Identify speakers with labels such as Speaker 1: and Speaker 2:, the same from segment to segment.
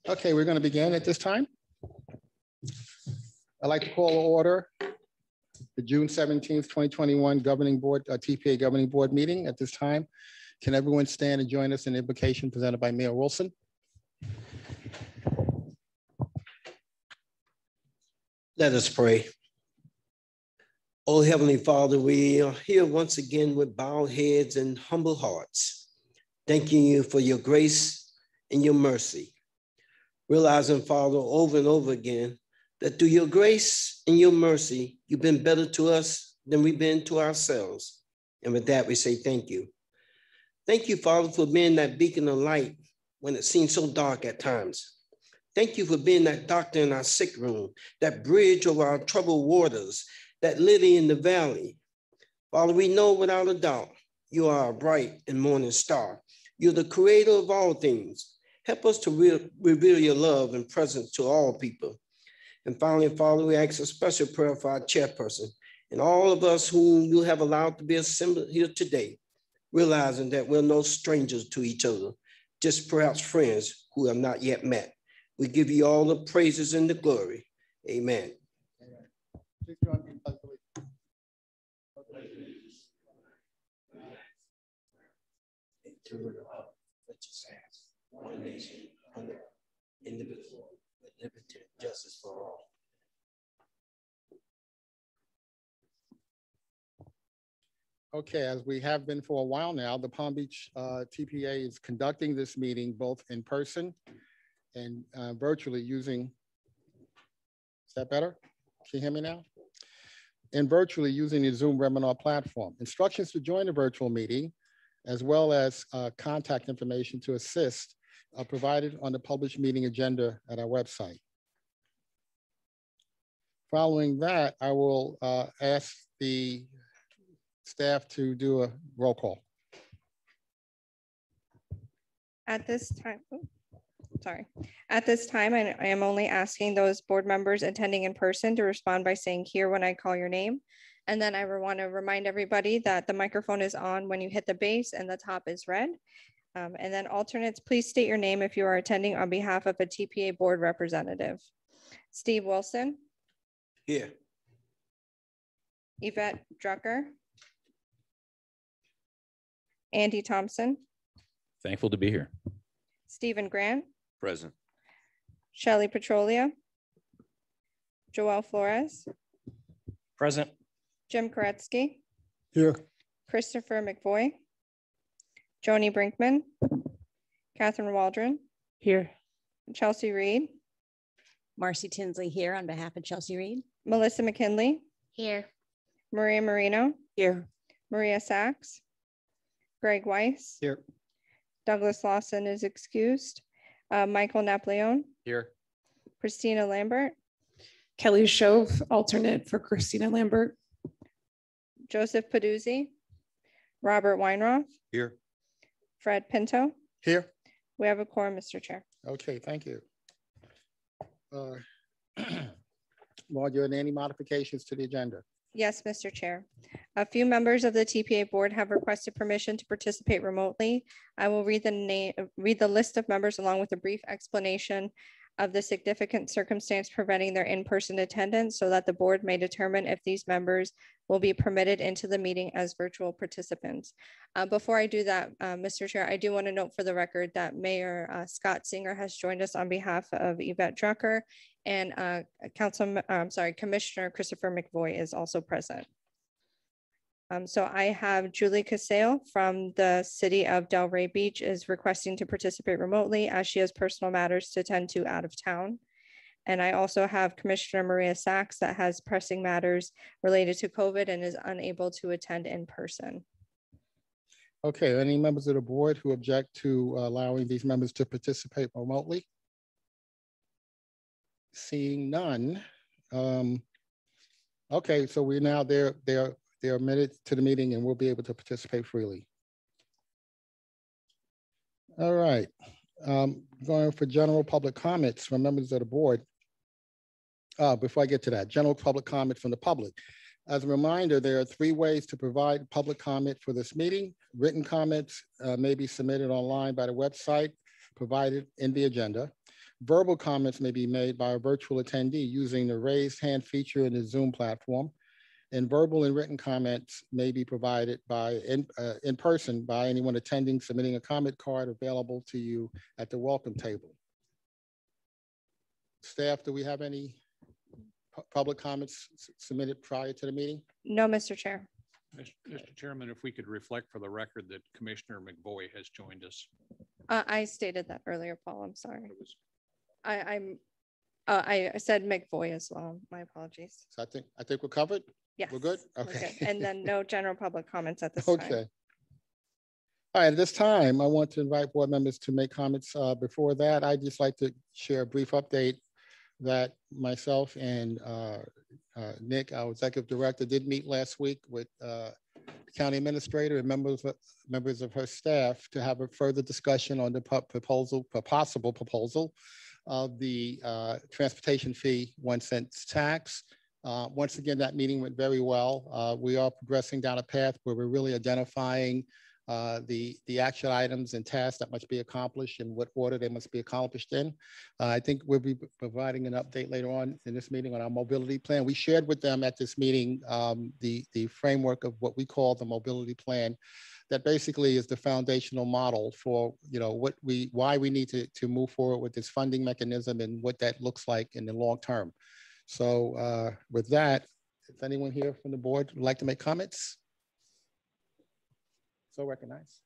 Speaker 1: Okay, we're going to begin at this time. I'd like to call to order the June 17th, 2021 Governing Board, TPA Governing Board meeting at this time. Can everyone stand and join us in the invocation presented by Mayor Wilson?
Speaker 2: Let us pray. Oh, Heavenly Father, we are here once again with bowed heads and humble hearts, thanking you for your grace and your mercy. Realizing, Father, over and over again, that through your grace and your mercy, you've been better to us than we've been to ourselves. And with that, we say thank you. Thank you, Father, for being that beacon of light when it seems so dark at times. Thank you for being that doctor in our sick room, that bridge over our troubled waters, that lily in the valley. Father, we know without a doubt, you are a bright and morning star. You're the creator of all things. Help us to reveal your love and presence to all people. And finally, Father, we ask a special prayer for our chairperson and all of us whom you have allowed to be assembled here today, realizing that we're no strangers to each other, just perhaps friends who have not yet met. We give you all the praises and the glory. Amen.
Speaker 1: Please join me in pledge allegiance.
Speaker 2: One nation, under indivisible, with liberty and justice for all.
Speaker 1: Okay, as we have been for a while now, the Palm Beach TPA is conducting this meeting both in person and virtually using, is that better? Can you hear me now? And virtually using the Zoom webinar platform. Instructions to join the virtual meeting, as well as contact information to assist, are provided on the published meeting agenda at our website. Following that, I will ask the staff to do a roll call.
Speaker 3: At this time, At this time, I am only asking those board members attending in person to respond by saying here when I call your name. And then I want to remind everybody that the microphone is on when you hit the base and the top is red. And then alternates, please state your name if you are attending on behalf of a TPA board representative. Steve Wilson.
Speaker 2: Here.
Speaker 3: Yvette Drucker. Andy Thompson.
Speaker 4: Thankful to be here.
Speaker 3: Stephen Grant.
Speaker 4: Present.
Speaker 3: Shelley Petrolia. Joel Flores.
Speaker 4: Present.
Speaker 3: Jim Koretsky.
Speaker 1: Here.
Speaker 3: Christopher McVoy. Joni Brinkman. Catherine Waldron.
Speaker 5: Here.
Speaker 3: Chelsea Reed.
Speaker 5: Marcy Tinsley here on behalf of Chelsea Reed.
Speaker 3: Melissa McKinley.
Speaker 5: Here.
Speaker 3: Maria Marino.
Speaker 5: Here.
Speaker 3: Maria Sachs. Greg Weiss.
Speaker 1: Here.
Speaker 3: Douglas Lawson is excused. Michael Napoleon.
Speaker 4: Here.
Speaker 3: Christina Lambert.
Speaker 6: Kelly Shove, alternate for Christina Lambert.
Speaker 3: Joseph Paduzzi. Robert Weinroth.
Speaker 4: Here.
Speaker 3: Fred Pinto.
Speaker 1: Here.
Speaker 3: We have a quorum, Mr. Chair.
Speaker 1: Okay, thank you. Maud, are there any modifications to the agenda?
Speaker 3: Yes, Mr. Chair. A few members of the TPA board have requested permission to participate remotely. I will read the list of members along with a brief explanation of the significant circumstance preventing their in-person attendance so that the board may determine if these members will be permitted into the meeting as virtual participants. Before I do that, Mr. Chair, I do want to note for the record that Mayor Scott Singer has joined us on behalf of Yvette Drucker, and Commissioner Christopher McVoy is also present. So I have Julie Casale from the city of Delray Beach is requesting to participate remotely as she has personal matters to attend to out of town. And I also have Commissioner Maria Sachs that has pressing matters related to COVID and is unable to attend in person.
Speaker 1: Okay, any members of the board who object to allowing these members to participate remotely? Seeing none. Okay, so we're now they're admitted to the meeting and we'll be able to participate freely. All right, going for general public comments from members of the board. Before I get to that, general public comment from the public. As a reminder, there are 3 ways to provide public comment for this meeting. Written comments may be submitted online by the website provided in the agenda. Verbal comments may be made by a virtual attendee using the raised hand feature in the Zoom platform. And verbal and written comments may be provided by in person by anyone attending, submitting a comment card available to you at the welcome table. Staff, do we have any public comments submitted prior to the meeting?
Speaker 3: No, Mr. Chair.
Speaker 7: Mr. Chairman, if we could reflect for the record that Commissioner McVoy has joined us.
Speaker 3: I stated that earlier, Paul. I'm sorry. I said McVoy as well. My apologies.
Speaker 1: So I think we're covered.
Speaker 3: Yes.
Speaker 1: We're good? Okay.
Speaker 3: We're good. And then no general public comments at this
Speaker 1: Okay.
Speaker 3: time.
Speaker 1: All right, at this time, I want to invite board members to make comments. Before that, I'd just like to share a brief update that myself and Nick, our executive director, did meet last week with the county administrator and members of her staff to have a further discussion on the possible proposal of the transportation fee 1 cent tax. Once again, that meeting went very well. We are progressing down a path where we're really identifying the action items and tasks that must be accomplished and what order they must be accomplished in. I think we'll be providing an update later on in this meeting on our mobility plan. We shared with them at this meeting the framework of what we call the mobility plan. That basically is the foundational model for why we need to move forward with this funding mechanism and what that looks like in the long term. So with that, if anyone here from the board would like to make comments? So recognized.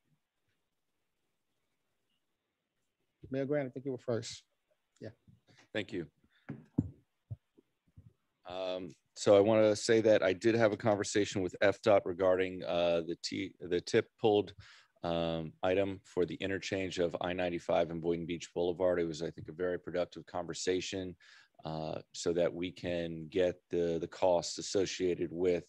Speaker 1: Mayor Grant, I think you were first. Yeah.
Speaker 8: Thank you. So I want to say that I did have a conversation with FDOT regarding the tip pulled item for the interchange of I-95 and Boynton Beach Boulevard. It was, I think, a very productive conversation so that we can get the costs associated with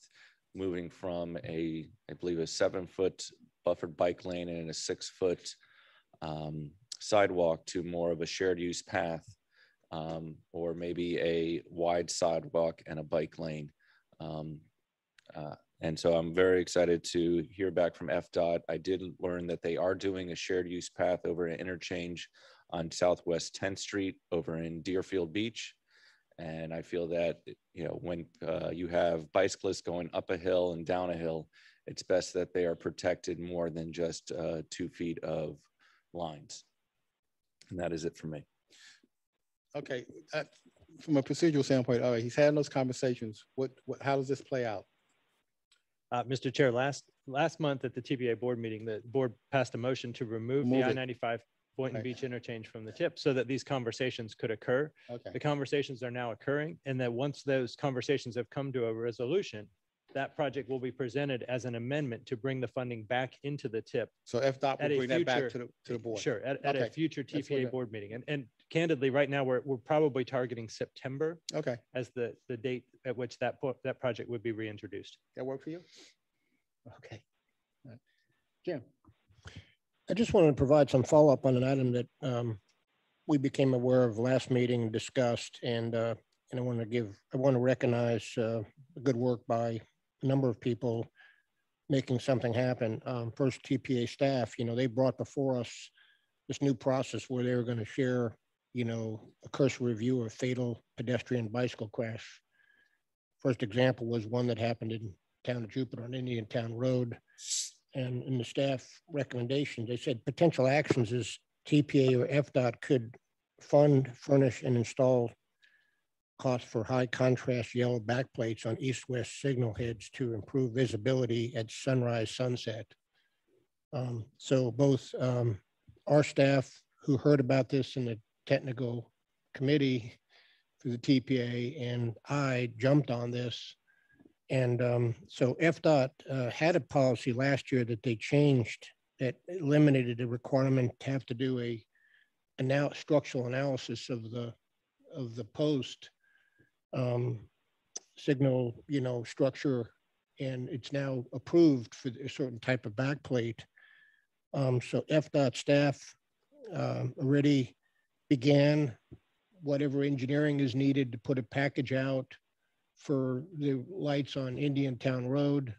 Speaker 8: moving from I believe a 7-foot buffered bike lane and a 6-foot sidewalk to more of a shared use path, or maybe a wide sidewalk and a bike lane. And so I'm very excited to hear back from FDOT. I did learn that they are doing a shared use path over an interchange on Southwest 10th Street over in Deerfield Beach. And I feel that, when you have bicyclists going up a hill and down a hill, it's best that they are protected more than just 2 feet of lines. And that is it for me.
Speaker 1: Okay, from a procedural standpoint, all right, he's had those conversations. How does this play out?
Speaker 9: Mr. Chair, last month at the TPA board meeting, the board passed a motion to remove the I-95 Boynton Beach interchange from the tip so that these conversations could occur.
Speaker 1: Okay.
Speaker 9: The conversations are now occurring, and that once those conversations have come to a resolution, that project will be presented as an amendment to bring the funding back into the tip.
Speaker 1: So FDOT will bring that back to the board.
Speaker 9: Sure, at a future TPA board meeting. And candidly, right now we're probably targeting September as the date at which that project would be reintroduced.
Speaker 1: That work for you? Okay. Jim.
Speaker 10: I just wanted to provide some follow-up on an item that we became aware of last meeting and discussed, and I want to recognize good work by a number of people making something happen. First, TPA staff, they brought before us this new process where they were going to share, a cursory review of fatal pedestrian bicycle crash. First example was one that happened in town of Jupiter on Indian Town Road. And in the staff recommendations, they said potential actions is TPA or FDOT could fund, furnish, and install costs for high contrast yellow backplates on east-west signal heads to improve visibility at sunrise, sunset. So both our staff who heard about this in the technical committee for the TPA and I jumped on this. And so FDOT had a policy last year that they changed that eliminated the requirement to have to do a structural analysis of the post signal, structure, and it's now approved for a certain type of backplate. So FDOT staff already began whatever engineering is needed to put a package out for the lights on Indian Town Road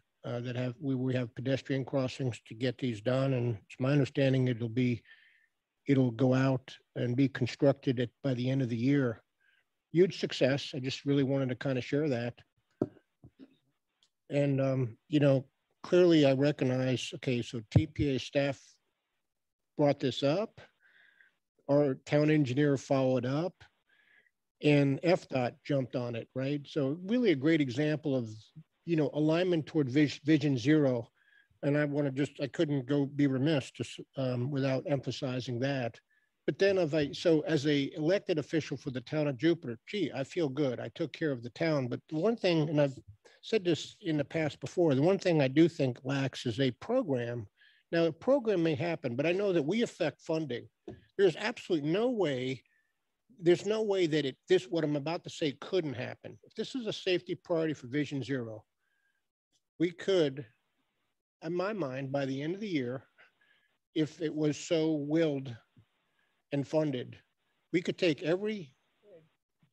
Speaker 10: we have pedestrian crossings to get these done. And it's my understanding it'll be it'll go out and be constructed by the end of the year. Huge success. I just really wanted to kind of share that. And, you know, clearly I recognize, okay, so TPA staff brought this up, our town engineer followed up, and FDOT jumped on it, right? So really a great example of, you know, alignment toward Vision Zero. And I want to just, I couldn't be remiss just without emphasizing that. But then so as a elected official for the town of Jupiter, gee, I feel good. I took care of the town. But the one thing, and I've said this in the past before, the one thing I do think lacks is a program. Now, a program may happen, but I know that we affect funding. There's absolutely no way, there's no way that what I'm about to say couldn't happen. If this is a safety priority for Vision Zero, we could, in my mind, by the end of the year, if it was so willed and funded, we could take every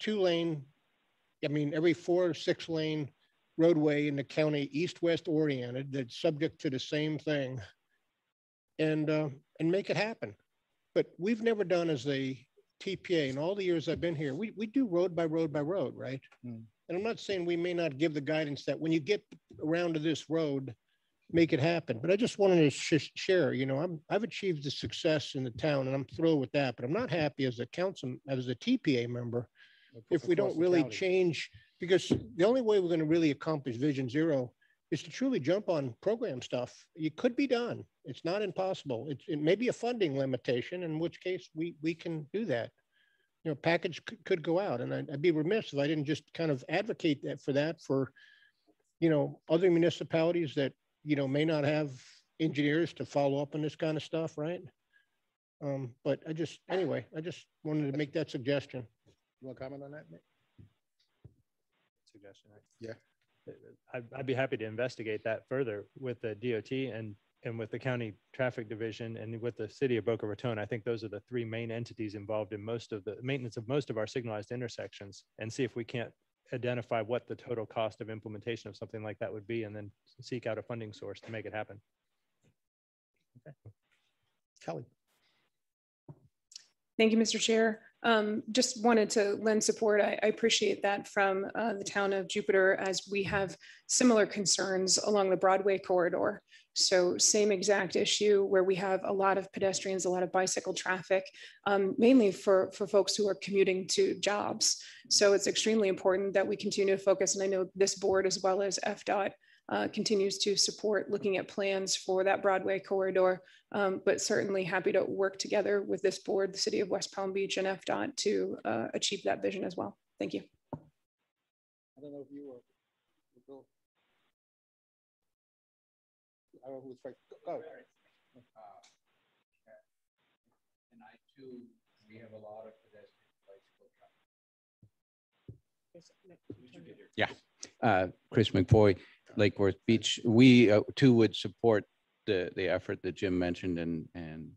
Speaker 10: every 4 or 6 lane roadway in the county, east-west oriented, that's subject to the same thing, and make it happen. But we've never done as a TPA in all the years I've been here, we do road by road by road, right? And I'm not saying we may not give the guidance that when you get around to this road, make it happen. But I just wanted to share, you know, I've achieved the success in the town and I'm thrilled with that, but I'm not happy as a TPA member if we don't really change, because the only way we're going to really accomplish Vision Zero is to truly jump on program stuff. It could be done. It's not impossible. It may be a funding limitation, in which case we can do that. You know, package could go out, and I'd be remiss if I didn't just kind of advocate for, you know, other municipalities that, you know, may not have engineers to follow up on this kind of stuff, right? But I just wanted to make that suggestion.
Speaker 1: You want to comment on that, Nick?
Speaker 9: Suggestion.
Speaker 1: Yeah.
Speaker 9: I'd be happy to investigate that further with the DOT and with the county traffic division and with the city of Boca Raton. I think those are the 3 main entities involved in most of the maintenance of most of our signalized intersections, and see if we can't identify what the total cost of implementation of something like that would be, and then seek out a funding source to make it happen.
Speaker 1: Okay. Kelly.
Speaker 6: Thank you, Mr. Chair. Just wanted to lend support. I appreciate that from the town of Jupiter, as we have similar concerns along the Broadway corridor. So same exact issue where we have a lot of pedestrians, a lot of bicycle traffic, mainly for folks who are commuting to jobs. So it's extremely important that we continue to focus, and I know this board as well as FDOT continues to support looking at plans for that Broadway corridor, but certainly happy to work together with this board, the city of West Palm Beach and FDOT to achieve that vision as well. Thank you.
Speaker 1: I don't know if you were, I don't know who's first. Go.
Speaker 11: And I too, we have a lot of pedestrian bicycle traffic.
Speaker 4: Yeah, Chris McVoy, Lake Worth Beach. We too would support the effort that Jim mentioned and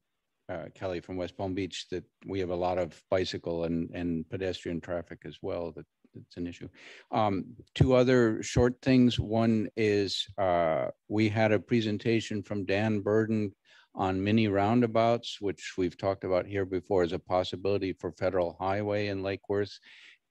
Speaker 4: Kelly from West Palm Beach, that we have a lot of bicycle and pedestrian traffic as well. It's an issue. 2 other short things. One is we had a presentation from Dan Burden on mini roundabouts, which we've talked about here before as a possibility for Federal Highway in Lake Worth.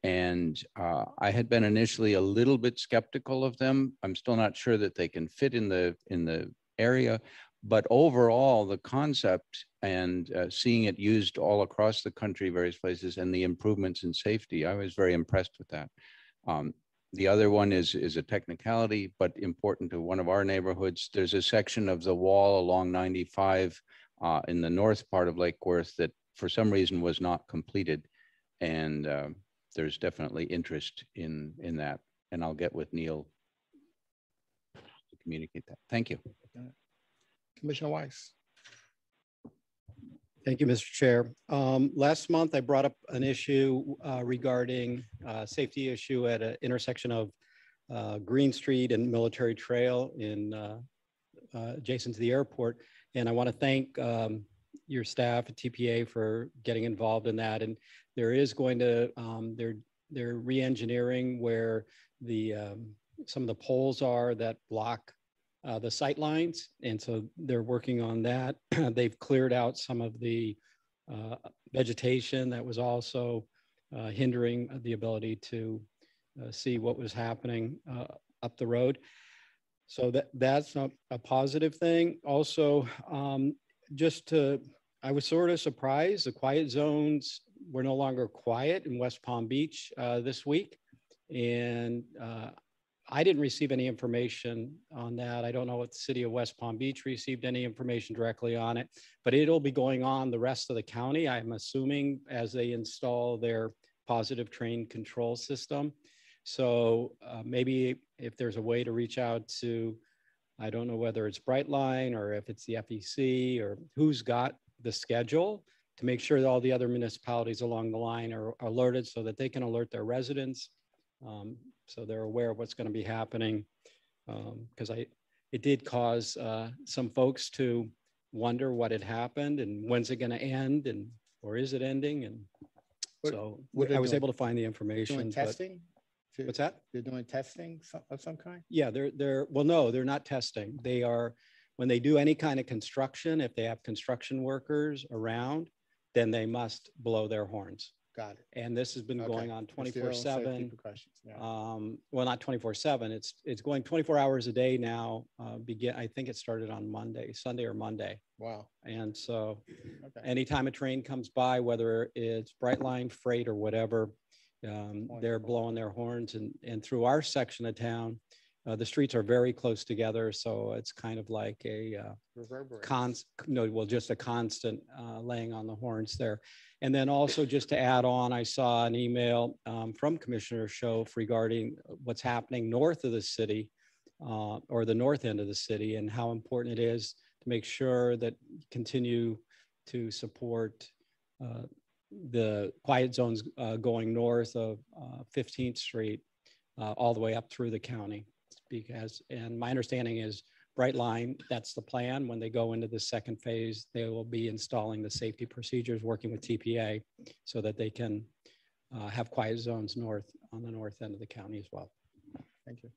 Speaker 4: And I had been initially a little bit skeptical of them. I'm still not sure that they can fit in the area, but overall the concept and seeing it used all across the country, various places, and the improvements in safety, I was very impressed with that. The other one is a technicality, but important to one of our neighborhoods. There's a section of the wall along 95 in the north part of Lake Worth that for some reason was not completed. And there's definitely interest in that. And I'll get with Neil to communicate that. Thank you.
Speaker 1: Commissioner Weiss.
Speaker 12: Thank you, Mr. Chair. Last month, I brought up an issue regarding safety issue at an intersection of Green Street and Military Trail in adjacent to the airport. And I want to thank your staff at TPA for getting involved in that. And there is going to, they're re-engineering where the some of the poles are that block the sight lines. And so they're working on that. They've cleared out some of the vegetation that was also hindering the ability to see what was happening up the road. So that's a positive thing. Also, I was sort of surprised the quiet zones were no longer quiet in West Palm Beach this week. And I didn't receive any information on that. I don't know if the city of West Palm Beach received any information directly on it, but it'll be going on the rest of the county, I'm assuming, as they install their positive train control system. So maybe if there's a way to reach out to, I don't know whether it's Brightline or if it's the FEC or who's got the schedule to make sure that all the other municipalities along the line are alerted so that they can alert their residents. So they're aware of what's going to be happening, because it did cause some folks to wonder what had happened and when's it going to end, and or is it ending? And so I was able to find the information.
Speaker 1: Doing testing?
Speaker 12: What's that?
Speaker 1: They're doing testing of some kind?
Speaker 12: Yeah, well, no, they're not testing. They are, when they do any kind of construction, if they have construction workers around, then they must blow their horns.
Speaker 1: Got it.
Speaker 12: And this has been going on 24/7.
Speaker 1: Yeah.
Speaker 12: Well, not 24/7. It's going 24 hours a day now. I think it started on Sunday or Monday.
Speaker 1: Wow.
Speaker 12: And so anytime a train comes by, whether it's Brightline, freight, or whatever, they're blowing their horns. And through our section of town, the streets are very close together. So it's kind of like just a constant laying on the horns there. And then also just to add on, I saw an email from Commissioner Schoaf regarding what's happening north of the city or the north end of the city, and how important it is to make sure that continue to support the quiet zones going north of 15th Street all the way up through the county. And my understanding is Brightline, that's the plan. When they go into the second phase, they will be installing the safety procedures, working with TPA so that they can have quiet zones on the north end of the county as well.
Speaker 1: Thank you.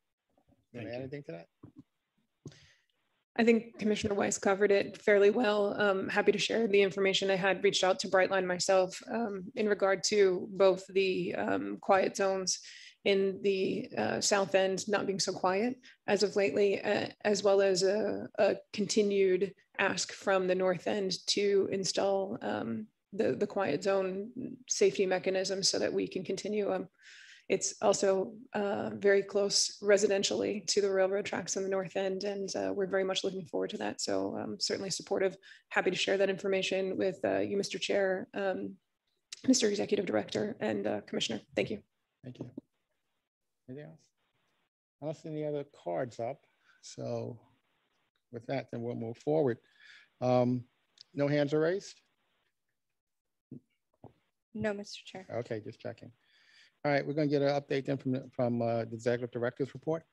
Speaker 1: Want to add anything to that?
Speaker 6: I think Commissioner Weiss covered it fairly well. Happy to share the information. I had reached out to Brightline myself in regard to both the quiet zones in the south end not being so quiet as of lately, as well as a continued ask from the north end to install the quiet zone safety mechanism so that we can continue. It's also very close residentially to the railroad tracks on the north end, and we're very much looking forward to that. So certainly supportive, happy to share that information with you, Mr. Chair, Mr. Executive Director, and Commissioner. Thank you.
Speaker 1: Thank you. Anything else? I don't see any other cards up. So with that, then we'll move forward. No hands are raised?
Speaker 3: No, Mr. Chair.
Speaker 1: Okay, just checking. All right, we're going to get an update then from the Executive Director's report.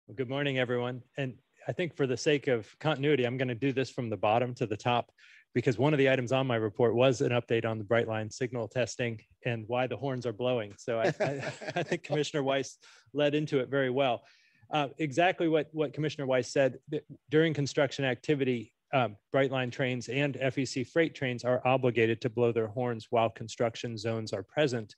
Speaker 9: Well, good morning, everyone. And I think for the sake of continuity, I'm going to do this from the bottom to the top, because one of the items on my report was an update on the Brightline signal testing and why the horns are blowing. So I think Commissioner Weiss led into it very well. Exactly what Commissioner Weiss said, during construction activity, Brightline trains and FEC freight trains are obligated to blow their horns while construction zones are present.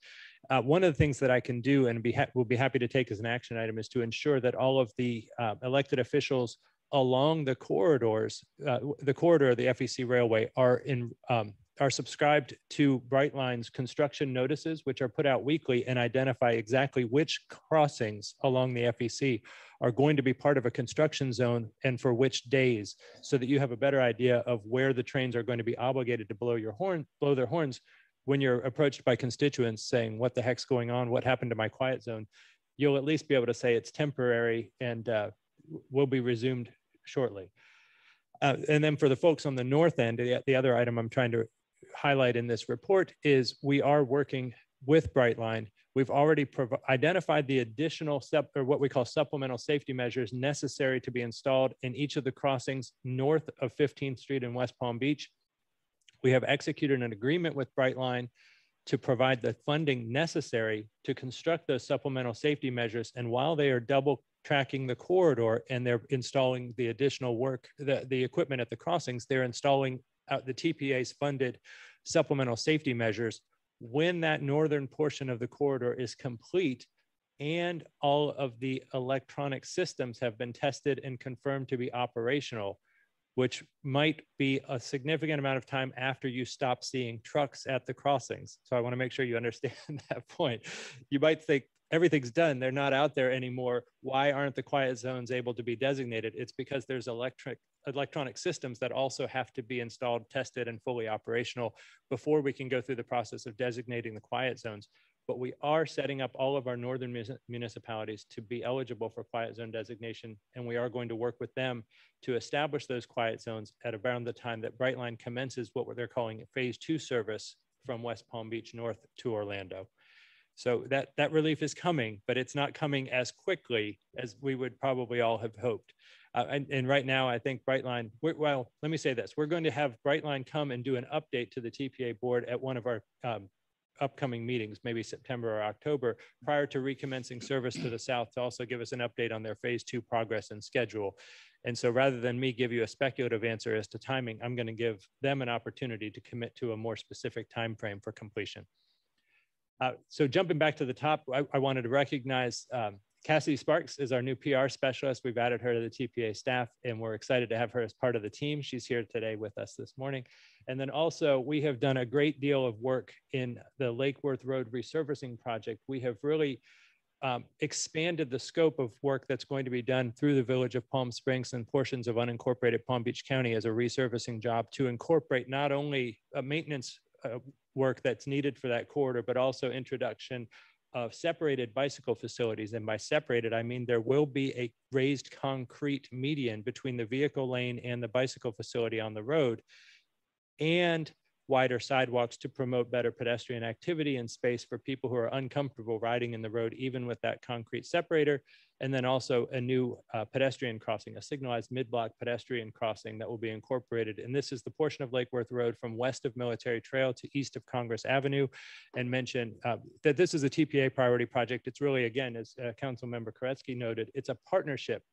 Speaker 9: One of the things that I can do and will be happy to take as an action item is to ensure that all of the elected officials along the corridors, the corridor of the FEC railway are subscribed to Brightline's construction notices, which are put out weekly and identify exactly which crossings along the FEC are going to be part of a construction zone and for which days, so that you have a better idea of where the trains are going to be obligated to blow their horns when you're approached by constituents saying, what the heck's going on? What happened to my quiet zone? You'll at least be able to say it's temporary and will be resumed shortly. And then for the folks on the north end, the other item I'm trying to highlight in this report is we are working with Brightline. We've already identified the additional what we call supplemental safety measures necessary to be installed in each of the crossings north of 15th Street in West Palm Beach. We have executed an agreement with Brightline to provide the funding necessary to construct those supplemental safety measures. And while they are double tracking the corridor and they're installing the additional work, the equipment at the crossings, they're installing the TPA's funded supplemental safety measures when that northern portion of the corridor is complete and all of the electronic systems have been tested and confirmed to be operational, which might be a significant amount of time after you stop seeing trucks at the crossings. So I want to make sure you understand that point. You might think everything's done, they're not out there anymore. Why aren't the quiet zones able to be designated? It's because there's electronic systems that also have to be installed, tested, and fully operational before we can go through the process of designating the quiet zones. But we are setting up all of our northern municipalities to be eligible for quiet zone designation, and we are going to work with them to establish those quiet zones at around the time that Brightline commences what they're calling phase 2 service from West Palm Beach north to Orlando. So that relief is coming, but it's not coming as quickly as we would probably all have hoped. And right now, I think Brightline, well, let me say this. We're going to have Brightline come and do an update to the TPA board at one of our upcoming meetings, maybe September or October, prior to recommencing service to the south, to also give us an update on their phase 2 progress and schedule. And so rather than me give you a speculative answer as to timing, I'm going to give them an opportunity to commit to a more specific time frame for completion. So jumping back to the top, I wanted to recognize Cassidy Sparks is our new PR specialist. We've added her to the TPA staff, and we're excited to have her as part of the team. She's here today with us this morning. And then also, we have done a great deal of work in the Lake Worth Road resurfacing project. We have really expanded the scope of work that's going to be done through the village of Palm Springs and portions of unincorporated Palm Beach County as a resurfacing job to incorporate not only a maintenance work that's needed for that corridor, but also introduction of separated bicycle facilities. And by separated, I mean there will be a raised concrete median between the vehicle lane and the bicycle facility on the road, and wider sidewalks to promote better pedestrian activity and space for people who are uncomfortable riding in the road, even with that concrete separator. And then also a new pedestrian crossing, a signalized mid-block pedestrian crossing that will be incorporated. And this is the portion of Lake Worth Road from west of Military Trail to east of Congress Avenue. And mention that this is a TPA priority project. It's really, again, as Councilmember Koretsky noted, it's a partnership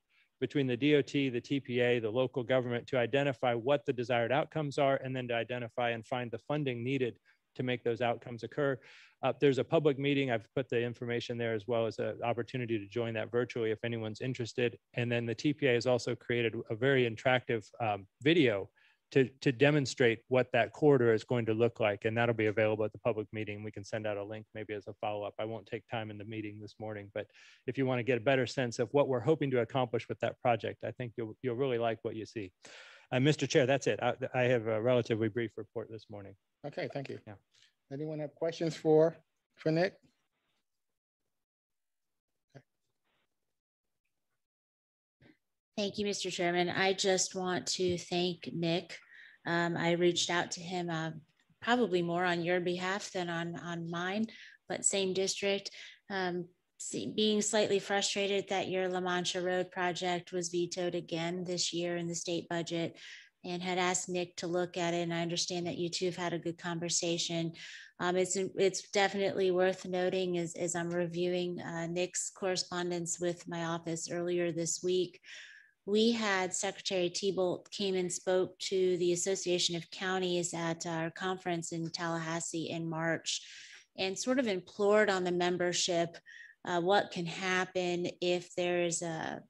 Speaker 9: between the DOT, the TPA, the local government to identify what the desired outcomes are, and then to identify and find the funding needed to make those outcomes occur. There's a public meeting. I've put the information there, as well as an opportunity to join that virtually if anyone's interested. And then the TPA has also created a very interactive video to demonstrate what that corridor is going to look like. And that'll be available at the public meeting. We can send out a link maybe as a follow-up. I won't take time in the meeting this morning, but if you want to get a better sense of what we're hoping to accomplish with that project, I think you'll really like what you see. Mr. Chair, that's it. I have a relatively brief report this morning.
Speaker 1: Okay, thank you.
Speaker 9: Yeah.
Speaker 1: Anyone have questions for Nick?
Speaker 13: Thank you, Mr. Chairman. I just want to thank Nick. I reached out to him probably more on your behalf than on mine, but same district. Being slightly frustrated that your La Mancha Road project was vetoed again this year in the state budget, and had asked Nick to look at it. And I understand that you two have had a good conversation. It's definitely worth noting as I'm reviewing Nick's correspondence with my office earlier this week. We had Secretary Thibault came and spoke to the Association of Counties at our conference in Tallahassee in March, and sort of implored on the membership what can happen if there is a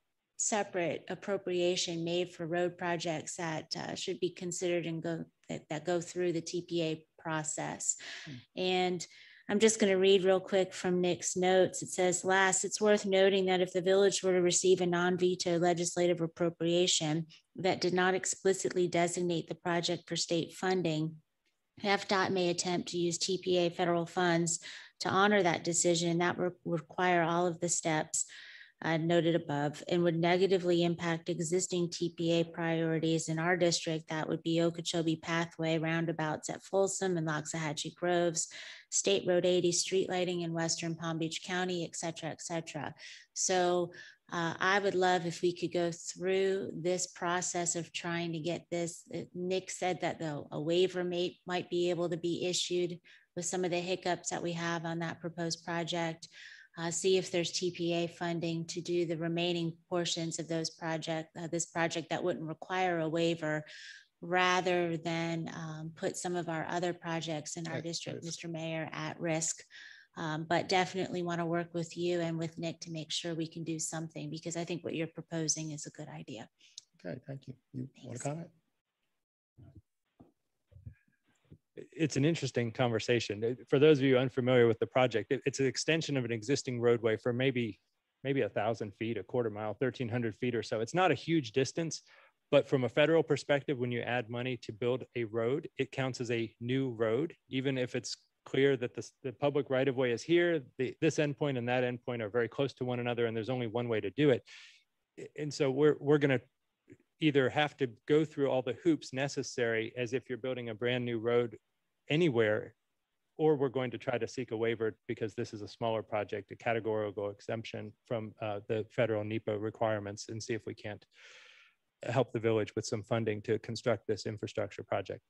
Speaker 13: separate appropriation made for road projects that should be considered and that go through the TPA process. And I'm just going to read real quick from Nick's notes. It says, last, it's worth noting that if the village were to receive a non-veto legislative appropriation that did not explicitly designate the project for state funding, FDOT may attempt to use TPA federal funds to honor that decision. That would require all of the steps noted above and would negatively impact existing TPA priorities in our district. That would be Okeechobee Pathway, roundabouts at Folsom and Loxahatchee Groves, State Road 80 street lighting in Western Palm Beach County, et cetera, et cetera. So I would love if we could go through this process of trying to get this. Nick said that a waiver might be able to be issued with some of the hiccups that we have on that proposed project. See if there's TPA funding to do the remaining portions of those this project that wouldn't require a waiver, rather than put some of our other projects in our district, Mr. Mayor, at risk. But definitely want to work with you and with Nick to make sure we can do something, because I think what you're proposing is a good idea.
Speaker 1: Okay, thank you. You want to comment?
Speaker 9: It's an interesting conversation. For those of you unfamiliar with the project, it's an extension of an existing roadway for maybe 1,000 feet, a quarter mile, 1,300 feet or so. It's not a huge distance, but from a federal perspective, when you add money to build a road, it counts as a new road, even if it's clear that the public right of way is here, this endpoint and that endpoint are very close to one another, and there's only one way to do it. And so we're going to either have to go through all the hoops necessary as if you're building a brand new road anywhere, or we're going to try to seek a waiver because this is a smaller project, a categorical exemption from the federal NEPA requirements, and see if we can't help the village with some funding to construct this infrastructure project.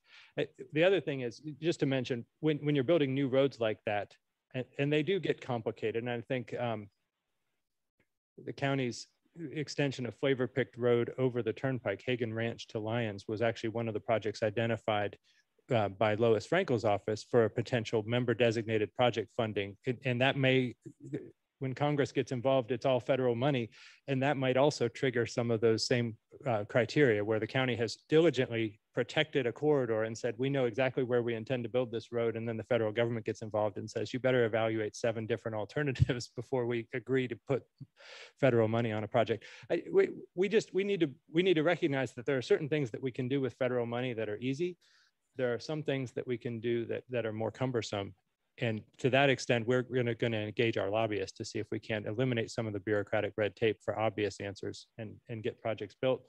Speaker 9: The other thing is, just to mention, when you're building new roads like that, and they do get complicated, and I think the county's extension of Flavor Picked Road over the Turnpike, Hagen Ranch to Lyons, was actually one of the projects identified by Lois Frankel's office for a potential member designated project funding. And that may, when Congress gets involved, it's all federal money. And that might also trigger some of those same criteria, where the county has diligently protected a corridor and said, we know exactly where we intend to build this road. And then the federal government gets involved and says, you better evaluate 7 different alternatives before we agree to put federal money on a project. We need to recognize that there are certain things that we can do with federal money that are easy. There are some things that we can do that are more cumbersome. And to that extent, we're going to engage our lobbyists to see if we can eliminate some of the bureaucratic red tape for obvious answers and get projects built.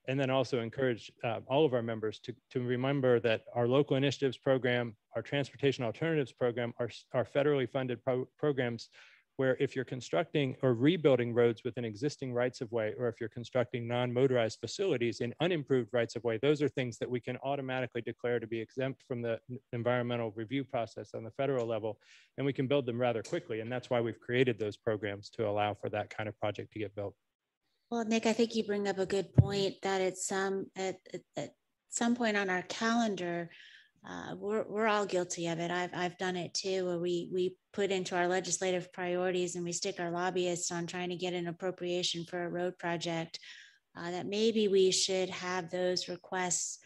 Speaker 9: And then also encourage all of our members to remember that our local initiatives program, our transportation alternatives program are federally funded programs, where if you're constructing or rebuilding roads within existing rights of way, or if you're constructing non-motorized facilities in unimproved rights of way, those are things that we can automatically declare to be exempt from the environmental review process on the federal level, and we can build them rather quickly. And that's why we've created those programs, to allow for that kind of project to get built.
Speaker 13: Well, Nick, I think you bring up a good point that at some point on our calendar, we're all guilty of it. I've done it too, where we put into our legislative priorities and we stick our lobbyists on trying to get an appropriation for a road project, that maybe we should have those requests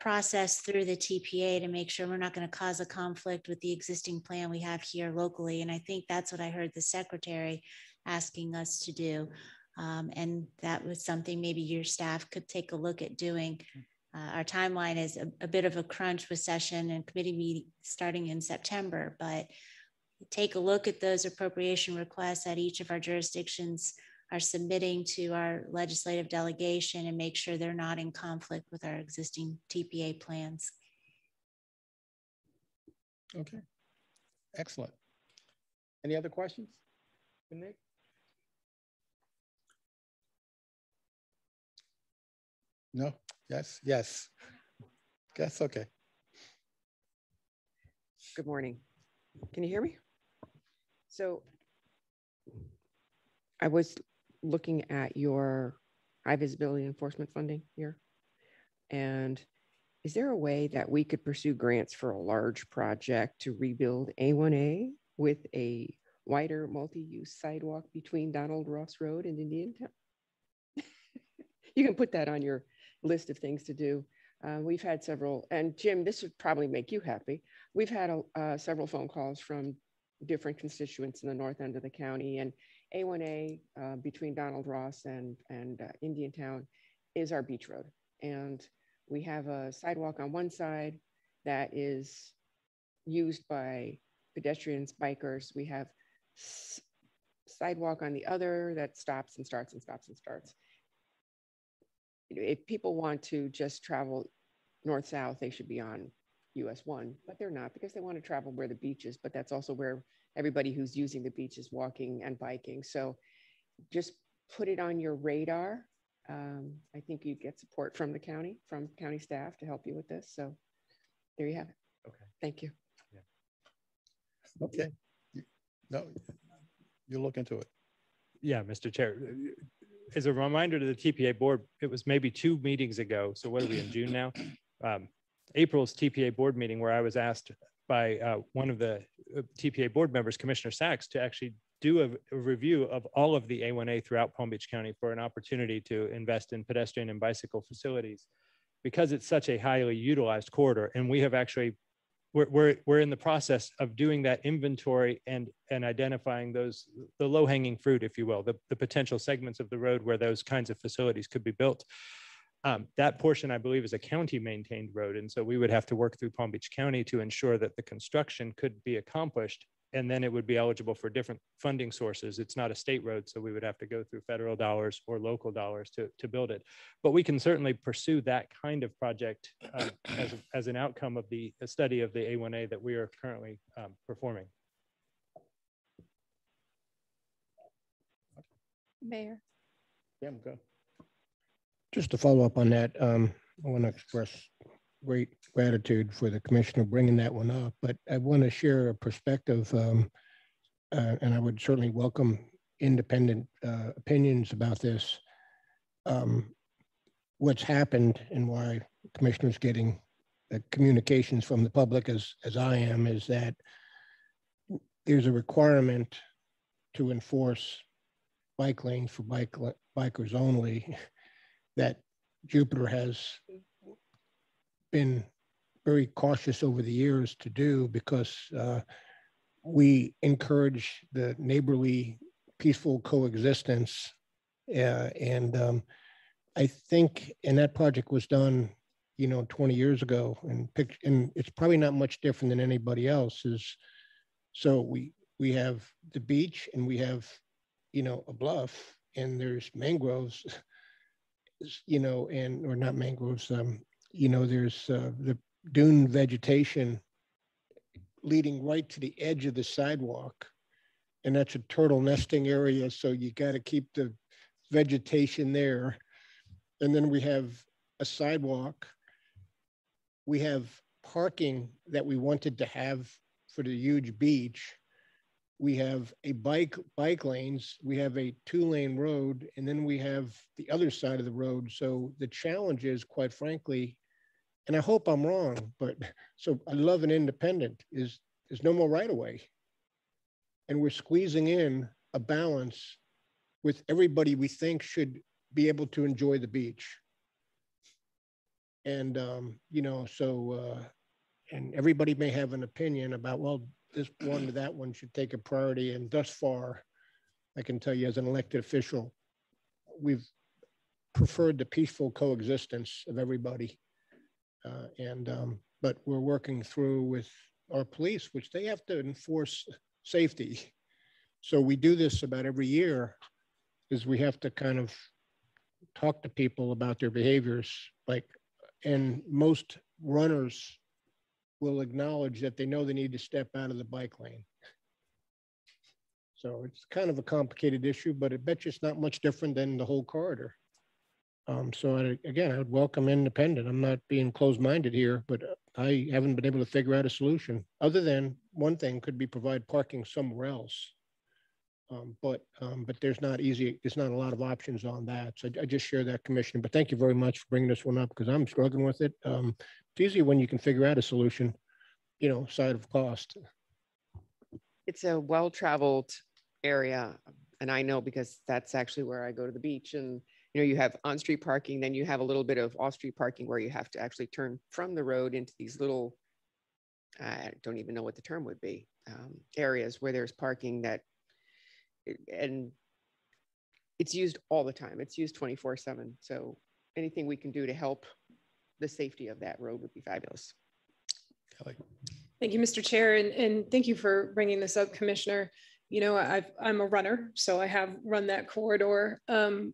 Speaker 13: processed through the TPA to make sure we're not going to cause a conflict with the existing plan we have here locally. And I think that's what I heard the secretary asking us to do. And that was something maybe your staff could take a look at doing. Our timeline is a bit of a crunch with session and committee meeting starting in September, but take a look at those appropriation requests that each of our jurisdictions are submitting to our legislative delegation and make sure they're not in conflict with our existing TPA plans.
Speaker 1: Okay, excellent. Any other questions for Nick? No, yes. That's okay.
Speaker 14: Good morning. Can you hear me? So I was looking at your high visibility enforcement funding here. And is there a way that we could pursue grants for a large project to rebuild A1A with a wider multi-use sidewalk between Donald Ross Road and Indiantown? You can put that on your list of things to do. We've had several, and Jim, this would probably make you happy. We've had several phone calls from different constituents in the north end of the county, and A1A between Donald Ross and Indiantown is our beach road. And we have a sidewalk on one side that is used by pedestrians, bikers. We have sidewalk on the other that stops and starts and stops and starts. If people want to just travel north-south, they should be on US 1, but they're not, because they want to travel where the beach is, but that's also where everybody who's using the beach is walking and biking. So just put it on your radar. I think you get support from the county, from county staff to help you with this. So there you have it.
Speaker 9: Okay.
Speaker 14: Thank you.
Speaker 9: Yeah.
Speaker 1: Okay. No, you'll look into it.
Speaker 9: Yeah, Mr. Chair. as a reminder to the TPA board, it was maybe 2 meetings ago. So what are we in June now? April's TPA board meeting where I was asked by one of the TPA board members, Commissioner Sachs, to actually do a review of all of the A1A throughout Palm Beach County for an opportunity to invest in pedestrian and bicycle facilities because it's such a highly utilized corridor. And we have actually, we're in the process of doing that inventory and identifying the low hanging fruit, if you will, the potential segments of the road where those kinds of facilities could be built. That portion, I believe, is a county maintained road. And so we would have to work through Palm Beach County to ensure that the construction could be accomplished. And then it would be eligible for different funding sources. It's not a state road, so we would have to go through federal dollars or local dollars to build it. But we can certainly pursue that kind of project as an outcome of the study of the A1A that we are currently performing.
Speaker 3: Mayor.
Speaker 1: Yeah, I'm good.
Speaker 10: Just to follow up on that, I want to express great gratitude for the commissioner bringing that one up, but I want to share a perspective, and I would certainly welcome independent opinions about this. What's happened and why the commissioner's getting communications from the public as I am is that there's a requirement to enforce bike lanes for bikers only that Jupiter has been very cautious over the years to do because we encourage the neighborly, peaceful coexistence. And I think, and that project was done, 20 years ago, and it's probably not much different than anybody else's. So we have the beach and we have, a bluff, and there's mangroves, or not mangroves, there's the dune vegetation leading right to the edge of the sidewalk. And that's a turtle nesting area. So you got to keep the vegetation there. And then we have a sidewalk. We have parking that we wanted to have for the huge beach. We have a bike lanes. We have a 2-lane road, and then we have the other side of the road. So the challenge is, quite frankly, and I hope I'm wrong, but so I love an independent, is there's no more right of way. And we're squeezing in a balance with everybody we think should be able to enjoy the beach. And, and everybody may have an opinion about, well, this one to that one should take a priority. And thus far, I can tell you as an elected official, we've preferred the peaceful coexistence of everybody. But we're working through with our police, which they have to enforce safety. So we do this about every year, is we have to kind of talk to people about their behaviors. And most runners will acknowledge that they know they need to step out of the bike lane. So it's kind of a complicated issue, but I bet you it's not much different than the whole corridor. So again, I would welcome independent. I'm not being closed-minded here, but I haven't been able to figure out a solution other than one thing could be provide parking somewhere else. But there's not a lot of options on that. So I just share that, Commissioner, but thank you very much for bringing this one up because I'm struggling with it. It's easier when you can figure out a solution, side of cost.
Speaker 14: It's a well-traveled area. And I know because that's actually where I go to the beach, and you have on-street parking, then you have a little bit of off-street parking where you have to actually turn from the road into these little, I don't even know what the term would be, areas where there's parking and it's used all the time. It's used 24/7. So anything we can do to help the safety of that road would be fabulous.
Speaker 1: Kelly.
Speaker 6: Thank you, Mr. Chair, and thank you for bringing this up, Commissioner. I'm a runner, so I have run that corridor and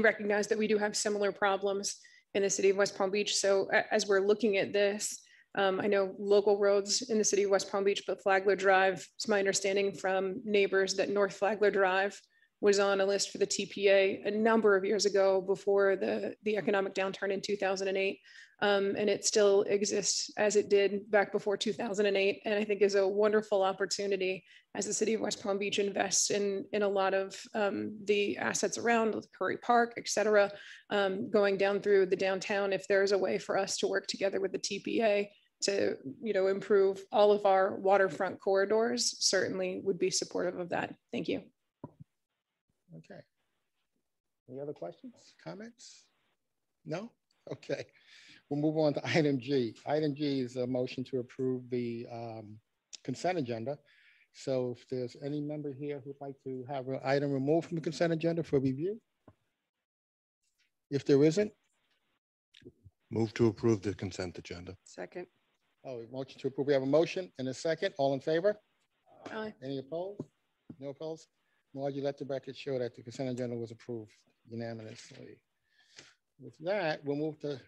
Speaker 6: recognize that we do have similar problems in the city of West Palm Beach. So as we're looking at this, I know local roads in the city of West Palm Beach, but Flagler Drive, it's my understanding from neighbors that North Flagler Drive was on a list for the TPA a number of years ago before the economic downturn in 2008. And it still exists as it did back before 2008. And I think is a wonderful opportunity as the city of West Palm Beach invests in a lot of the assets around Curry Park, et cetera, going down through the downtown. If there's a way for us to work together with the TPA to improve all of our waterfront corridors, certainly would be supportive of that. Thank you.
Speaker 1: Okay. Any other questions, comments? No? Okay. We'll move on to item G. Item G is a motion to approve the consent agenda. So if there's any member here who'd like to have an item removed from the consent agenda for review? If there isn't?
Speaker 15: Move to approve the consent agenda.
Speaker 14: Second.
Speaker 1: Oh, motion to approve. We have a motion and a second. All in favor?
Speaker 6: Aye.
Speaker 1: Any opposed? No opposed? Margie, let the record show that the consent agenda was approved unanimously. With that, we'll move to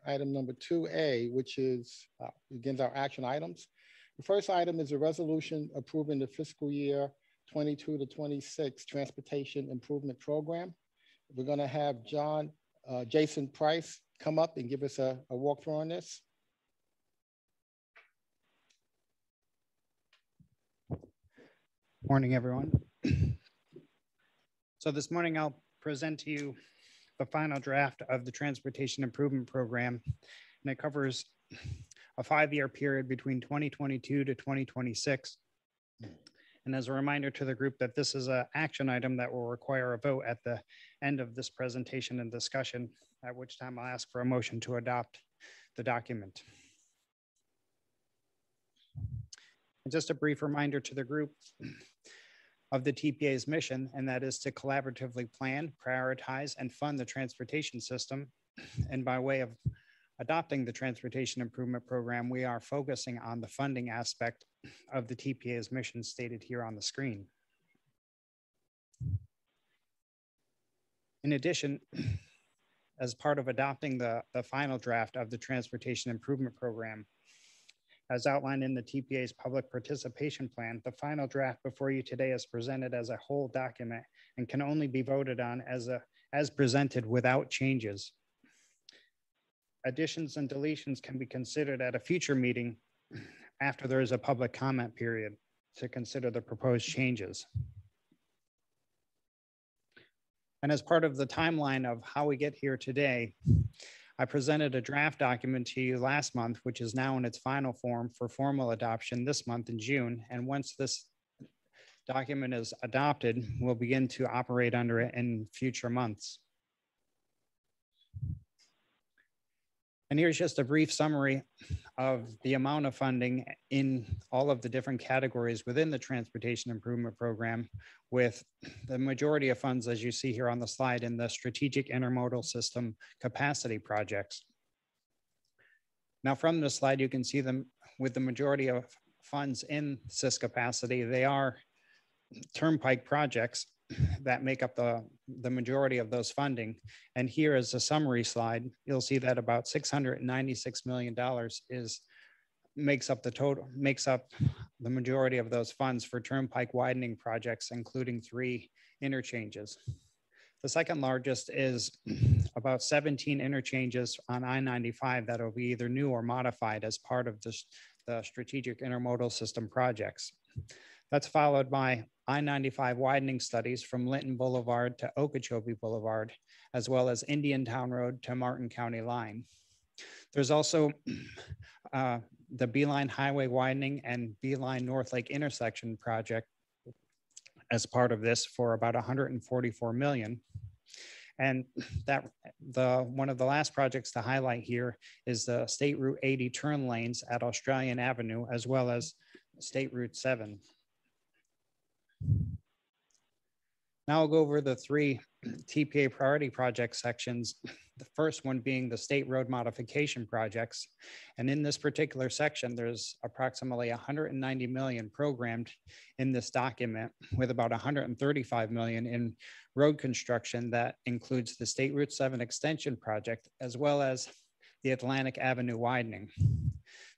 Speaker 1: item number 2A, which is, begins our action items. The first item is a resolution approving the fiscal year 22 to 26 Transportation Improvement Program. We're going to have Jason Price come up and give us a walkthrough on this.
Speaker 16: Morning, everyone. So this morning I'll present to you the final draft of the Transportation Improvement Program, and it covers a 5-year period between 2022 to 2026. And as a reminder to the group that this is an action item that will require a vote at the end of this presentation and discussion, at which time I'll ask for a motion to adopt the document. And just a brief reminder to the group of the TPA's mission, and that is to collaboratively plan, prioritize, and fund the transportation system. And by way of adopting the Transportation Improvement Program, we are focusing on the funding aspect of the TPA's mission stated here on the screen. In addition, as part of adopting the final draft of the Transportation Improvement Program, as outlined in the TPA's public participation plan, the final draft before you today is presented as a whole document and can only be voted on as presented without changes. Additions and deletions can be considered at a future meeting after there is a public comment period to consider the proposed changes. And as part of the timeline of how we get here today, I presented a draft document to you last month, which is now in its final form for formal adoption this month in June. And once this document is adopted, we'll begin to operate under it in future months. And here's just a brief summary of the amount of funding in all of the different categories within the Transportation Improvement Program, with the majority of funds, as you see here on the slide, in the strategic intermodal system capacity projects. Now from this slide, you can see them with the majority of funds in SIS capacity. They are turnpike projects that make up the majority of those funding. And here is a summary slide. You'll see that about $696 million makes up the majority of those funds for turnpike widening projects, including 3 interchanges. The second largest is about 17 interchanges on I-95 that will be either new or modified as part of the strategic intermodal system projects. That's followed by I-95 widening studies from Linton Boulevard to Okeechobee Boulevard, as well as Indiantown Road to Martin County Line. There's also the Beeline Highway widening and Beeline North Lake intersection project as part of this for about $144 million. And one of the last projects to highlight here is the State Route 80 turn lanes at Australian Avenue, as well as State Route 7. Now I'll go over the 3 TPA priority project sections, the first one being the state road modification projects. And in this particular section, there's approximately $190 million programmed in this document, with about $135 million in road construction that includes the State Route 7 extension project, as well as the Atlantic Avenue widening.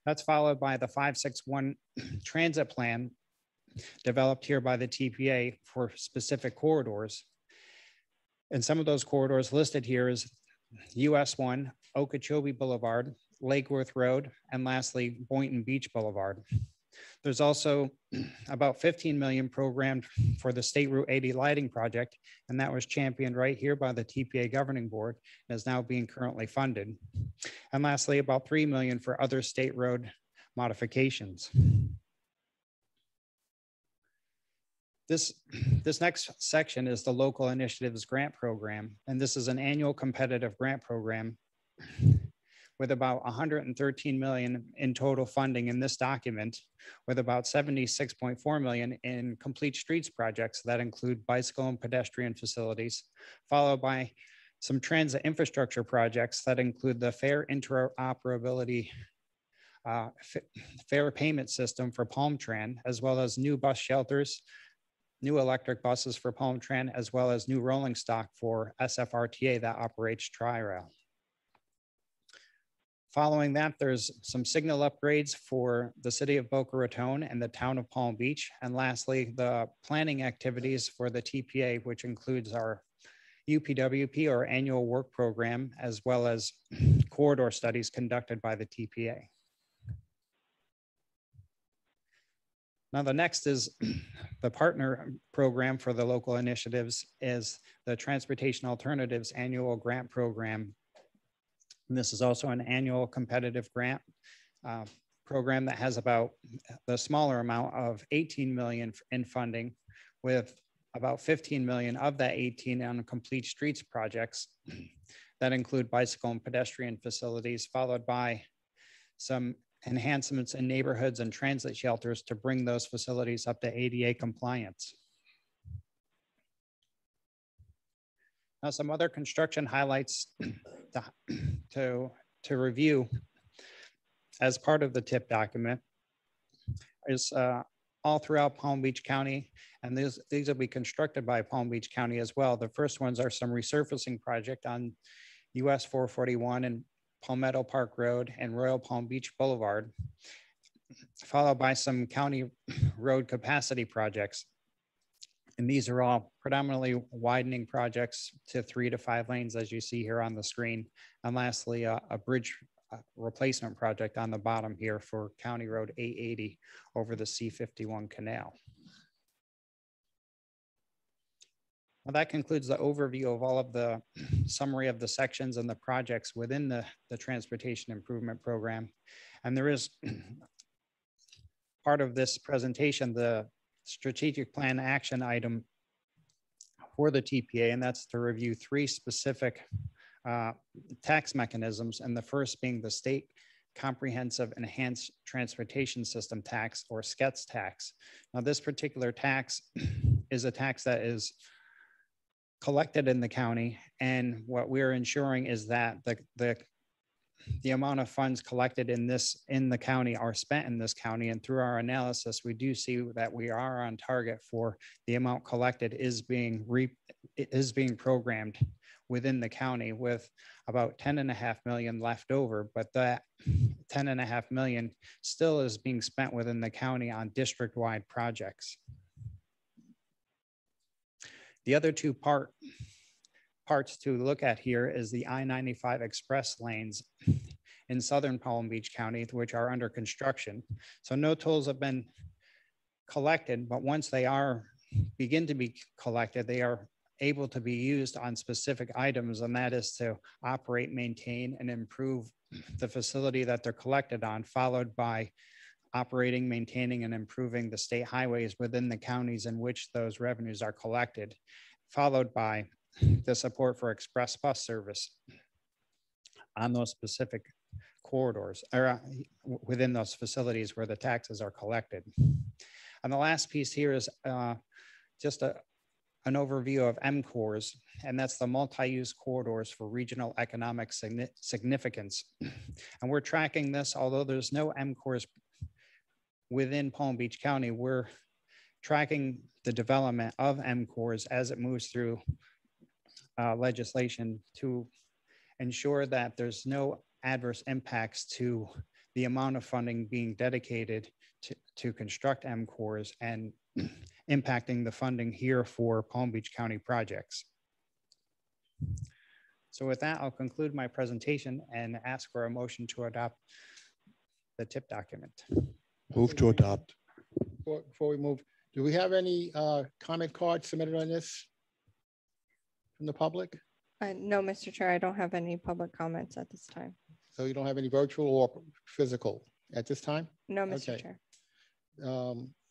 Speaker 16: That's followed by the 561 transit plan developed here by the TPA for specific corridors. And some of those corridors listed here is US 1, Okeechobee Boulevard, Lake Worth Road, and lastly, Boynton Beach Boulevard. There's also about 15 million programmed for the State Route 80 lighting project, and that was championed right here by the TPA Governing Board and is now being currently funded. And lastly, about 3 million for other state road modifications. This next section is the Local Initiatives Grant Program, and this is an annual competitive grant program with about 113 million in total funding in this document, with about 76.4 million in complete streets projects that include bicycle and pedestrian facilities, followed by some transit infrastructure projects that include the fare interoperability fare payment system for Palm Tran, as well as new bus shelters, new electric buses for Palm Tran, as well as new rolling stock for SFRTA that operates Tri-Rail. Following that, there's some signal upgrades for the city of Boca Raton and the town of Palm Beach. And lastly, the planning activities for the TPA, which includes our UPWP, or annual work program, as well as corridor studies conducted by the TPA. Now, the next is the partner program for the local initiatives is the Transportation Alternatives Annual Grant Program. And this is also an annual competitive grant program that has about the smaller amount of 18 million in funding, with about 15 million of that 18 on complete streets projects that include bicycle and pedestrian facilities, followed by some enhancements in neighborhoods and transit shelters to bring those facilities up to ADA compliance. Now, some other construction highlights to review as part of the TIP document is all throughout Palm Beach County, and these will be constructed by Palm Beach County as well. The first ones are some resurfacing project on US 441 and Palmetto Park Road and Royal Palm Beach Boulevard, followed by some county road capacity projects. And these are all predominantly widening projects to 3 to 5 lanes, as you see here on the screen. And lastly, a bridge replacement project on the bottom here for County Road 880 over the C51 canal. Well, that concludes the overview of all of the summary of the sections and the projects within the Transportation Improvement Program. And there is part of this presentation, the strategic plan action item for the TPA, and that's to review 3 specific tax mechanisms, and the first being the State Comprehensive Enhanced Transportation System tax, or SCETS tax. Now, this particular tax is a tax that is collected in the county, and what we're ensuring is that the amount of funds collected in the county are spent in this county. And through our analysis, we do see that we are on target for the amount collected is being programmed within the county, with about 10.5 million left over, but that 10.5 million still is being spent within the county on district-wide projects. The other two parts to look at here is the I-95 express lanes in southern Palm Beach County, which are under construction. So no tolls have been collected, but once they begin to be collected, they are able to be used on specific items, and that is to operate, maintain, and improve the facility that they're collected on, followed by operating, maintaining, and improving the state highways within the counties in which those revenues are collected, followed by the support for express bus service on those specific corridors or within those facilities where the taxes are collected. And the last piece here is just an overview of MCORs, and that's the multi-use corridors for regional economic significance. And we're tracking this, although there's no MCORs within Palm Beach County, we're tracking the development of MCORs as it moves through legislation to ensure that there's no adverse impacts to the amount of funding being dedicated to construct MCORs and impacting the funding here for Palm Beach County projects. So with that, I'll conclude my presentation and ask for a motion to adopt the TIP document.
Speaker 15: Move to adopt.
Speaker 1: Before we move, do we have any comment cards submitted on this from the public?
Speaker 3: No, Mr. Chair, I don't have any public comments at this time.
Speaker 1: So you don't have any virtual or physical at this time?
Speaker 3: No, Mr.
Speaker 1: Okay.
Speaker 3: Chair.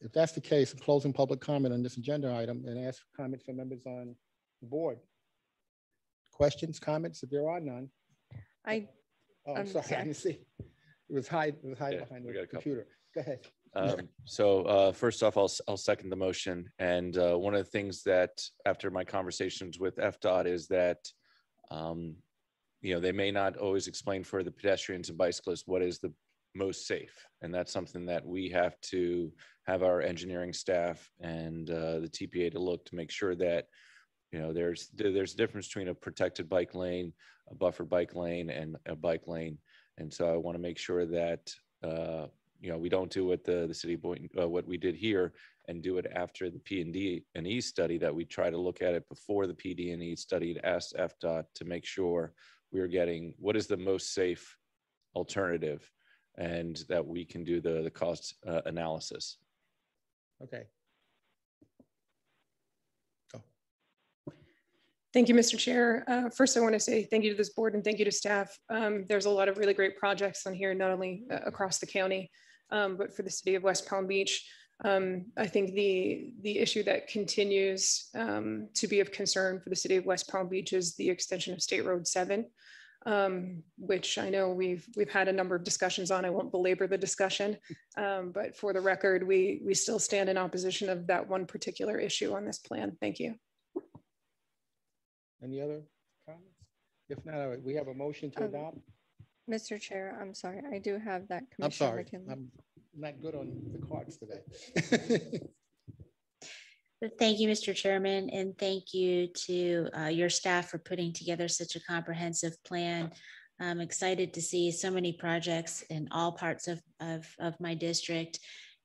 Speaker 1: If that's the case, I'm closing public comment on this agenda item and ask comments from members on the board. Questions, comments, if there are none.
Speaker 3: I'm
Speaker 1: sorry, I didn't see. It was hide behind the computer. Go ahead.
Speaker 8: First off, I'll second the motion. And one of the things that after my conversations with FDOT is that, they may not always explain for the pedestrians and bicyclists what is the most safe. And that's something that we have to have our engineering staff and the TPA to look to make sure that, there's a difference between a protected bike lane, a buffer bike lane, and a bike lane. And so I want to make sure that, we don't do what the city of Boynton, what we did here, and do it after the PD&E study, that we try to look at it before the PD&E study to ask FDOT to make sure we're getting what is the most safe alternative, and that we can do the cost analysis.
Speaker 1: Okay.
Speaker 6: Thank you, Mr. Chair. First, I want to say thank you to this board and thank you to staff. There's a lot of really great projects on here, not only across the county, but for the city of West Palm Beach. I think the issue that continues to be of concern for the city of West Palm Beach is the extension of State Road 7, which I know we've had a number of discussions on. I won't belabor the discussion, but for the record, we still stand in opposition of that one particular issue on this plan. Thank you.
Speaker 1: Any other comments? If not, all right, we have a motion to adopt.
Speaker 3: Mr. Chair, I'm sorry. I do have that.
Speaker 1: I'm sorry.
Speaker 3: McKinley.
Speaker 1: I'm not good on the cards today.
Speaker 13: Thank you, Mr. Chairman, and thank you to your staff for putting together such a comprehensive plan. I'm excited to see so many projects in all parts of my district.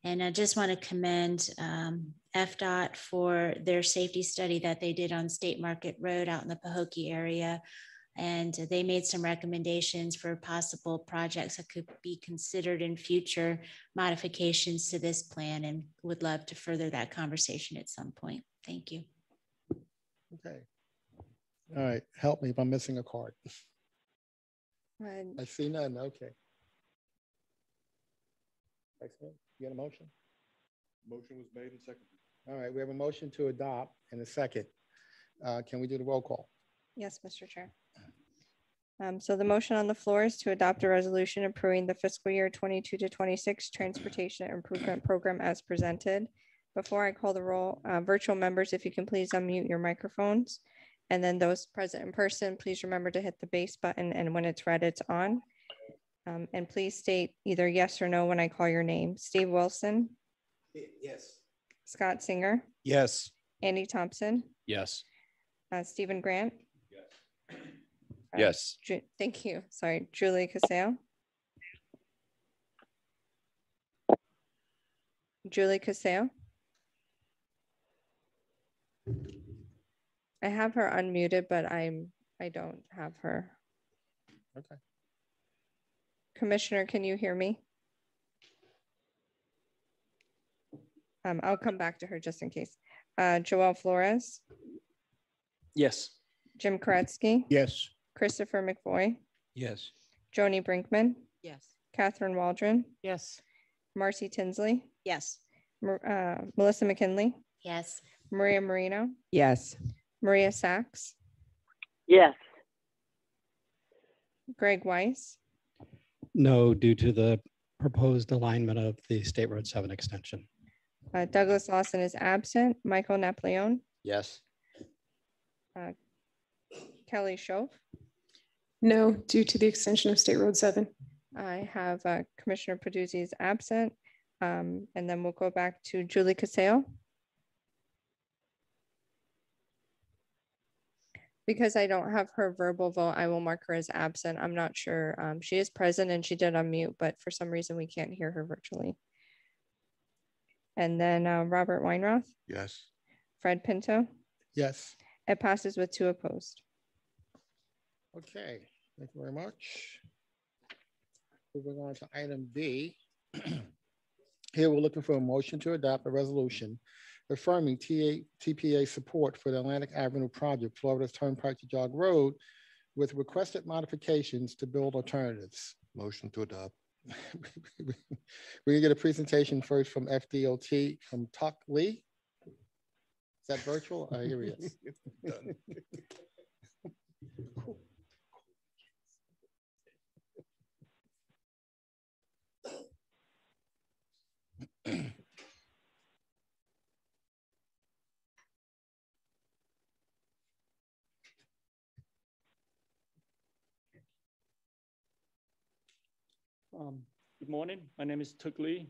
Speaker 13: And I just want to commend FDOT for their safety study that they did on State Market Road out in the Pahokee area. And they made some recommendations for possible projects that could be considered in future modifications to this plan, and would love to further that conversation at some point. Thank you.
Speaker 1: Okay. All right. Help me if I'm missing a card. I see none. Okay. Excellent. You got a motion?
Speaker 15: Motion was made and seconded.
Speaker 1: All right. We have a motion to adopt and a second. Can we do the roll call?
Speaker 3: Yes, Mr. Chair. So the motion on the floor is to adopt a resolution approving the fiscal year 22 to 26 Transportation Improvement Program as presented. Before I call the roll, virtual members, if you can please unmute your microphones. And then those present in person, please remember to hit the base button, and when it's red, it's on. And please state either yes or no when I call your name. Steve Wilson.
Speaker 2: Yes.
Speaker 3: Scott Singer.
Speaker 12: Yes.
Speaker 3: Andy Thompson.
Speaker 7: Yes.
Speaker 3: Stephen Grant.
Speaker 8: Yes.
Speaker 3: Thank you. Sorry, Julie Casale. Julie Casale. I have her unmuted, but I don't have her.
Speaker 1: Okay.
Speaker 3: Commissioner, can you hear me? I'll come back to her just in case. Joel Flores.
Speaker 12: Yes.
Speaker 3: Jim Koretsky.
Speaker 10: Yes.
Speaker 3: Christopher McVoy.
Speaker 4: Yes.
Speaker 3: Joni Brinkman.
Speaker 5: Yes.
Speaker 3: Catherine Waldron.
Speaker 5: Yes.
Speaker 3: Marcy Tinsley.
Speaker 5: Yes.
Speaker 3: Melissa McKinley.
Speaker 13: Yes.
Speaker 3: Maria Marino.
Speaker 14: Yes.
Speaker 3: Maria Sachs.
Speaker 17: Yes.
Speaker 3: Greg Weiss.
Speaker 12: No, due to the proposed alignment of the State Road 7 extension.
Speaker 3: Douglas Lawson is absent. Michael Napoleon.
Speaker 2: Yes.
Speaker 3: Kelly Shove.
Speaker 6: No, due to the extension of State Road 7.
Speaker 3: I have Commissioner Peduzzi is absent. And then we'll go back to Julie Casale. Because I don't have her verbal vote, I will mark her as absent. I'm not sure. She is present and she did unmute, but for some reason we can't hear her virtually. And then Robert Weinroth,
Speaker 15: Yes.
Speaker 3: Fred Pinto.
Speaker 1: Yes.
Speaker 3: It passes with 2 opposed.
Speaker 1: Okay, thank you very much. Moving on to item B. Here we're looking for a motion to adopt a resolution affirming TPA support for the Atlantic Avenue project, Florida's Turnpike to Jog Road, with requested modifications to build alternatives.
Speaker 15: Motion to adopt.
Speaker 1: We get a presentation first from FDOT from Tuck Lee. Is that virtual? Here he is.
Speaker 15: Done.
Speaker 17: Good morning. My name is Tuck Lee.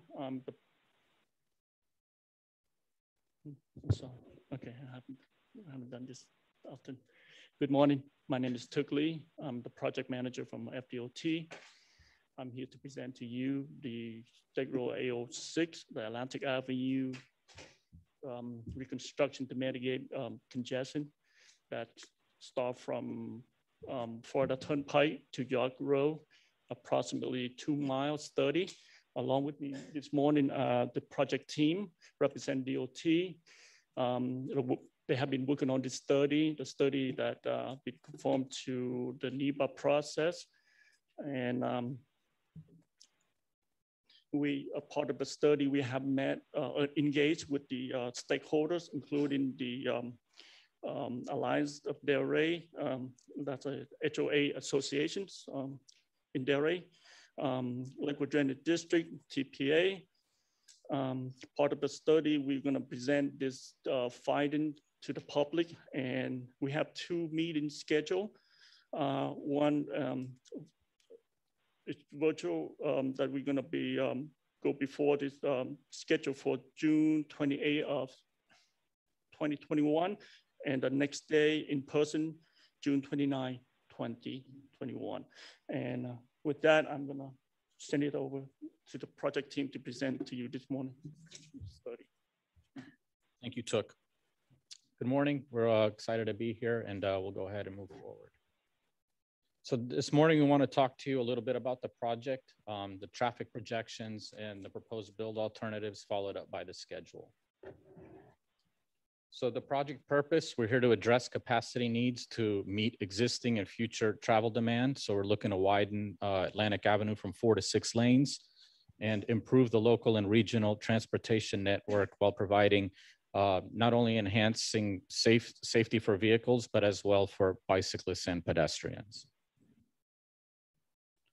Speaker 17: Okay, I haven't done this often. Good morning. My name is Tuck Lee. I'm the project manager from FDOT. I'm here to present to you the State Road 806, the Atlantic Avenue reconstruction to mitigate congestion that start from Florida Turnpike to York Road, approximately 2 miles 30. Along with me this morning, the project team represent DOT. They have been working on this study, the study that been conformed to the NEPA process. And a part of the study, we have engaged with the stakeholders, including the Alliance of Delray, that's a HOA associations in Delray, Lakewood Drainage District, TPA. Part of the study, we're gonna present this finding to the public, and we have 2 meetings scheduled. One, it's virtual, that we're gonna be go before this schedule for June 28th of 2021, and the next day in person, June 29, 2021. And with that, I'm gonna send it over to the project team to present to you this morning.
Speaker 18: Thank you, Tuck. Good morning. We're excited to be here, and we'll go ahead and move forward. So this morning, we want to talk to you a little bit about the project, the traffic projections, and the proposed build alternatives, followed up by the schedule. So the project purpose, we're here to address capacity needs to meet existing and future travel demand. So we're looking to widen Atlantic Avenue from 4 to 6 lanes and improve the local and regional transportation network while providing not only enhancing safety for vehicles, but as well for bicyclists and pedestrians.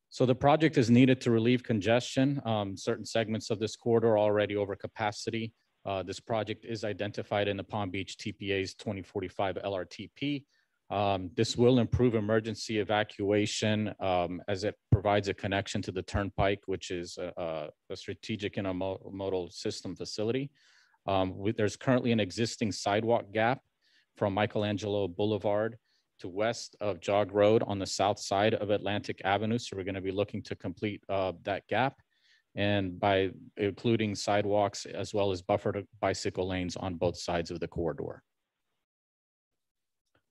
Speaker 18: So the project is needed to relieve congestion. Certain segments of this corridor are already over capacity. This project is identified in the Palm Beach TPA's 2045 LRTP. This will improve emergency evacuation as it provides a connection to the Turnpike, which is a strategic intermodal system facility. There's currently an existing sidewalk gap from Michelangelo Boulevard to west of Jog Road on the south side of Atlantic Avenue. So we're going to be looking to complete that gap, and by including sidewalks as well as buffered bicycle lanes on both sides of the corridor.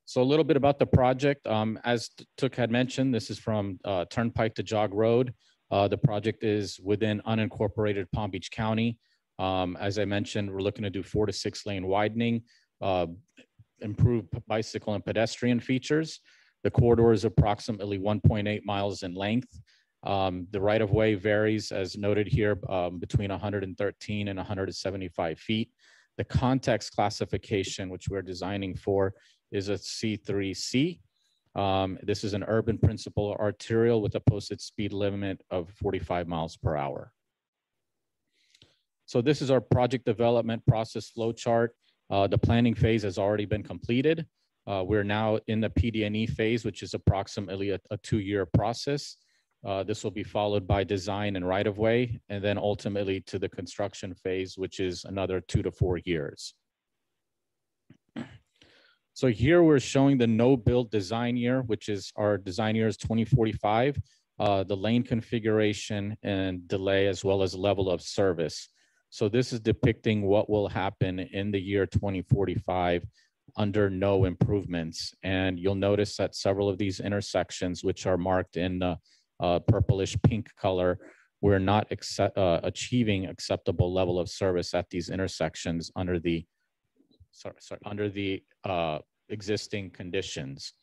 Speaker 18: So a little bit about the project. As Tuck had mentioned, this is from Turnpike to Jog Road. The project is within unincorporated Palm Beach County. As I mentioned, we're looking to do 4 to 6 lane widening, improve bicycle and pedestrian features. The corridor is approximately 1.8 miles in length. The right-of-way varies, as noted here, between 113 and 175 feet. The context classification, which we're designing for, is a C3C. This is an urban principal arterial with a posted speed limit of 45 miles per hour. So this is our project development process flow chart. The planning phase has already been completed. We're now in the PD&E phase, which is approximately a 2-year process. This will be followed by design and right-of-way, and then ultimately to the construction phase, which is another 2 to 4 years. So here we're showing the no build design year, which is our design year is 2045, the lane configuration and delay, as well as level of service. So this is depicting what will happen in the year 2045 under no improvements. And you'll notice that several of these intersections, which are marked in the purplish pink color, we're not achieving acceptable level of service at these intersections under the existing conditions.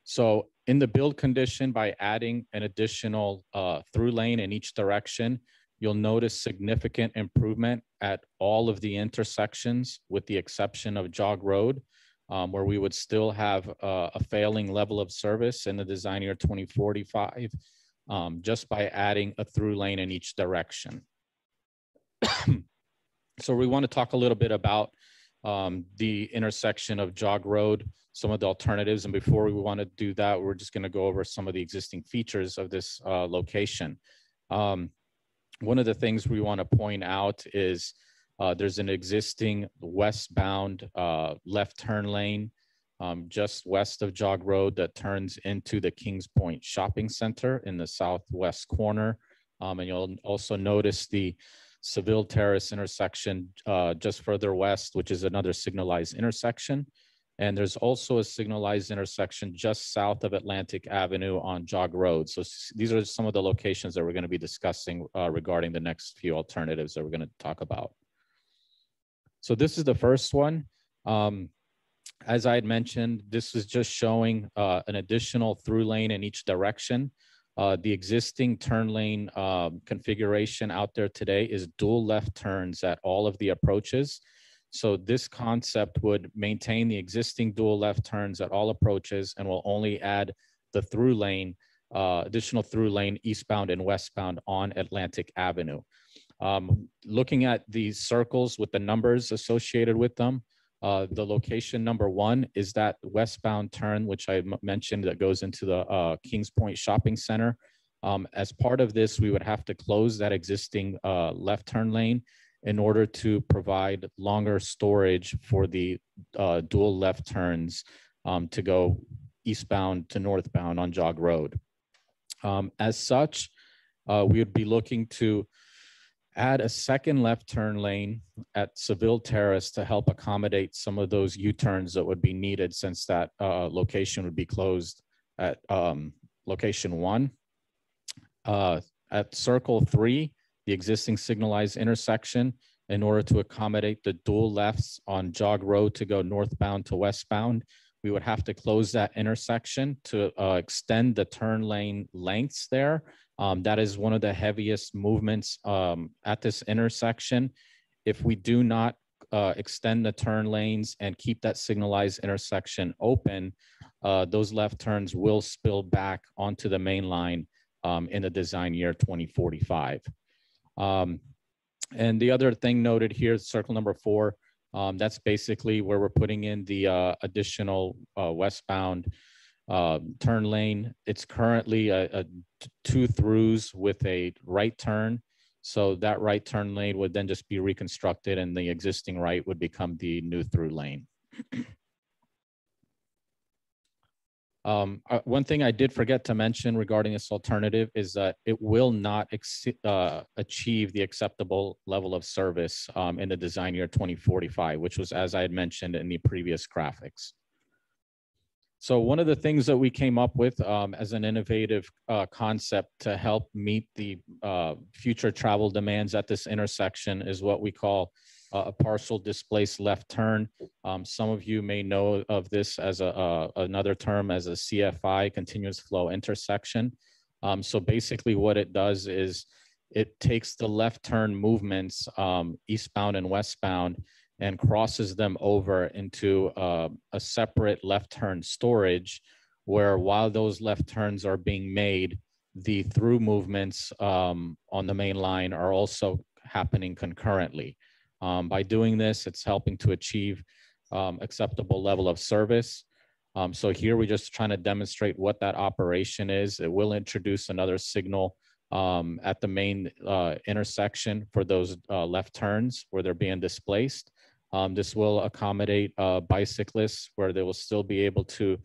Speaker 18: So in the build condition, by adding an additional through lane in each direction, you'll notice significant improvement at all of the intersections with the exception of Jog Road, where we would still have a failing level of service in the design year 2045, just by adding a through lane in each direction. So we want to talk a little bit about the intersection of Jog Road, some of the alternatives. And before we want to do that, we're just going to go over some of the existing features of this location. One of the things we want to point out is there's an existing westbound left turn lane just west of Jog Road that turns into the Kings Point Shopping Center in the southwest corner. And you'll also notice the Seville Terrace intersection just further west, which is another signalized intersection. And there's also a signalized intersection just south of Atlantic Avenue on Jog Road. So these are some of the locations that we're going to be discussing regarding the next few alternatives that we're going to talk about. So this is the first one. As I had mentioned, this is just showing an additional through lane in each direction. The existing turn lane configuration out there today is dual left turns at all of the approaches. So this concept would maintain the existing dual left turns at all approaches and will only add the through lane, additional through lane eastbound and westbound on Atlantic Avenue. Looking at these circles with the numbers associated with them, the location number 1 is that westbound turn, which I mentioned, that goes into the Kings Point Shopping Center. As part of this, we would have to close that existing left turn lane in order to provide longer storage for the dual left turns to go eastbound to northbound on Jog Road. As such, we would be looking to add a second left turn lane at Seville Terrace to help accommodate some of those U-turns that would be needed, since that location would be closed at location 1. At Circle 3, the existing signalized intersection, in order to accommodate the dual lefts on Jog Road to go northbound to westbound, we would have to close that intersection to extend the turn lane lengths there. That is one of the heaviest movements at this intersection. If we do not extend the turn lanes and keep that signalized intersection open, those left turns will spill back onto the main line in the design year 2045. And the other thing noted here, circle number 4, that's basically where we're putting in the additional westbound turn lane. It's currently a 2 throughs with a right turn. So that right turn lane would then just be reconstructed and the existing right would become the new through lane. One thing I did forget to mention regarding this alternative is that it will not achieve the acceptable level of service in the design year 2045, which was, as I had mentioned in the previous graphics. So one of the things that we came up with as an innovative concept to help meet the future travel demands at this intersection is what we call a partial displaced left turn. Some of you may know of this as another term as a CFI, continuous flow intersection. So basically what it does is it takes the left turn movements eastbound and westbound and crosses them over into a separate left turn storage, where while those left turns are being made, the through movements on the main line are also happening concurrently. By doing this, it's helping to achieve acceptable level of service. So here we're just trying to demonstrate what that operation is. It will introduce another signal at the main intersection for those left turns where they're being displaced. This will accommodate bicyclists where they will still be able to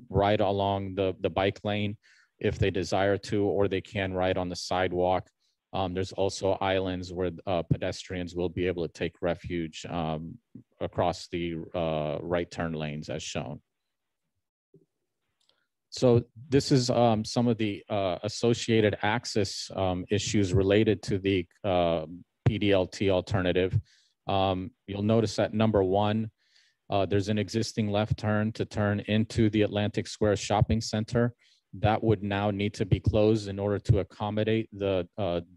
Speaker 18: ride along the bike lane if they desire to, or they can ride on the sidewalk. There's also islands where pedestrians will be able to take refuge across the right turn lanes as shown. So this is some of the associated access issues related to the PDLT alternative. You'll notice that number one, there's an existing left turn to turn into the Atlantic Square Shopping Center. That would now need to be closed in order to accommodate the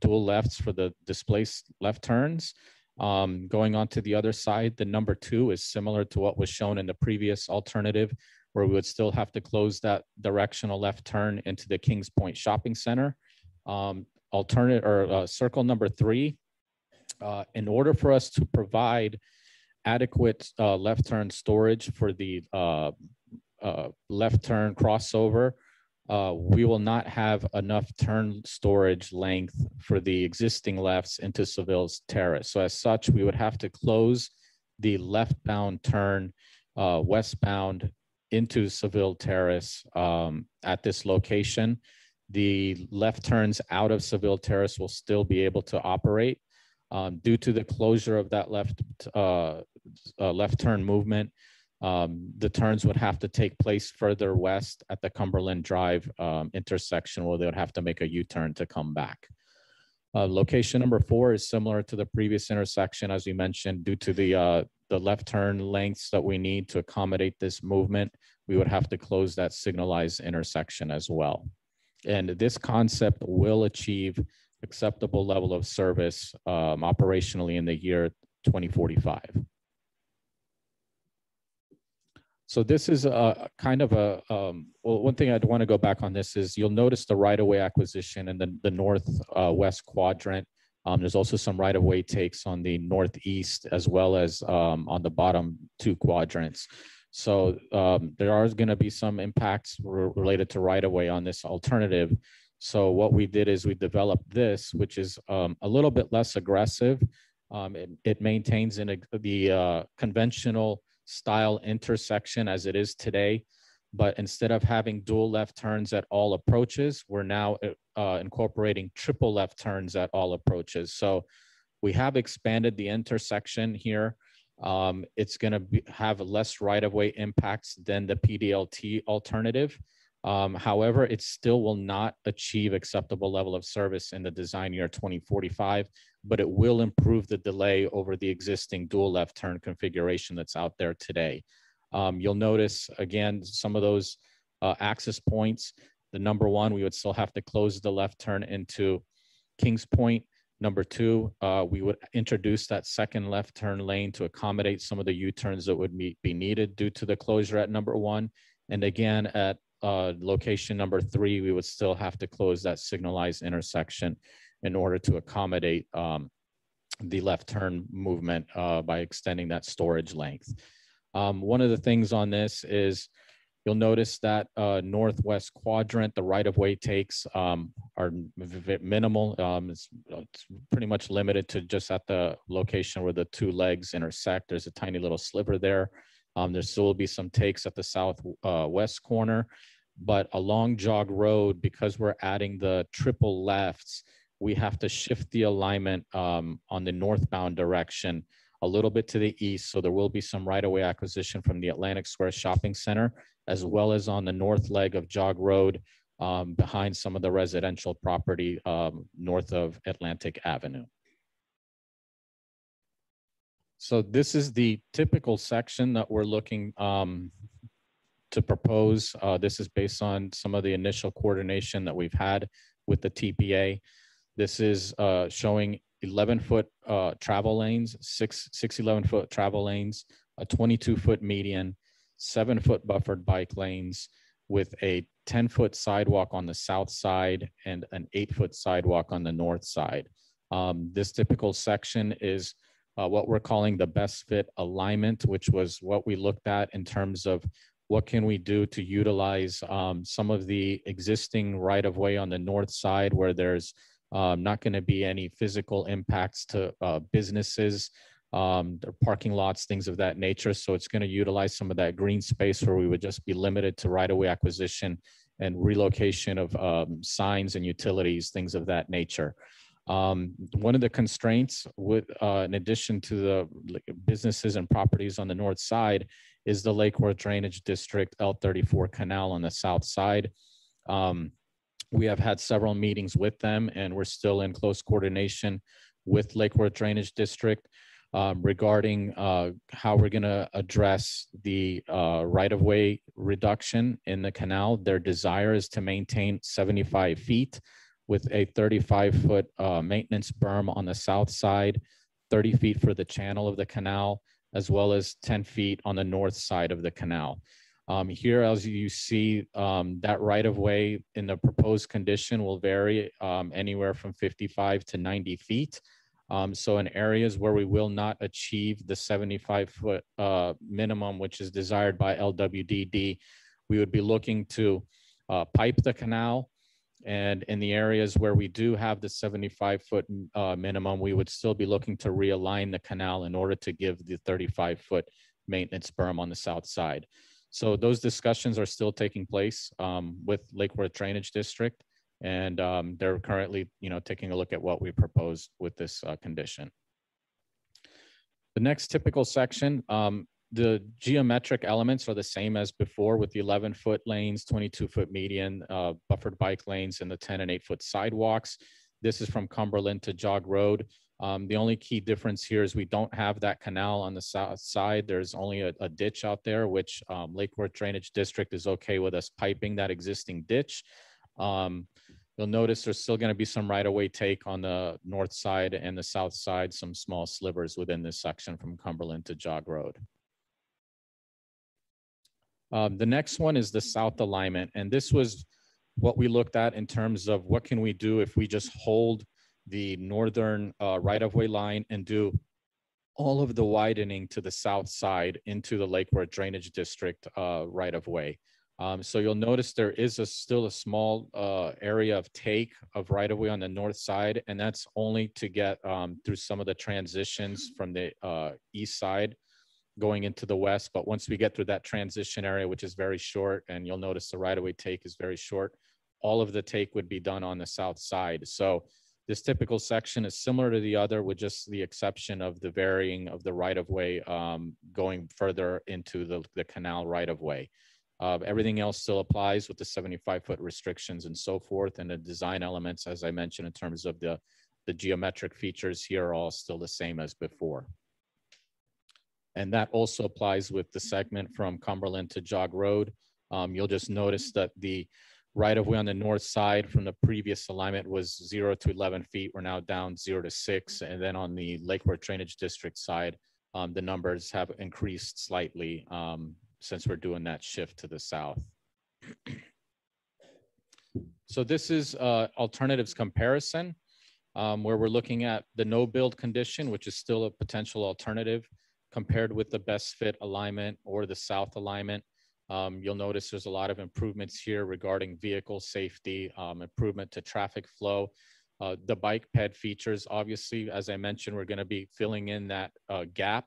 Speaker 18: dual lefts for the displaced left turns. Going on to the other side, the number two is similar to what was shown in the previous alternative, where we would still have to close that directional left turn into the Kings Point Shopping Center. Circle number three, in order for us to provide adequate left turn storage for the left turn crossover, we will not have enough turn storage length for the existing lefts into Seville's Terrace. So as such, we would have to close the leftbound turn westbound into Seville Terrace at this location. The left turns out of Seville Terrace will still be able to operate. Due to the closure of that left turn movement, the turns would have to take place further west at the Cumberland Drive intersection, where they would have to make a U-turn to come back. Location number four is similar to the previous intersection, as we mentioned. Due to the left turn lengths that we need to accommodate this movement, we would have to close that signalized intersection as well. And this concept will achieve acceptable level of service operationally in the year 2045. So this is a kind of a, well, one thing I'd want to go back on this is you'll notice the right-of-way acquisition in the northwest quadrant. There's also some right-of-way takes on the northeast as well as on the bottom two quadrants. So there are going to be some impacts related to right-of-way on this alternative. So what we did is we developed this, which is a little bit less aggressive. It maintains the conventional style intersection as it is today, but instead of having dual left turns at all approaches, we're now incorporating triple left turns at all approaches. So we have expanded the intersection here. It's going to have less right-of-way impacts than the PDLT alternative. However, it still will not achieve acceptable level of service in the design year 2045, but it will improve the delay over the existing dual left turn configuration that's out there today. You'll notice, again, some of those access points. The number one, we would still have to close the left turn into Kings Point. Number two, we would introduce that second left turn lane to accommodate some of the U-turns that would be needed due to the closure at number one. And again, at location number three, we would still have to close that signalized intersection in order to accommodate the left turn movement by extending that storage length. One of the things on this is you'll notice that northwest quadrant, the right-of-way takes are minimal. It's pretty much limited to just at the location where the two legs intersect. There's a tiny little sliver there. There still will be some takes at the southwest corner, but along Jog Road, because we're adding the triple lefts, we have to shift the alignment on the northbound direction a little bit to the east. So there will be some right-of-way acquisition from the Atlantic Square Shopping Center, as well as on the north leg of Jog Road behind some of the residential property north of Atlantic Avenue. So this is the typical section that we're looking to propose. This is based on some of the initial coordination that we've had with the TPA. This is showing 11-foot travel lanes, six 11-foot travel lanes, a 22-foot median, 7-foot buffered bike lanes with a 10-foot sidewalk on the south side and an 8-foot sidewalk on the north side. This typical section is what we're calling the best fit alignment, which was what we looked at in terms of what can we do to utilize some of the existing right-of-way on the north side where there's not going to be any physical impacts to businesses There are parking lots, things of that nature. So it's going to utilize some of that green space where we would just be limited to right-of-way acquisition and relocation of signs and utilities, things of that nature. One of the constraints with, in addition to the businesses and properties on the north side, is the Lake Worth Drainage District L34 canal on the south side. We have had several meetings with them, and we're still in close coordination with Lake Worth Drainage District regarding how we're going to address the right-of-way reduction in the canal. Their desire is to maintain 75 feet with a 35-foot maintenance berm on the south side, 30 feet for the channel of the canal, as well as 10 feet on the north side of the canal. Here, as you see, that right-of-way in the proposed condition will vary anywhere from 55 to 90 feet. So in areas where we will not achieve the 75-foot minimum, which is desired by LWDD, we would be looking to pipe the canal. And in the areas where we do have the 75-foot minimum, we would still be looking to realign the canal in order to give the 35-foot maintenance berm on the south side. So those discussions are still taking place with Lake Worth Drainage District. And they're currently, taking a look at what we proposed with this condition. The next typical section, the geometric elements are the same as before with the 11-foot lanes, 22-foot median, buffered bike lanes, and the 10 and 8-foot sidewalks. This is from Cumberland to Jog Road. The only key difference here is we don't have that canal on the south side. There's only a ditch out there, which Lake Worth Drainage District is okay with us piping that existing ditch. You'll notice there's still going to be some right-of-way take on the north side and the south side, some small slivers within this section from Cumberland to Jog Road. The next one is the south alignment. And this was what we looked at in terms of what can we do if we just hold the northern right-of-way line and do all of the widening to the south side into the Lake Worth Drainage District right-of-way. So you'll notice there is still a small area of take of right-of-way on the north side, and that's only to get through some of the transitions from the east side going into the west. But once we get through that transition area, which is very short, and you'll notice the right-of-way take is very short, all of the take would be done on the south side. So this typical section is similar to the other with just the exception of the varying of the right-of-way going further into the canal right-of-way. Everything else still applies with the 75-foot restrictions and so forth, and the design elements, as I mentioned, in terms of the geometric features here are all still the same as before. And that also applies with the segment from Cumberland to Jog Road. You'll just notice that the right-of-way on the north side from the previous alignment was 0 to 11 feet. We're now down 0 to 6. And then on the Lake Worth Drainage District side, the numbers have increased slightly since we're doing that shift to the south. So this is alternatives comparison, where we're looking at the no build condition, which is still a potential alternative, compared with the best fit alignment or the south alignment. You'll notice there's a lot of improvements here regarding vehicle safety, improvement to traffic flow. The bike ped features, obviously, as I mentioned, we're going to be filling in that gap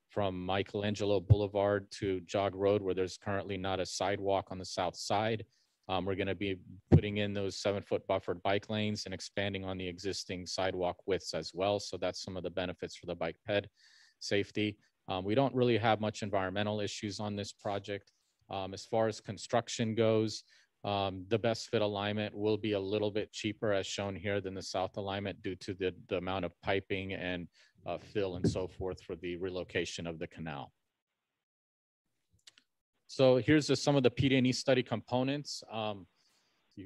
Speaker 18: from Michelangelo Boulevard to Jog Road, where there's currently not a sidewalk on the south side. We're going to be putting in those 7-foot buffered bike lanes and expanding on the existing sidewalk widths as well. So that's some of the benefits for the bike ped safety. We don't really have much environmental issues on this project. As far as construction goes, the best fit alignment will be a little bit cheaper as shown here than the south alignment due to the amount of piping and fill and so forth for the relocation of the canal. So here's some of the PD&E study components.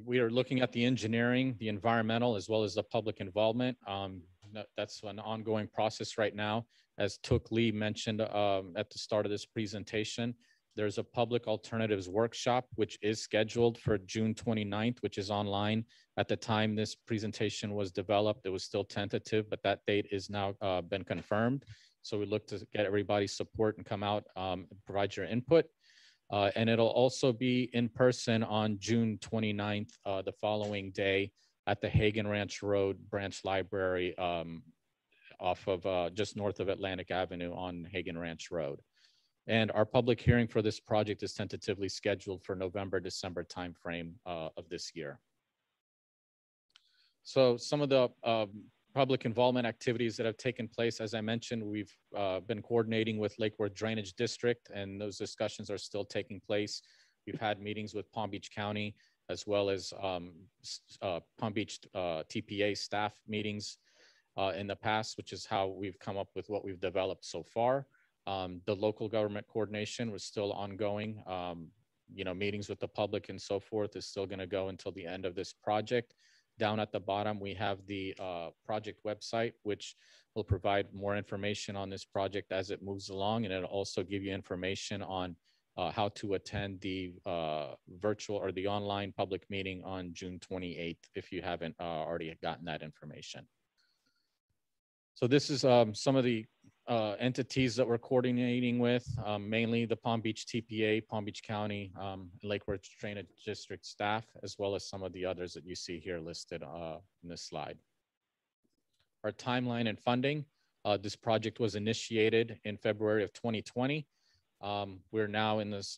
Speaker 18: We are looking at the engineering, the environmental, as well as the public involvement. That's an ongoing process right now. As Took Lee mentioned at the start of this presentation, there's a public alternatives workshop, which is scheduled for June 29th, which is online. At the time this presentation was developed, it was still tentative, but that date is now been confirmed. So we look to get everybody's support and come out and provide your input. And it'll also be in person on June 29th, the following day at the Hagen Ranch Road Branch Library off of just north of Atlantic Avenue on Hagen Ranch Road. And our public hearing for this project is tentatively scheduled for November, December timeframe of this year. So some of the public involvement activities that have taken place, as I mentioned, we've been coordinating with Lake Worth Drainage District, and those discussions are still taking place. We've had meetings with Palm Beach County, as well as Palm Beach TPA staff meetings in the past, which is how we've come up with what we've developed so far. The local government coordination was still ongoing. You know, meetings with the public and so forth is still going to go until the end of this project. Down at the bottom, we have the project website, which will provide more information on this project as it moves along, and it'll also give you information on how to attend the virtual or the online public meeting on June 28th, if you haven't already gotten that information. So this is some of the entities that we're coordinating with, mainly the Palm Beach TPA, Palm Beach County, Lake Worth Drainage District staff, as well as some of the others that you see here listed in this slide. Our timeline and funding, this project was initiated in February of 2020. We're now in this,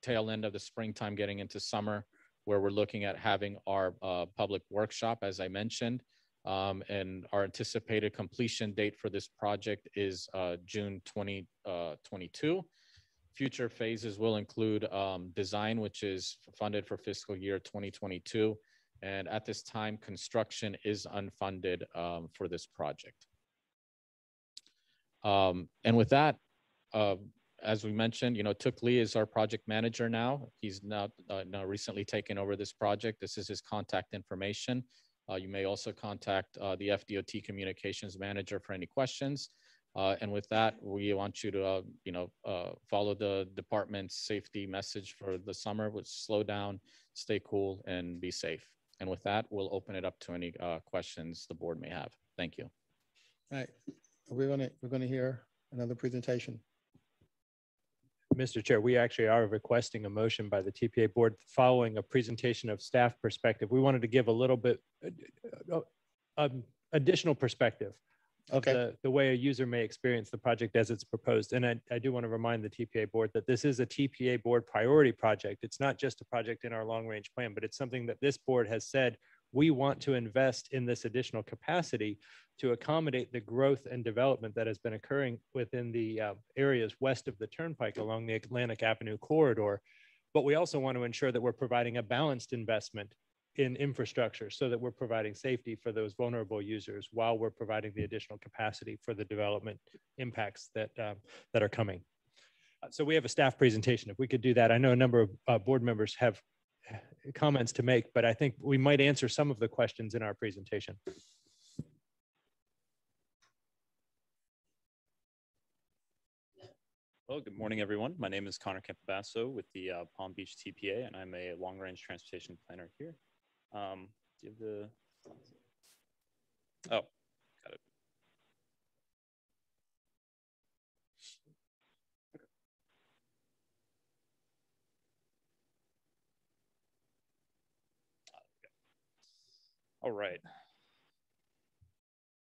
Speaker 18: tail end of the springtime, getting into summer, where we're looking at having our public workshop, as I mentioned. And our anticipated completion date for this project is June 2022. Future phases will include design, which is funded for fiscal year 2022. And at this time, construction is unfunded for this project. And with that, as we mentioned, Took Lee is our project manager now. He's now recently taken over this project. This is his contact information. You may also contact the FDOT communications manager for any questions. And with that, we want you to, follow the department's safety message for the summer, which is slow down, stay cool, and be safe. And with that, we'll open it up to any questions the board may have. Thank you.
Speaker 1: All right, we're gonna hear another presentation.
Speaker 9: Mr. Chair, we actually are requesting a motion by the TPA board following a presentation of staff perspective. We wanted to give a little bit additional perspective of the way a user may experience the project as it's proposed. And I do want to remind the TPA board that this is a TPA board priority project. It's not just a project in our long range plan, but it's something that this board has said we want to invest in this additional capacity to accommodate the growth and development that has been occurring within the areas west of the Turnpike along the Atlantic Avenue corridor. But we also want to ensure that we're providing a balanced investment in infrastructure so that we're providing safety for those vulnerable users while we're providing the additional capacity for the development impacts that are coming. So we have a staff presentation. If we could do that, I know a number of board members have comments to make, but I think we might answer some of the questions in our presentation.
Speaker 19: Well, good morning, everyone. My name is Connor Campobasso with the Palm Beach TPA, and I'm a long-range transportation planner here. Do you have the... Oh, got it. Okay. All right.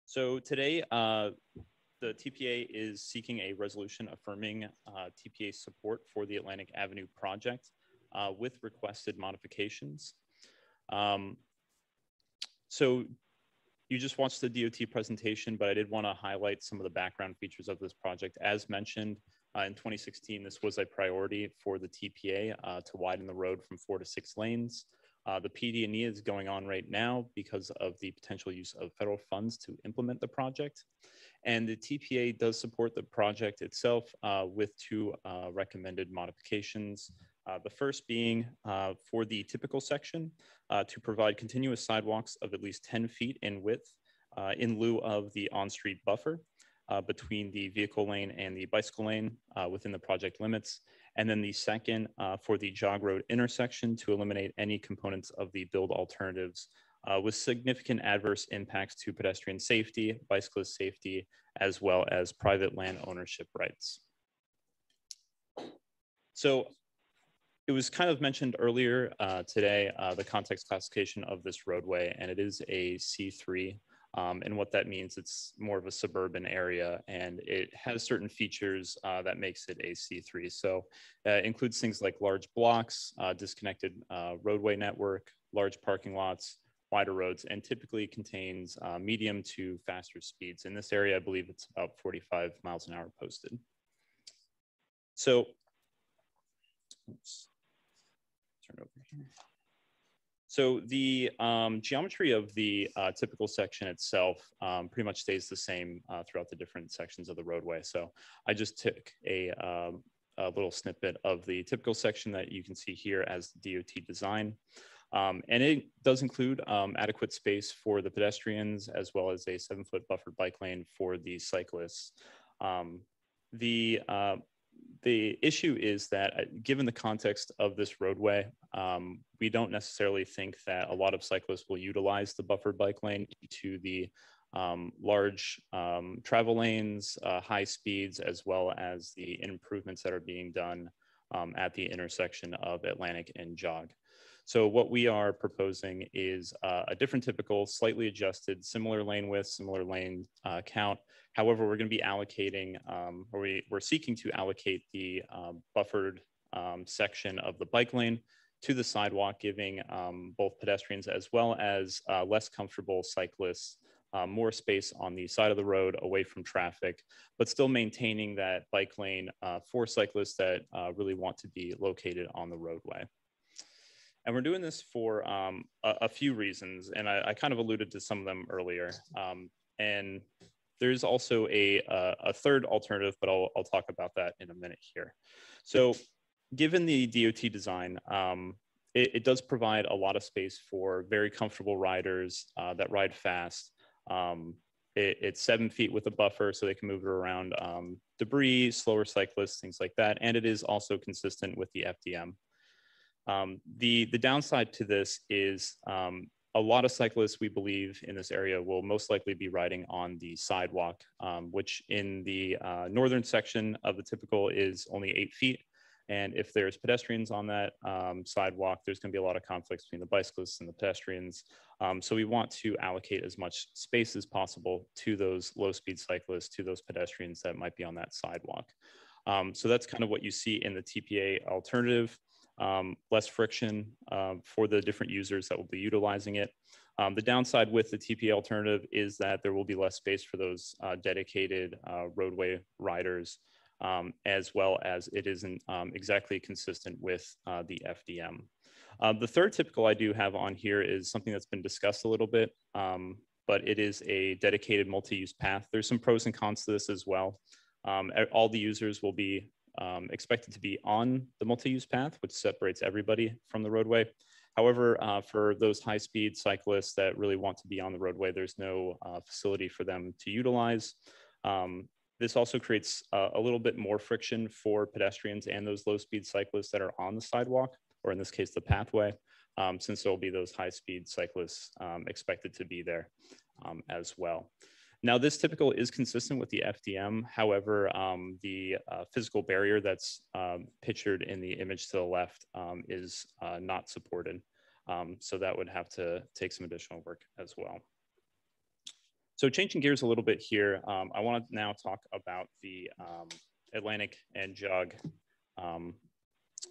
Speaker 19: So today, the TPA is seeking a resolution affirming TPA support for the Atlantic Avenue project with requested modifications. So you just watched the DOT presentation, but I did want to highlight some of the background features of this project. As mentioned, in 2016, this was a priority for the TPA to widen the road from 4 to 6 lanes. The PD&E is going on right now because of the potential use of federal funds to implement the project. And the TPA does support the project itself with 2 recommended modifications. The first being for the typical section to provide continuous sidewalks of at least 10 feet in width in lieu of the on-street buffer between the vehicle lane and the bicycle lane within the project limits. And then the second for the jog road intersection to eliminate any components of the build alternatives with significant adverse impacts to pedestrian safety, bicyclist safety, as well as private land ownership rights. So it was kind of mentioned earlier today, the context classification of this roadway, and it is a C3 And what that means, it's more of a suburban area, and it has certain features that makes it a C3. So it includes things like large blocks, disconnected roadway network, large parking lots, wider roads, and typically contains medium to faster speeds. In this area, I believe it's about 45 miles an hour posted. So, oops, turn over here. So the geometry of the typical section itself pretty much stays the same throughout the different sections of the roadway. So I just took a little snippet of the typical section that you can see here as the DOT design. And it does include adequate space for the pedestrians, as well as a 7-foot buffered bike lane for the cyclists. The issue is that given the context of this roadway, we don't necessarily think that a lot of cyclists will utilize the buffered bike lane to the large travel lanes, high speeds, as well as the improvements that are being done at the intersection of Atlantic and Jog. So what we are proposing is a different typical, slightly adjusted, similar lane width, similar lane count. However, we're going to be allocating, or we're seeking to allocate the buffered section of the bike lane to the sidewalk, giving both pedestrians as well as less comfortable cyclists more space on the side of the road away from traffic, but still maintaining that bike lane for cyclists that really want to be located on the roadway. And we're doing this for a few reasons, and I kind of alluded to some of them earlier. And there's also a third alternative, but I'll talk about that in a minute here. So given the DOT design, it does provide a lot of space for very comfortable riders that ride fast. It's 7 feet with a buffer, so they can move it around debris, slower cyclists, things like that. And it is also consistent with the FDM. The downside to this is a lot of cyclists, we believe, in this area will most likely be riding on the sidewalk, which in the northern section of the typical is only 8 feet. And if there's pedestrians on that sidewalk, there's going to be a lot of conflicts between the bicyclists and the pedestrians. So we want to allocate as much space as possible to those low-speed cyclists, to those pedestrians that might be on that sidewalk. So that's kind of what you see in the TPA alternative. Less friction for the different users that will be utilizing it. The downside with the TPA alternative is that there will be less space for those dedicated roadway riders, as well as it isn't exactly consistent with the FDM. The third typical I do have on here is something that's been discussed a little bit, but it is a dedicated multi-use path. There's some pros and cons to this as well. All the users will be expected to be on the multi-use path, which separates everybody from the roadway. However, for those high-speed cyclists that really want to be on the roadway, there's no facility for them to utilize. This also creates a little bit more friction for pedestrians and those low-speed cyclists that are on the sidewalk, or in this case, the pathway, since there will be those high-speed cyclists expected to be there as well. Now, this typical is consistent with the FDM. However, the physical barrier that's pictured in the image to the left is not supported. So that would have to take some additional work as well. So changing gears a little bit here, I want to now talk about the Atlantic and Jog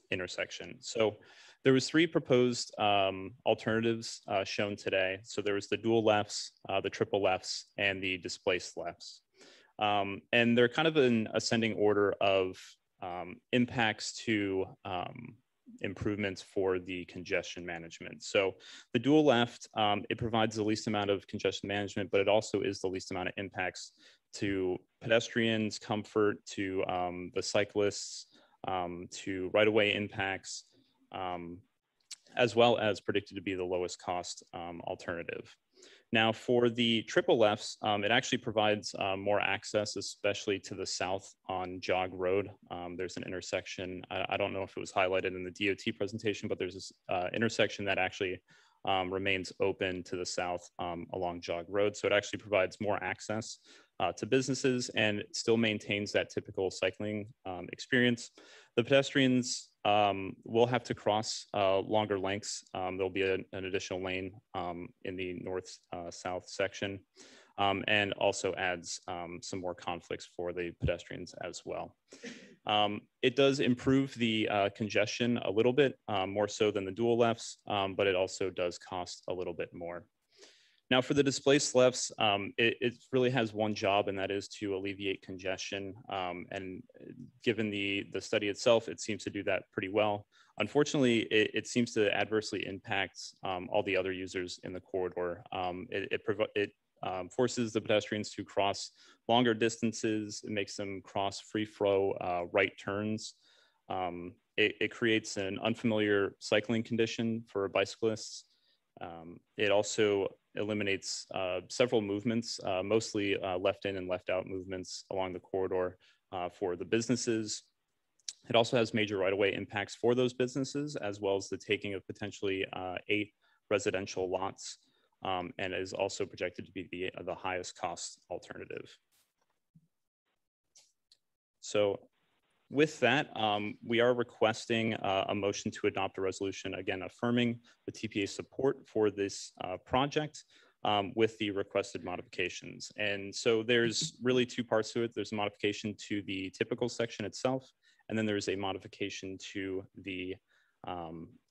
Speaker 19: intersection. So there was 3 proposed alternatives shown today. So there was the dual lefts, the triple lefts, and the displaced lefts. And they're kind of in ascending order of impacts to improvements for the congestion management. So the dual left, it provides the least amount of congestion management, but it also is the least amount of impacts to pedestrians, comfort, to the cyclists, to right-of-way impacts, as well as predicted to be the lowest cost alternative. Now for the triple lefts, it actually provides more access, especially to the south on Jog Road. There's an intersection, I don't know if it was highlighted in the DOT presentation, but there's this intersection that actually remains open to the south along Jog Road. So it actually provides more access to businesses and still maintains that typical cycling experience. The pedestrians will have to cross longer lengths. There'll be an additional lane in the north-south section. and also adds some more conflicts for the pedestrians as well. It does improve the congestion a little bit, more so than the dual lefts, but it also does cost a little bit more. Now for the displaced lefts, it really has one job, and that is to alleviate congestion. And given the study itself, it seems to do that pretty well. Unfortunately, it seems to adversely impact all the other users in the corridor. It forces the pedestrians to cross longer distances. It makes them cross free flow right turns. It creates an unfamiliar cycling condition for bicyclists. It also eliminates several movements, mostly left in and left out movements along the corridor for the businesses. It also has major right-of-way impacts for those businesses, as well as the taking of potentially 8 residential lots, and is also projected to be the highest cost alternative. So with that, we are requesting a motion to adopt a resolution, again, affirming the TPA support for this project with the requested modifications. And so there's really 2 parts to it. There's a modification to the typical section itself, and then there's a modification to the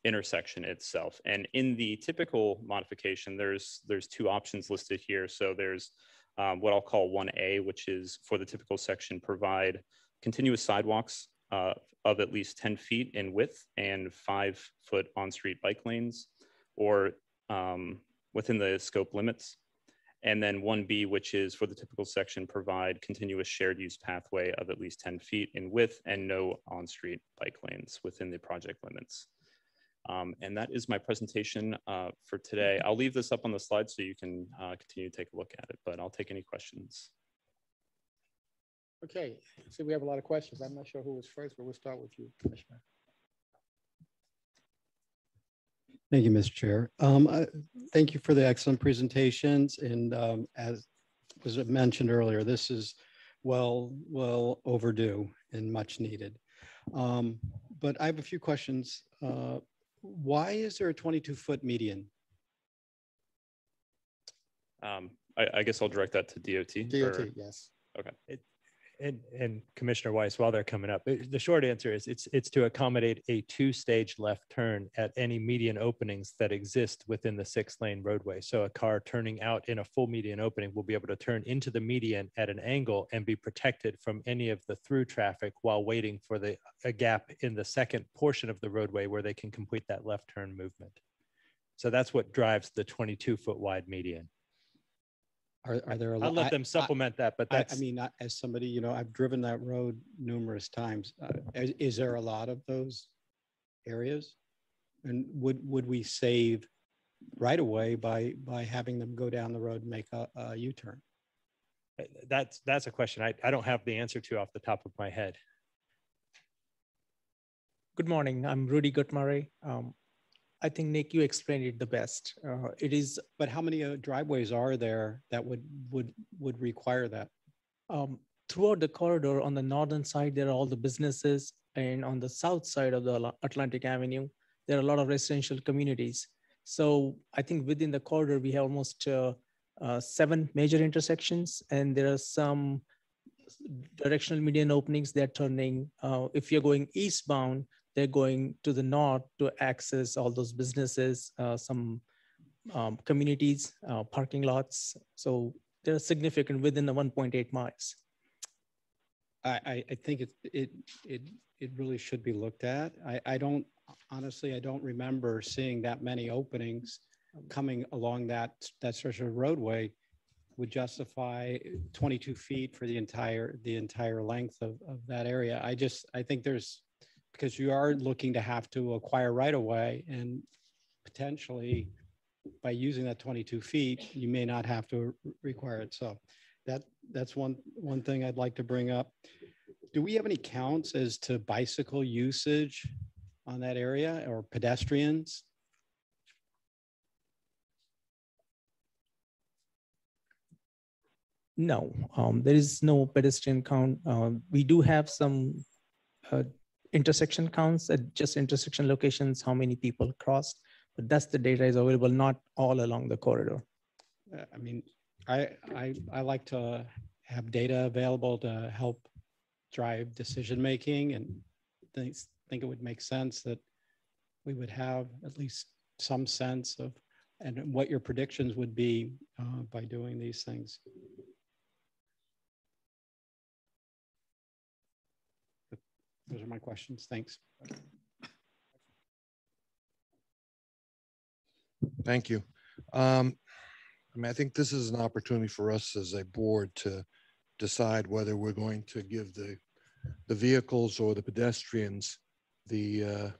Speaker 19: intersection itself. And in the typical modification, there's 2 options listed here. So there's what I'll call 1A, which is for the typical section, provide continuous sidewalks of at least 10 feet in width and 5-foot on-street bike lanes, or within the scope limits. And then 1B, which is for the typical section, provide continuous shared use pathway of at least 10 feet in width and no on-street bike lanes within the project limits. And that is my presentation for today. I'll leave this up on the slide so you can continue to take a look at it, but I'll take any questions.
Speaker 1: Okay, so we have a lot of questions. I'm not sure who was first, but we'll start with you, Commissioner.
Speaker 12: Thank you, Mr. Chair. Thank you for the excellent presentations. And as was mentioned earlier, this is well overdue and much needed. But I have a few questions. Why is there a 22-foot median?
Speaker 19: I guess I'll direct that to DOT.
Speaker 1: DOT, yes.
Speaker 19: Okay.
Speaker 9: And Commissioner Weiss, while they're coming up, the short answer is it's to accommodate a 2-stage left turn at any median openings that exist within the 6-lane roadway. So a car turning out in a full median opening will be able to turn into the median at an angle and be protected from any of the through traffic while waiting for a gap in the second portion of the roadway where they can complete that left turn movement. So that's what drives the 22-foot wide median.
Speaker 12: Are there a lot?
Speaker 9: I'll let them supplement that, but that's.
Speaker 12: I mean, as somebody, you know, I've driven that road numerous times. Is there a lot of those areas? And would we save right away by having them go down the road and make a U-turn?
Speaker 9: That's a question I don't have the answer to off the top of my head.
Speaker 20: Good morning. I'm Rudy Gutmurray. I think, Nick, you explained it the best. It is.
Speaker 12: But how many driveways are there that would require that?
Speaker 20: Throughout the corridor, on the northern side, there are all the businesses, and on the south side of the Atlantic Avenue, there are a lot of residential communities. So I think within the corridor, we have almost 7 major intersections, and there are some directional median openings. They're turning, if you're going eastbound, they're going to the north to access all those businesses, some communities, parking lots. So they're significant within the 1.8 miles.
Speaker 12: I think it really should be looked at. I don't, honestly, I don't remember seeing that many openings coming along that stretch of roadway would justify 22 feet for the entire length of that area. I think there's, because you are looking to have to acquire right away, and potentially by using that 22 feet, you may not have to require it. So that's one thing I'd like to bring up. Do we have any counts as to bicycle usage on that area or pedestrians?
Speaker 20: No, there is no pedestrian count. We do have some intersection counts at just intersection locations, how many people crossed, but that's the data is available, not all along the corridor.
Speaker 12: I mean, I like to have data available to help drive decision making, and think it would make sense that we would have at least some sense of and what your predictions would be by doing these things. Those are my questions. Thanks.
Speaker 15: Thank you. I mean, I think this is an opportunity for us as a board to decide whether we're going to give the vehicles or the pedestrians the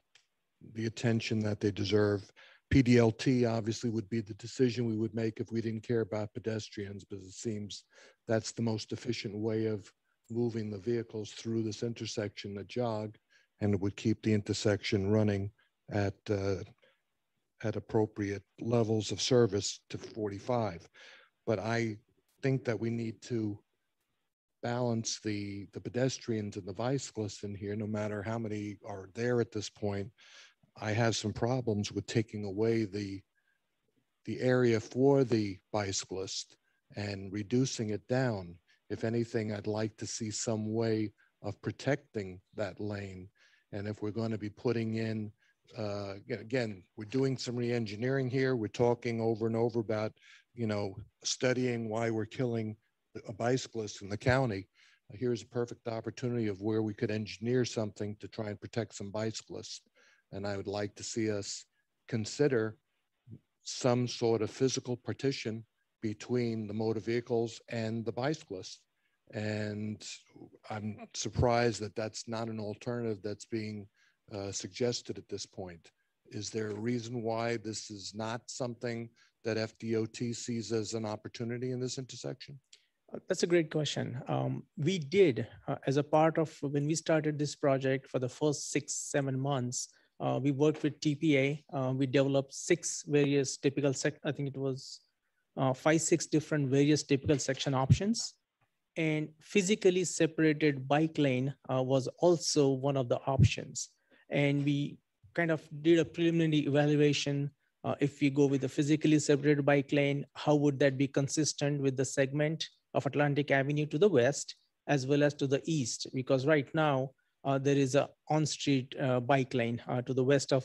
Speaker 15: attention that they deserve. PDLT obviously would be the decision we would make if we didn't care about pedestrians, but it seems that's the most efficient way of moving the vehicles through this intersection that jog, and it would keep the intersection running at appropriate levels of service to 45. But I think that we need to balance the pedestrians and the bicyclists in here, no matter how many are there at this point. I have some problems with taking away the area for the bicyclist and reducing it down. If anything, I'd like to see some way of protecting that lane. And if we're going to be putting in, again, we're doing some re-engineering here. We're talking over and over about, studying why we're killing a bicyclist in the county. Here's a perfect opportunity of where we could engineer something to try and protect some bicyclists. And I would like to see us consider some sort of physical partition between the motor vehicles and the bicyclists. And I'm surprised that that's not an alternative that's being suggested at this point. Is there a reason why this is not something that FDOT sees as an opportunity in this intersection?
Speaker 20: That's a great question. We did, as a part of when we started this project for the first 6-7 months, we worked with TPA. We developed 6 various typical, I think it was 5-6 different various typical section options. And physically separated bike lane was also one of the options. And we kind of did a preliminary evaluation. If we go with a physically separated bike lane, how would that be consistent with the segment of Atlantic Avenue to the west, as well as to the east? Because right now, there is a on-street bike lane to the west of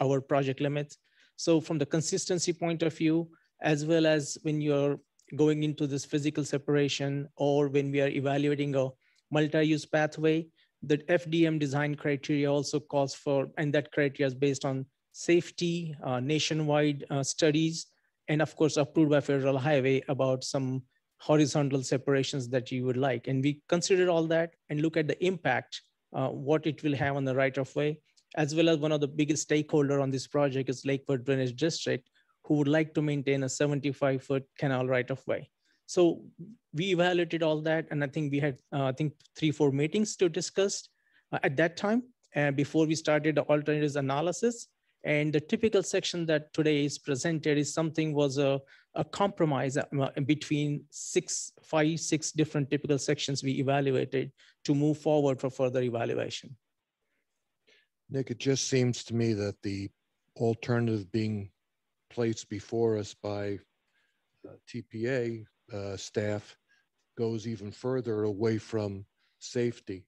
Speaker 20: our project limits. So from the consistency point of view, as well as when you're going into this physical separation, or when we are evaluating a multi-use pathway, the FDM design criteria also calls for, and that criteria is based on safety, nationwide studies, and of course approved by Federal Highway about some horizontal separations that you would like. And we considered all that and look at the impact, what it will have on the right of way, as well as one of the biggest stakeholder on this project is Lakewood Drainage District, who would like to maintain a 75-foot canal right of way. So we evaluated all that, and I think we had, I think 3-4 meetings to discuss at that time before we started the alternatives analysis. And the typical section that today is presented is something was a compromise between 5-6 different typical sections we evaluated to move forward for further evaluation.
Speaker 15: Nick, it just seems to me that the alternative being placed before us by TPA staff goes even further away from safety,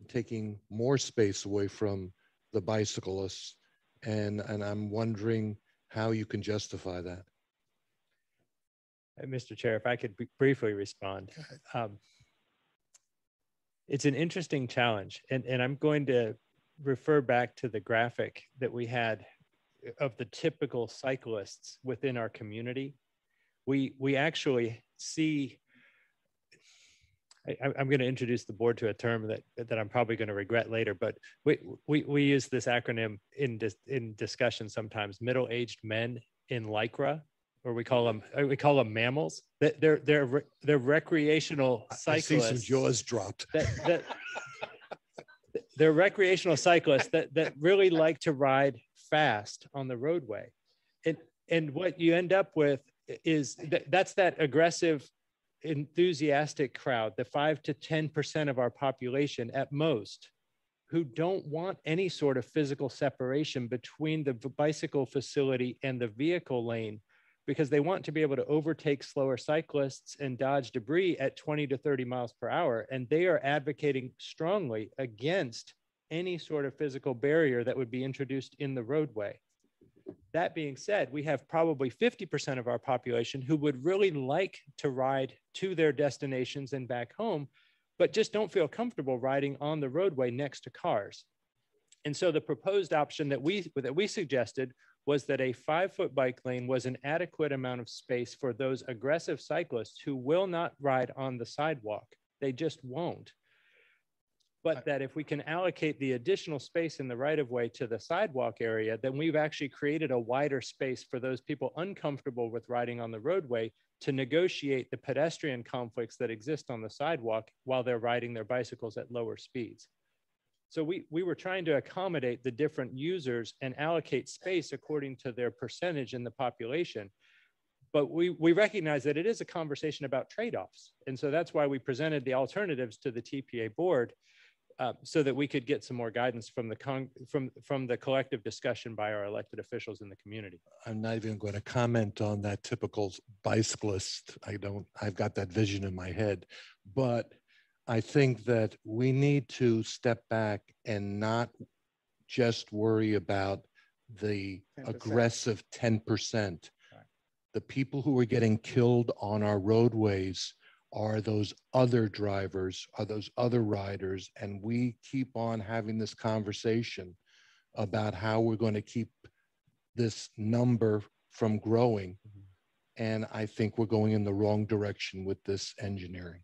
Speaker 15: taking more space away from the bicyclists. And I'm wondering how you can justify that.
Speaker 9: Mr. Chair, if I could briefly respond. It's an interesting challenge, and I'm going to refer back to the graphic that we had of the typical cyclists within our community. We actually see, I'm going to introduce the board to a term that I'm probably going to regret later, but we use this acronym in discussion sometimes, middle-aged men in Lycra, or we call them mammals. They're recreational cyclists.
Speaker 15: I see some jaws dropped.
Speaker 9: They're recreational cyclists that really like to ride fast on the roadway. And what you end up with is that's that aggressive, enthusiastic crowd, the 5 to 10% of our population at most, who don't want any sort of physical separation between the bicycle facility and the vehicle lane, because they want to be able to overtake slower cyclists and dodge debris at 20 to 30 miles per hour. And they are advocating strongly against any sort of physical barrier that would be introduced in the roadway. That being said, we have probably 50% of our population who would really like to ride to their destinations and back home, but just don't feel comfortable riding on the roadway next to cars. And so the proposed option that we suggested was that a 5-foot bike lane was an adequate amount of space for those aggressive cyclists who will not ride on the sidewalk. They just won't. But that if we can allocate the additional space in the right-of-way to the sidewalk area, then we've actually created a wider space for those people uncomfortable with riding on the roadway to negotiate the pedestrian conflicts that exist on the sidewalk while they're riding their bicycles at lower speeds. So we were trying to accommodate the different users and allocate space according to their percentage in the population. But we recognize that it is a conversation about trade-offs. And so that's why we presented the alternatives to the TPA board, so that we could get some more guidance from the collective discussion by our elected officials in the community.
Speaker 15: I'm not even going to comment on that typical bicyclist. I've got that vision in my head, but I think that we need to step back and not just worry about the 10%. Aggressive 10%. Right. The people who are getting killed on our roadways are those other drivers, are those other riders, and we keep on having this conversation about how we're going to keep this number from growing. Mm-hmm. And I think we're going in the wrong direction with this engineering.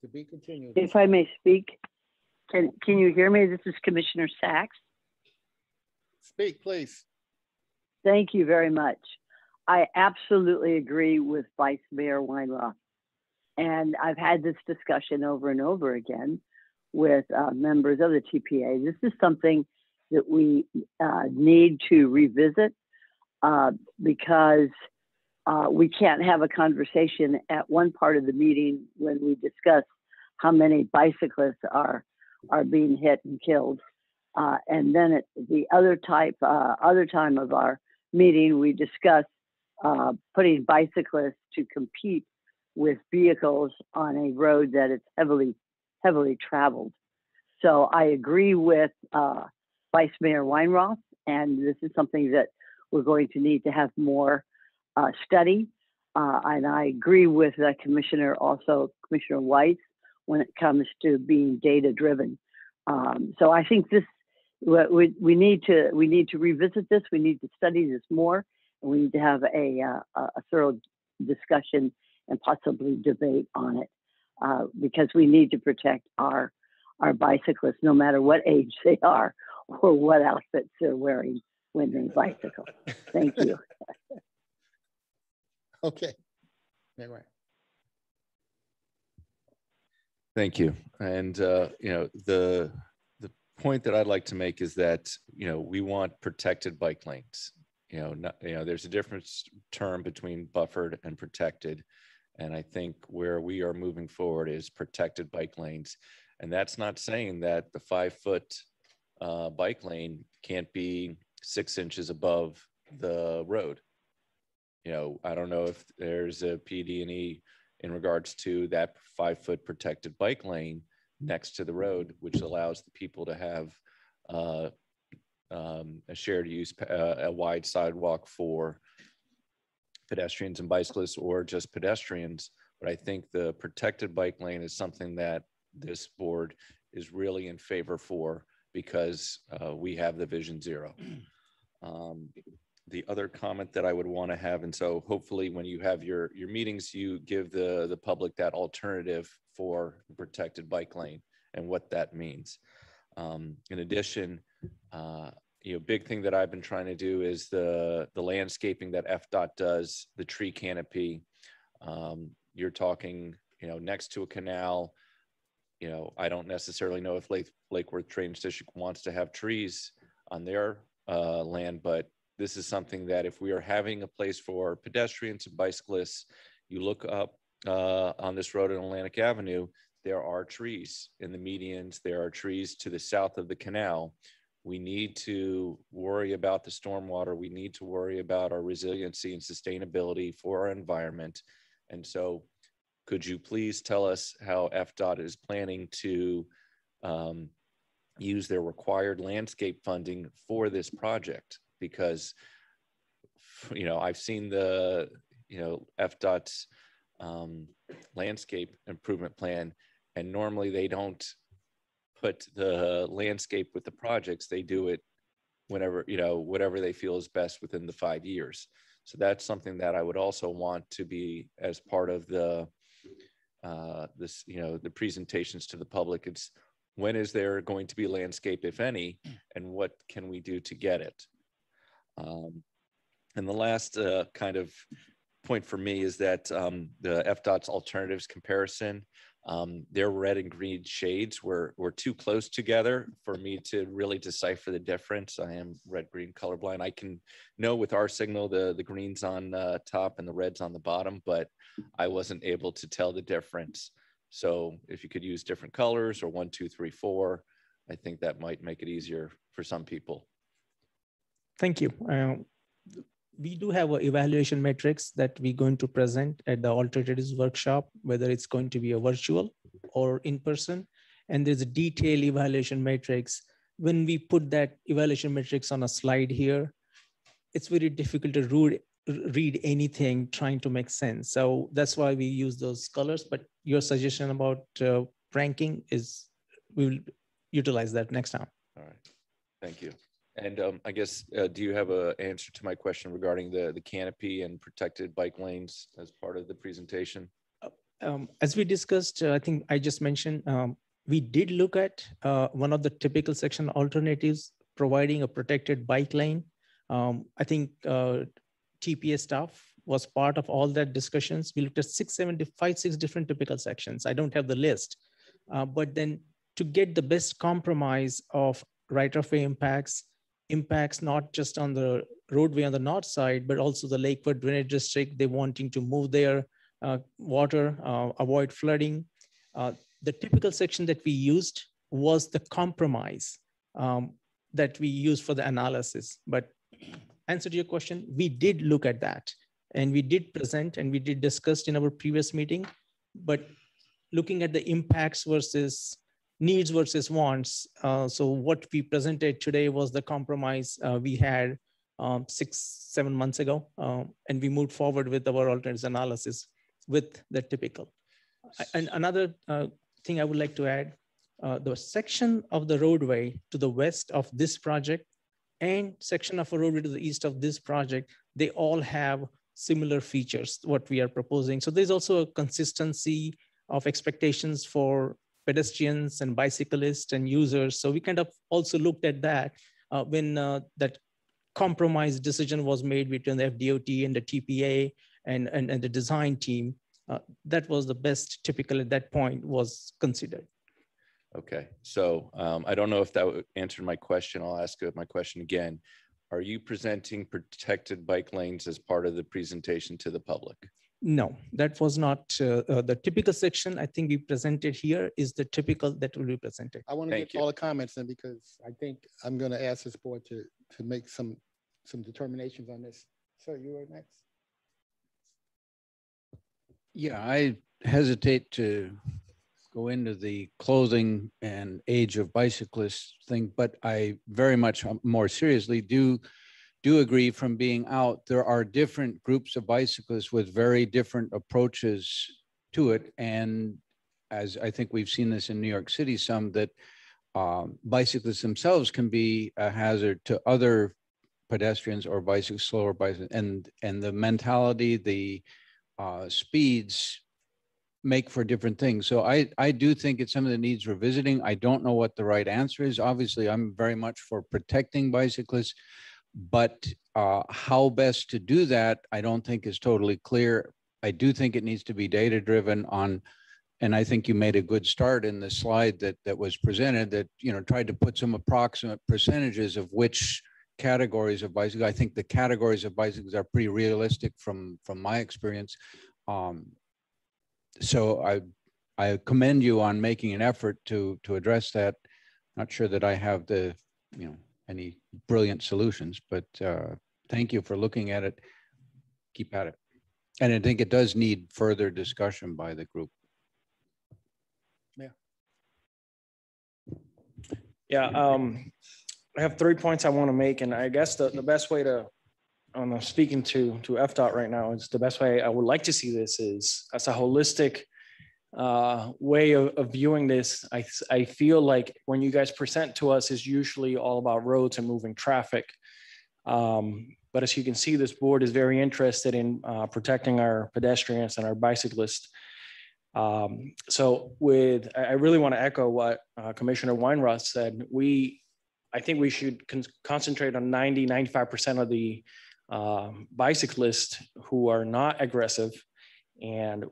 Speaker 1: To be continued.
Speaker 21: If I may speak, can you hear me? This is Commissioner Sachs.
Speaker 1: Speak, please.
Speaker 21: Thank you very much. I absolutely agree with Vice Mayor Weinroth. And I've had this discussion over and over again with members of the TPA. This is something that we need to revisit because we can't have a conversation at one part of the meeting when we discuss how many bicyclists are being hit and killed. And then at the other time of our meeting, we discuss putting bicyclists to compete with vehicles on a road that is heavily traveled. So I agree with Vice Mayor Weinroth, and this is something that we're going to need to have more study. And I agree with Commissioner Weiss, when it comes to being data driven. So I think we need to revisit this. We need to study this more, and we need to have a thorough discussion and possibly debate on it, because we need to protect our bicyclists, no matter what age they are or what outfits they're wearing when they bicycle. Thank you.
Speaker 1: Okay. Anyway.
Speaker 8: Thank you. And the point that I'd like to make is that we want protected bike lanes. There's a difference term between buffered and protected. And I think where we are moving forward is protected bike lanes. And that's not saying that the 5-foot bike lane can't be 6 inches above the road. I don't know if there's a PD&E in regards to that 5-foot protected bike lane next to the road, which allows the people to have a shared use, a wide sidewalk for pedestrians and bicyclists, or just pedestrians. But I think the protected bike lane is something that this board is really in favor for, because we have the Vision Zero. The other comment that I would want to have, and so hopefully when you have your meetings, you give the public that alternative for the protected bike lane and what that means. In addition, big thing that I've been trying to do is the landscaping that FDOT does, the tree canopy. You're talking, next to a canal. I don't necessarily know if Lake Worth Drainage District wants to have trees on their land, but this is something that if we are having a place for pedestrians and bicyclists, you look up on this road in Atlantic Avenue, there are trees in the medians, there are trees to the south of the canal. We need to worry about the stormwater. We need to worry about our resiliency and sustainability for our environment. And so could you please tell us how FDOT is planning to use their required landscape funding for this project? Because, you know, I've seen the, you know, FDOT's landscape improvement plan, and normally they don't put the landscape with the projects. They do it whenever, you know, whatever they feel is best within the 5 years. So that's something that I would also want to be as part of the this, you know, the presentations to the public. It's when is there going to be landscape, if any, and what can we do to get it? And the last kind of point for me is that the FDOT's alternatives comparison, their red and green shades were too close together for me to really decipher the difference. I am red-green colorblind. I can know with our signal the green's on top and the red's on the bottom, but I wasn't able to tell the difference. So if you could use different colors or 1, 2, 3, 4, I think that might make it easier for some people.
Speaker 20: Thank you. We do have an evaluation matrix that we're going to present at the alternatives workshop, whether it's going to be a virtual or in person. And there's a detailed evaluation matrix. When we put that evaluation matrix on a slide here, it's very difficult to read anything trying to make sense. So that's why we use those colors. But your suggestion about ranking is, we will utilize that next time.
Speaker 8: All right, thank you. And I guess, do you have an answer to my question regarding the canopy and protected bike lanes as part of the presentation?
Speaker 20: As we discussed, I think I just mentioned, we did look at one of the typical section alternatives, providing a protected bike lane. I think TPA staff was part of all that discussions. We looked at 6 different typical sections. I don't have the list, but then to get the best compromise of right-of-way impacts not just on the roadway on the north side, but also the Lakewood Drainage District. They wanting to move their water, avoid flooding. The typical section that we used was the compromise that we used for the analysis. But answer to your question, we did look at that, and we did present, and we did discuss in our previous meeting. But looking at the impacts versus needs versus wants. So what we presented today was the compromise we had 6-7 months ago, and we moved forward with our alternatives analysis with the typical. And another thing I would like to add, the section of the roadway to the west of this project and section of a roadway to the east of this project, they all have similar features, what we are proposing. So there's also a consistency of expectations for pedestrians and bicyclists and users. So we kind of also looked at that when that compromise decision was made between the FDOT and the TPA and the design team. That was the best typical at that point was considered.
Speaker 8: Okay, so I don't know if that answered my question. I'll ask my question again. Are you presenting protected bike lanes as part of the presentation to the public?
Speaker 20: No, that was not the typical section. I think we presented here is the typical that will be presented.
Speaker 1: I want to get all the comments in because I think I'm going to ask this board to make some determinations on this. Sir, you are next.
Speaker 4: Yeah, I hesitate to go into the clothing and age of bicyclists thing, but I very much more seriously do agree from being out. There are different groups of bicyclists with very different approaches to it. And as I think we've seen this in New York City, some that bicyclists themselves can be a hazard to other pedestrians or slower bicycles. And the mentality, the speeds make for different things. So I do think it's something that needs revisiting. I don't know what the right answer is. Obviously, I'm very much for protecting bicyclists, but how best to do that, I don't think is totally clear. I do think it needs to be data-driven on, and I think you made a good start in the slide that was presented that, you know, tried to put some approximate percentages of which categories of bicycles. I think the categories of bicycles are pretty realistic from my experience. So I commend you on making an effort to address that. Not sure that I have the, you know, any brilliant solutions, but thank you for looking at it. Keep at it. And I think it does need further discussion by the group.
Speaker 11: Yeah, I have 3 points I want to make, and I guess the best way to, I'm speaking to FDOT right now, is the best way I would like to see this is as a holistic way of viewing this. I feel like when you guys present to us is usually all about roads and moving traffic. But as you can see, this board is very interested in protecting our pedestrians and our bicyclists. So I really want to echo what Commissioner Weinroth said. I think we should concentrate on 95% of the bicyclists who are not aggressive. And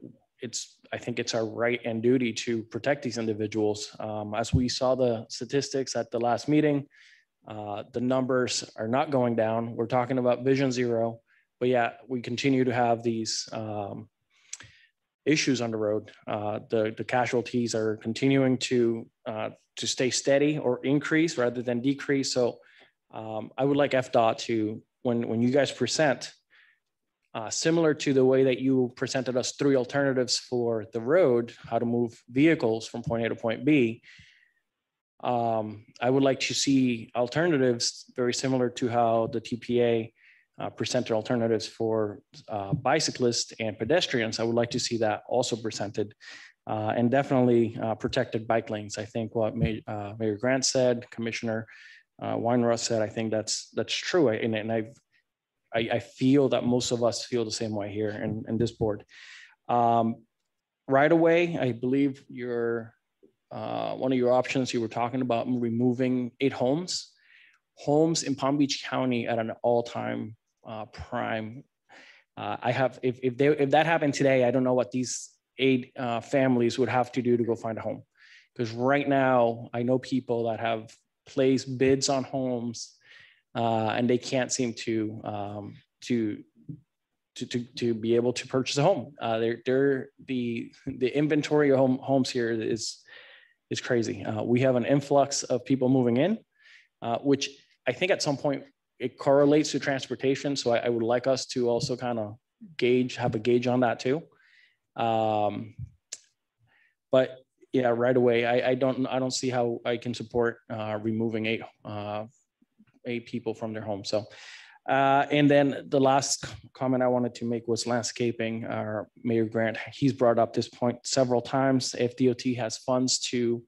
Speaker 11: I think it's our right and duty to protect these individuals. As we saw the statistics at the last meeting, the numbers are not going down. We're talking about vision zero, but yeah, we continue to have these issues on the road. The casualties are continuing to stay steady or increase rather than decrease. So I would like FDOT to, when you guys present, similar to the way that you presented us 3 alternatives for the road, how to move vehicles from point A to point B, I would like to see alternatives very similar to how the TPA presented alternatives for bicyclists and pedestrians. I would like to see that also presented, and definitely protected bike lanes. I think what Mayor Grant said, Commissioner Weinroth said, I think that's true. And I feel that most of us feel the same way here in this board. Right away, I believe one of your options, you were talking about removing 8 homes. Homes in Palm Beach County at an all-time prime. If that happened today, I don't know what these 8 families would have to do to go find a home. Because right now, I know people that have placed bids on homes and they can't seem to be able to purchase a home. The inventory of homes here is crazy. We have an influx of people moving in, which I think at some point it correlates to transportation. So I would like us to also kind of have a gauge on that too. But yeah, right away, I don't see how I can support removing 8 people from their home. So, and then the last comment I wanted to make was landscaping. Mayor Grant, he's brought up this point several times. FDOT has funds to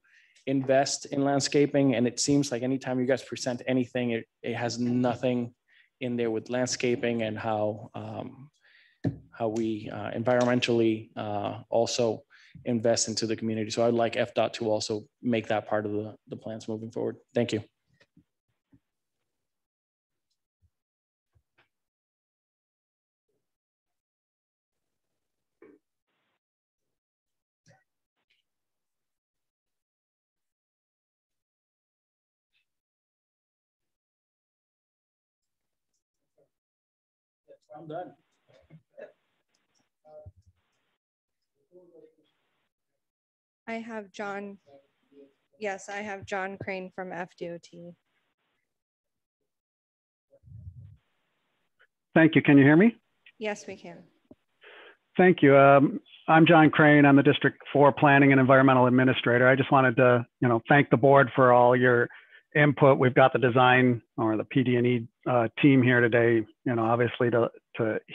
Speaker 11: invest in landscaping, and it seems like anytime you guys present anything, it has nothing in there with landscaping and how we environmentally also invest into the community. So I'd like FDOT to also make that part of the plans moving forward. Thank you. I'm done.
Speaker 3: I have John. Yes, I have John Crane from FDOT.
Speaker 22: Thank you. Can you hear me?
Speaker 3: Yes, we can.
Speaker 22: Thank you. I'm John Crane. I'm the District 4 Planning and Environmental Administrator. I just wanted to, thank the board for all your input. We've got the design or the PD&E team here today, obviously to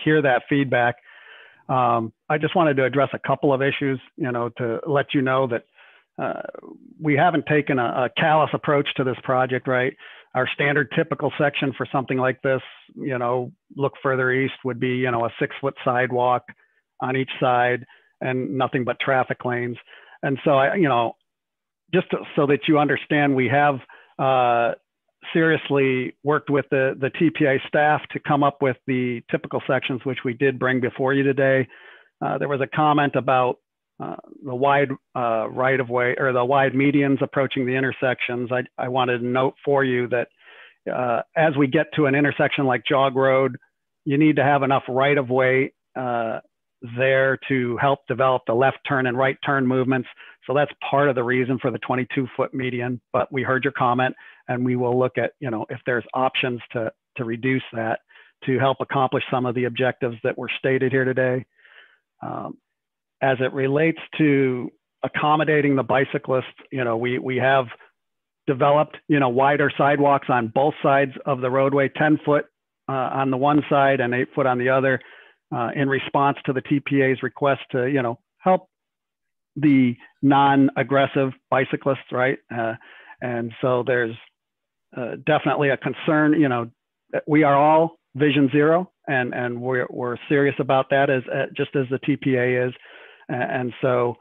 Speaker 22: hear that feedback. I just wanted to address a couple of issues, to let you know that we haven't taken a callous approach to this project, right? Our standard typical section for something like this, look further east would be, a 6-foot sidewalk on each side and nothing but traffic lanes. And so so that you understand, we have seriously worked with the TPA staff to come up with the typical sections, which we did bring before you today. There was a comment about the wide right-of-way or the wide medians approaching the intersections. I wanted to note for you that as we get to an intersection like Jog Road, you need to have enough right-of-way there to help develop the left turn and right turn movements. So that's part of the reason for the 22-foot median, but we heard your comment and we will look at, if there's options to reduce that to help accomplish some of the objectives that were stated here today. As it relates to accommodating the bicyclists, we have developed, wider sidewalks on both sides of the roadway, 10 foot on the one side and 8 foot on the other, in response to the TPA's request to, help the non-aggressive bicyclists, right? And so there's definitely a concern, we are all Vision Zero, and we're serious about that just as the TPA is. And so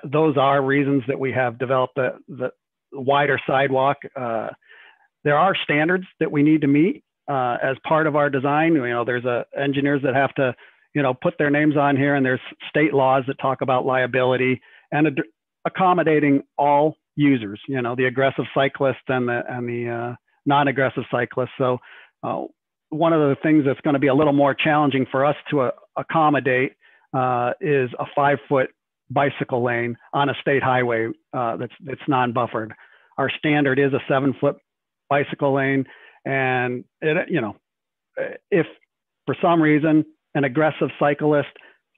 Speaker 22: those are reasons that we have developed the wider sidewalk. There are standards that we need to meet as part of our design. There's engineers that have to, put their names on here, and there's state laws that talk about liability and accommodating all users, the aggressive cyclists and the non-aggressive cyclists. So one of the things that's going to be a little more challenging for us to accommodate is a 5 foot bicycle lane on a state highway that's non-buffered. Our standard is a 7 foot bicycle lane, and if for some reason an aggressive cyclist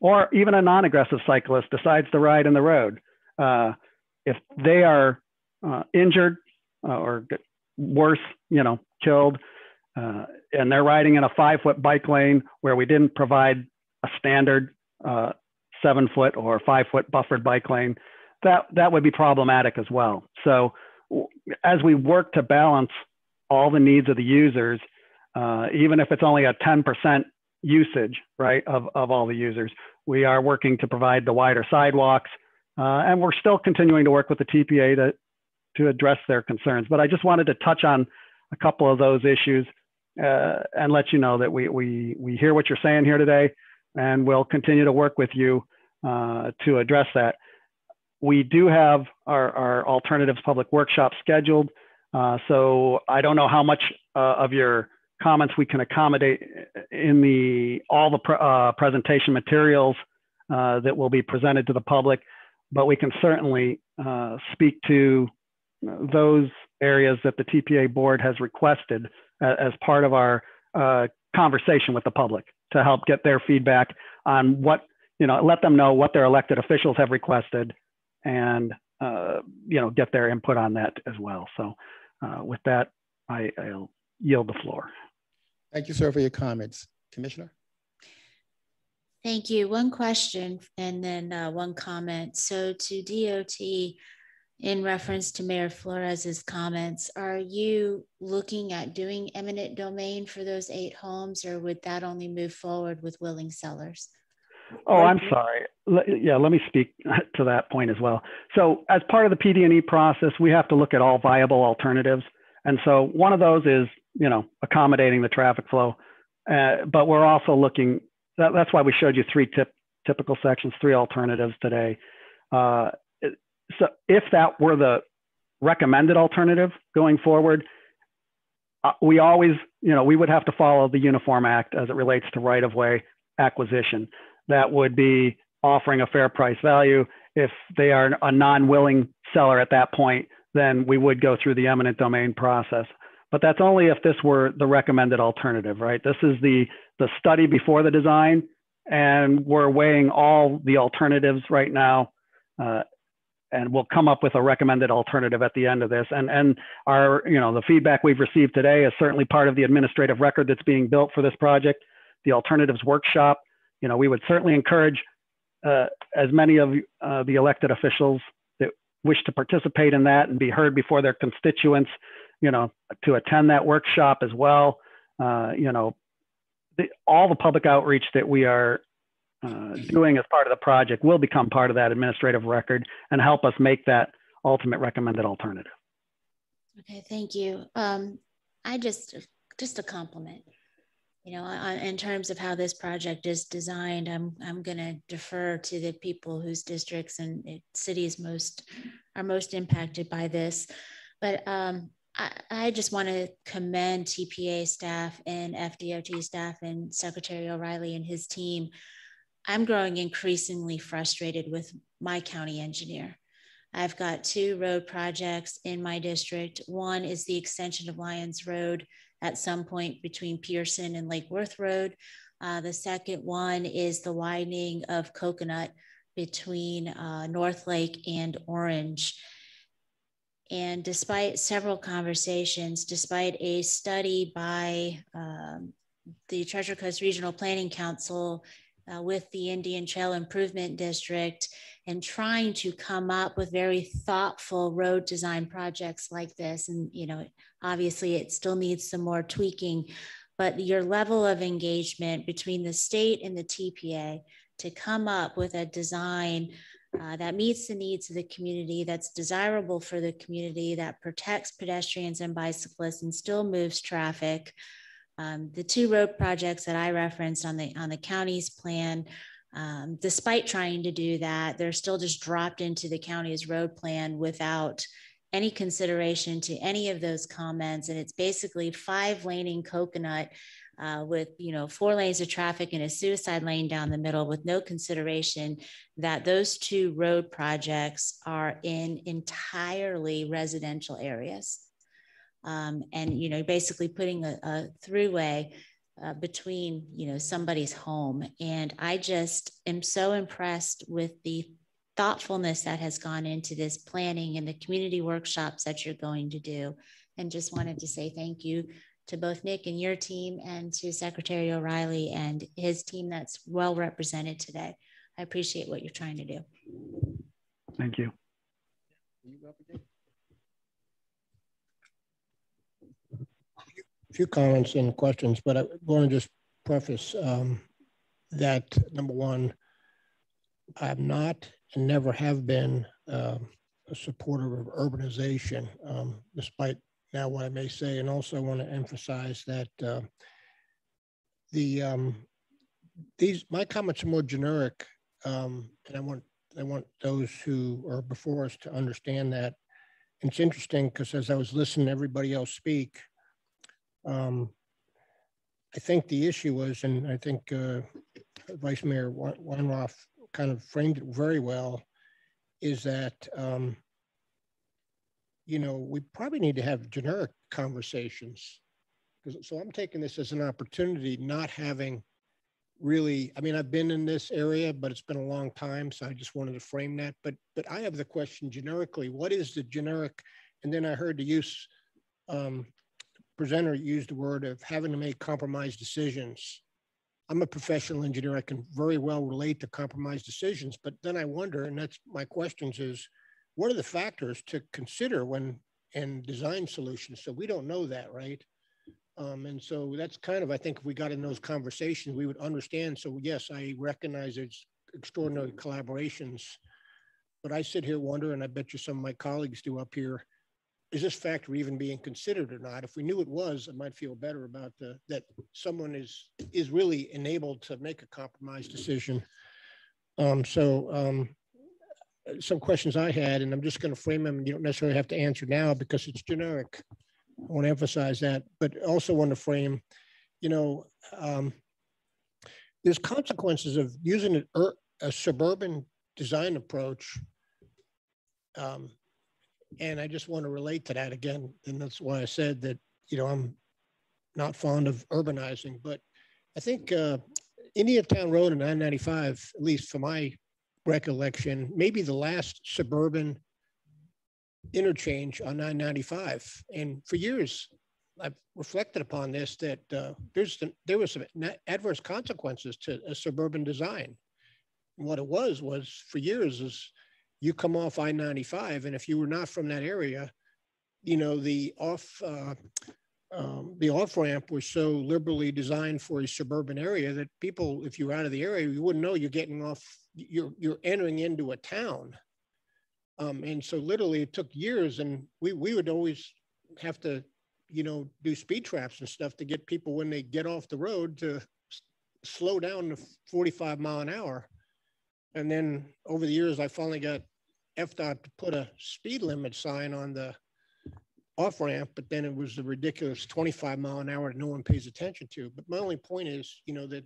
Speaker 22: or even a non-aggressive cyclist decides to ride in the road, if they are injured or worse, killed, and they're riding in a 5 foot bike lane where we didn't provide a standard 7 foot or 5 foot buffered bike lane, that would be problematic as well. So as we work to balance all the needs of the users, even if it's only a 10% usage, right, of all the users, we are working to provide the wider sidewalks, and we're still continuing to work with the TPA to address their concerns. But I just wanted to touch on a couple of those issues and let you know that we hear what you're saying here today, and we'll continue to work with you to address that. We do have our alternatives public workshop scheduled, so I don't know how much of your comments we can accommodate in all the presentation materials that will be presented to the public, but we can certainly speak to those areas that the TPA board has requested as part of our conversation with the public to help get their feedback on what, let them know what their elected officials have requested, and get their input on that as well. So with that, I'll yield the floor.
Speaker 1: Thank you, sir, for your comments. Commissioner?
Speaker 13: Thank you. One question and then one comment. So to DOT, in reference to Mayor Flores's comments, are you looking at doing eminent domain for those 8 homes, or would that only move forward with willing sellers?
Speaker 22: Oh, I'm sorry. Let me speak to that point as well. So as part of the PD&E process, we have to look at all viable alternatives. And so one of those is, accommodating the traffic flow. But we're also looking, that's why we showed you 3 typical sections, 3 alternatives today. So if that were the recommended alternative going forward, we always, we would have to follow the Uniform Act as it relates to right-of-way acquisition. That would be offering a fair price value. If they are a non-willing seller at that point, then we would go through the eminent domain process. But that's only if this were the recommended alternative, right? This is the study before the design, and we're weighing all the alternatives right now, and we'll come up with a recommended alternative at the end of this. And our, the feedback we've received today is certainly part of the administrative record that's being built for this project. The alternatives workshop, we would certainly encourage as many of the elected officials that wish to participate in that and be heard before their constituents, to attend that workshop as well. All the public outreach that we are doing as part of the project will become part of that administrative record and help us make that ultimate recommended alternative.
Speaker 13: Okay, thank you. I just a compliment. In terms of how this project is designed, I'm going to defer to the people whose districts and cities are most impacted by this. But I just want to commend TPA staff and FDOT staff and Secretary O'Reilly and his team. I'm growing increasingly frustrated with my county engineer. I've got 2 road projects in my district. One is the extension of Lyons Road at some point between Pearson and Lake Worth Road. The second one is the widening of Coconut between North Lake and Orange. And despite several conversations, despite a study by the Treasure Coast Regional Planning Council with the Indian Trail Improvement District, and trying to come up with very thoughtful road design projects like this. And, you know, obviously it still needs some more tweaking, but your level of engagement between the state and the TPA to come up with a design that meets the needs of the community, that's desirable for the community, that protects pedestrians and bicyclists and still moves traffic. The 2 road projects that I referenced on the county's plan, despite trying to do that, they're still just dropped into the county's road plan without any consideration to any of those comments. And it's basically 5-laning Coconut with, you know, 4 lanes of traffic and a suicide lane down the middle, with no consideration that those 2 road projects are in entirely residential areas. And, you know, basically putting a throughway between, you know, somebody's home. And I just am so impressed with the thoughtfulness that has gone into this planning and the community workshops that you're going to do. And just wanted to say thank you to both Nick and your team, and to Secretary O'Reilly and his team that's well represented today. I appreciate what you're trying to do.
Speaker 22: Thank you.
Speaker 10: A few comments and questions, but I want to just preface that, number one, I'm not and never have been a supporter of urbanization, despite now what I may say. And also I want to emphasize that my comments are more generic, and I want those who are before us to understand that. And it's interesting because as I was listening to everybody else speak, I think the issue was, and I think Vice Mayor Weinroth kind of framed it very well, is that you know, we probably need to have generic conversations. So I'm taking this as an opportunity, not having really, I mean, I've been in this area, but it's been a long time. So I just wanted to frame that. But I have the question generically, what is the generic? And then I heard the presenter use the word of having to make compromise decisions. I'm a professional engineer. I can very well relate to compromise decisions, but then I wonder, and that's my questions is, what are the factors to consider when and design solutions? So we don't know that, right? And so that's kind of, I think if we got in those conversations, we would understand. So yes, I recognize there's extraordinary collaborations, but I sit here wonder, and I bet you some of my colleagues do up here, is this factor even being considered or not? If we knew it was, I might feel better about that someone is really enabled to make a compromise decision. Some questions I had, and I'm just going to frame them, and you don't necessarily have to answer now because it's generic. I want to emphasize that, but also want to frame, you know, there's consequences of using a suburban design approach. And I just want to relate to that again. And that's why I said that, you know, I'm not fond of urbanizing, but I think Indiantown Road and 995, at least for my recollection, maybe the last suburban interchange on 995. And for years, I've reflected upon this, that there was some adverse consequences to a suburban design. And what it was for years is you come off I-95, and if you were not from that area, you know, the off-ramp was so liberally designed for a suburban area that people, if you're out of the area, you wouldn't know you're getting off, you're entering into a town. And so literally it took years, and we would always have to, you know, do speed traps and stuff to get people when they get off the road to slow down to 45 mile an hour. And then over the years, I finally got FDOT to put a speed limit sign on the off ramp, but then it was the ridiculous 25 mile an hour that no one pays attention to. But my only point is, you know, that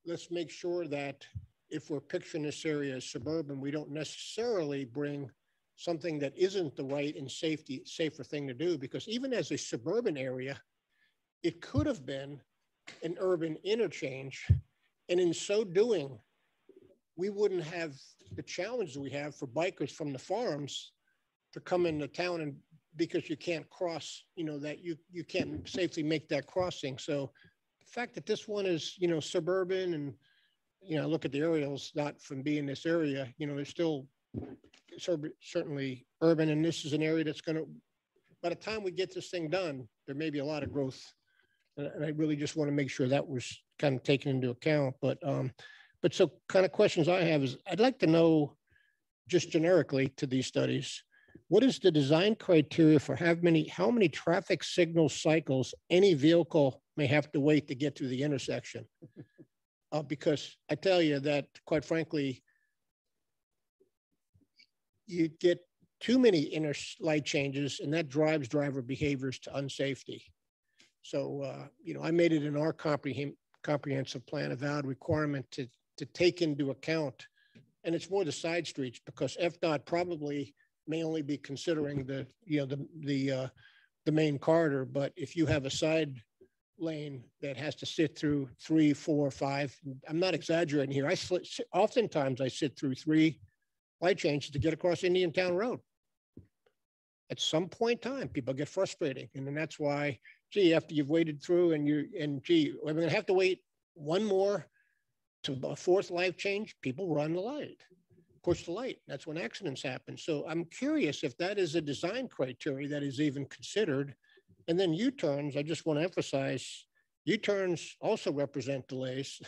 Speaker 10: let's make sure that if we're picturing this area as suburban, we don't necessarily bring something that isn't the right and safer thing to do, because even as a suburban area, it could have been an urban interchange. And in so doing, we wouldn't have the challenge that we have for bikers from the farms to come into town, and because you can't cross, that you can't safely make that crossing. So the fact that this one is, suburban and, look at the aerials, not from being this area, there's still certainly urban, and this is an area that's going to, by the time we get this thing done, there may be a lot of growth. And I really just want to make sure that was kind of taken into account. But so kind of questions I have is, I'd like to know, just generically to these studies, what is the design criteria for how many traffic signal cycles any vehicle may have to wait to get to the intersection? Because I tell you that, quite frankly, you get too many light changes, and that drives driver behaviors to unsafety. So, I made it in our comprehensive plan a valid requirement to take into account, and it's more the side streets, because FDOT probably may only be considering the main corridor, but if you have a side lane that has to sit through 3, 4, 5, I'm not exaggerating here. Oftentimes I sit through 3 light changes to get across Indian Town Road. At some point in time, people get frustrated, and then that's why, gee, after you've waded through and gee, we're going to have to wait one more to a 4th light change, people run the light, push the light. That's when accidents happen. So I'm curious if that is a design criteria that is even considered. And then U-turns, I just want to emphasize, U-turns also represent delays.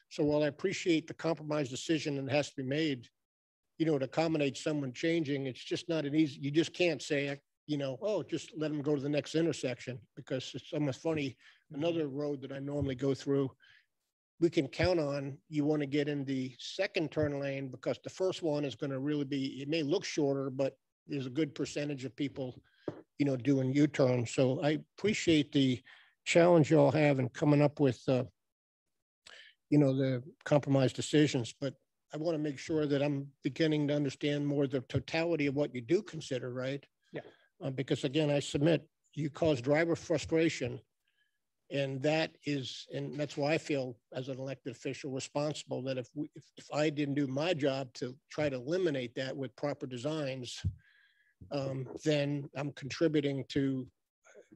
Speaker 10: So while I appreciate the compromise decision that has to be made, to accommodate someone changing, it's just not an easy, you just can't say, oh, just let them go to the next intersection, because it's almost funny. Another road that I normally go through, we can count on, you want to get in the 2nd turn lane, because the first one is going to really be, it may look shorter, but there's a good percentage of people, doing U-turns. So I appreciate the challenge you all have in coming up with, the compromise decisions, but I want to make sure that I'm beginning to understand more the totality of what you do consider, right?
Speaker 20: Yeah.
Speaker 10: Because again, I submit, you cause driver frustration, and that's why I feel as an elected official responsible that if I didn't do my job to try to eliminate that with proper designs, then I'm contributing to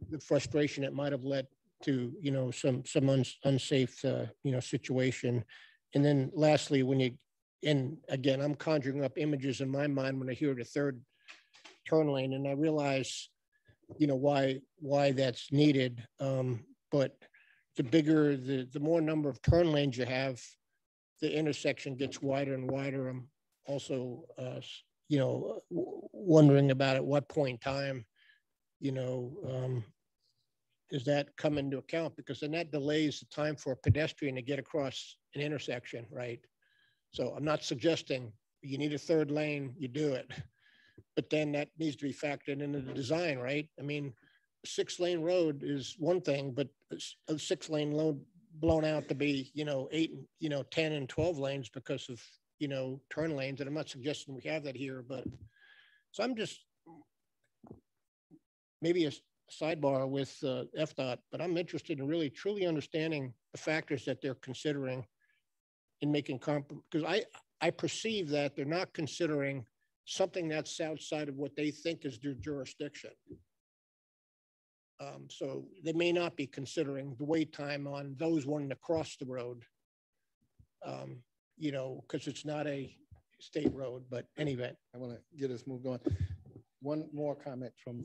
Speaker 10: the frustration that might have led to, some unsafe, situation. And then lastly, and again, I'm conjuring up images in my mind when I hear the 3rd turn lane, and I realize, why that's needed. But the more number of turn lanes you have, the intersection gets wider and wider. I'm also, wondering about at what point in time, does that come into account? Because then that delays the time for a pedestrian to get across an intersection, right? So I'm not suggesting you need a 3rd lane, you do it, but then that needs to be factored into the design, right? I mean, 6-lane road is one thing, but a 6-lane road blown out to be, 8, 10 and 12 lanes because of, turn lanes. And I'm not suggesting we have that here, but so I'm just maybe a sidebar with FDOT, but I'm interested in really truly understanding the factors that they're considering in making because I perceive that they're not considering something that's outside of what they think is their jurisdiction. So they may not be considering the wait time on those wanting to cross the road, because it's not a state road. But anyway,
Speaker 1: I want to get us moved on. One more comment from.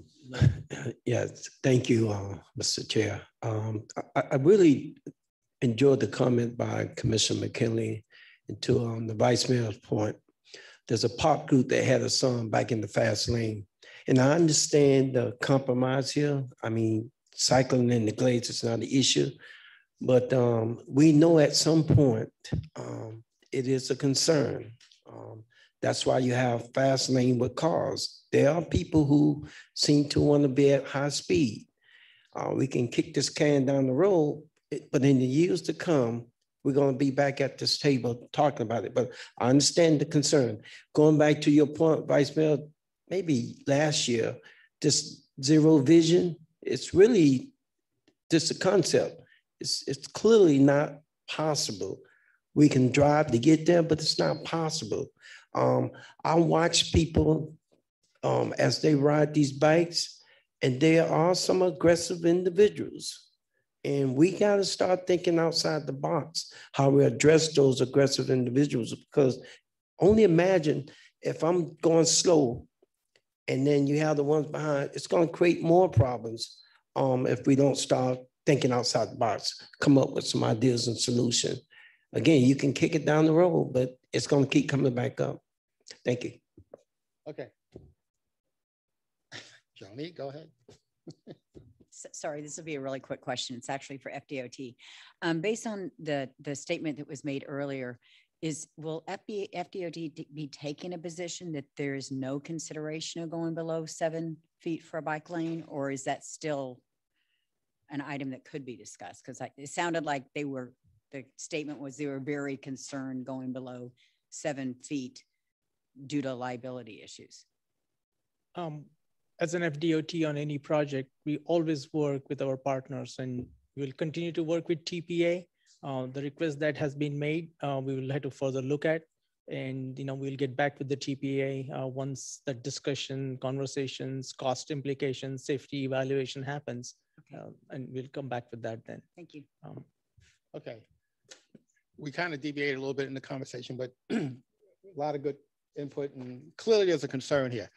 Speaker 2: Yes, thank you, Mr. Chair. I really enjoyed the comment by Commissioner McKinley, and to the Vice Mayor's point. There's a pop group that had a song back in the fast lane. And I understand the compromise here. I mean, cycling in the glades is not an issue, but we know at some point it is a concern. That's why you have fast lane with cars. There are people who seem to want to be at high speed. We can kick this can down the road, but in the years to come, we're going to be back at this table talking about it. But I understand the concern. Going back to your point, Vice Mayor, maybe last year, this zero vision, it's really just a concept. It's clearly not possible. We can drive to get there, but it's not possible. I watch people as they ride these bikes, and there are some aggressive individuals. And we got to start thinking outside the box, how we address those aggressive individuals, because only imagine if I'm going slow and then you have the ones behind, it's going to create more problems if we don't start thinking outside the box, come up with some ideas and solutions. Again, you can kick it down the road, but it's going to keep coming back up. Thank you.
Speaker 1: Okay. Joni, go ahead.
Speaker 5: Sorry, this will be a really quick question. It's actually for FDOT. Based on the statement that was made earlier, will FDOT be taking a position that there is no consideration of going below 7 feet for a bike lane, or is that still an item that could be discussed? Because it sounded like the statement was they were very concerned going below 7 feet due to liability issues.
Speaker 20: As an FDOT on any project, we always work with our partners, and we'll continue to work with TPA. The request that has been made, we will have to further look at, and we'll get back with the TPA once the discussion, conversations, cost implications, safety evaluation happens, and we'll come back with that then.
Speaker 5: Thank you.
Speaker 1: Okay, we kind of deviated a little bit in the conversation, but a lot of good input, and clearly there's a concern here.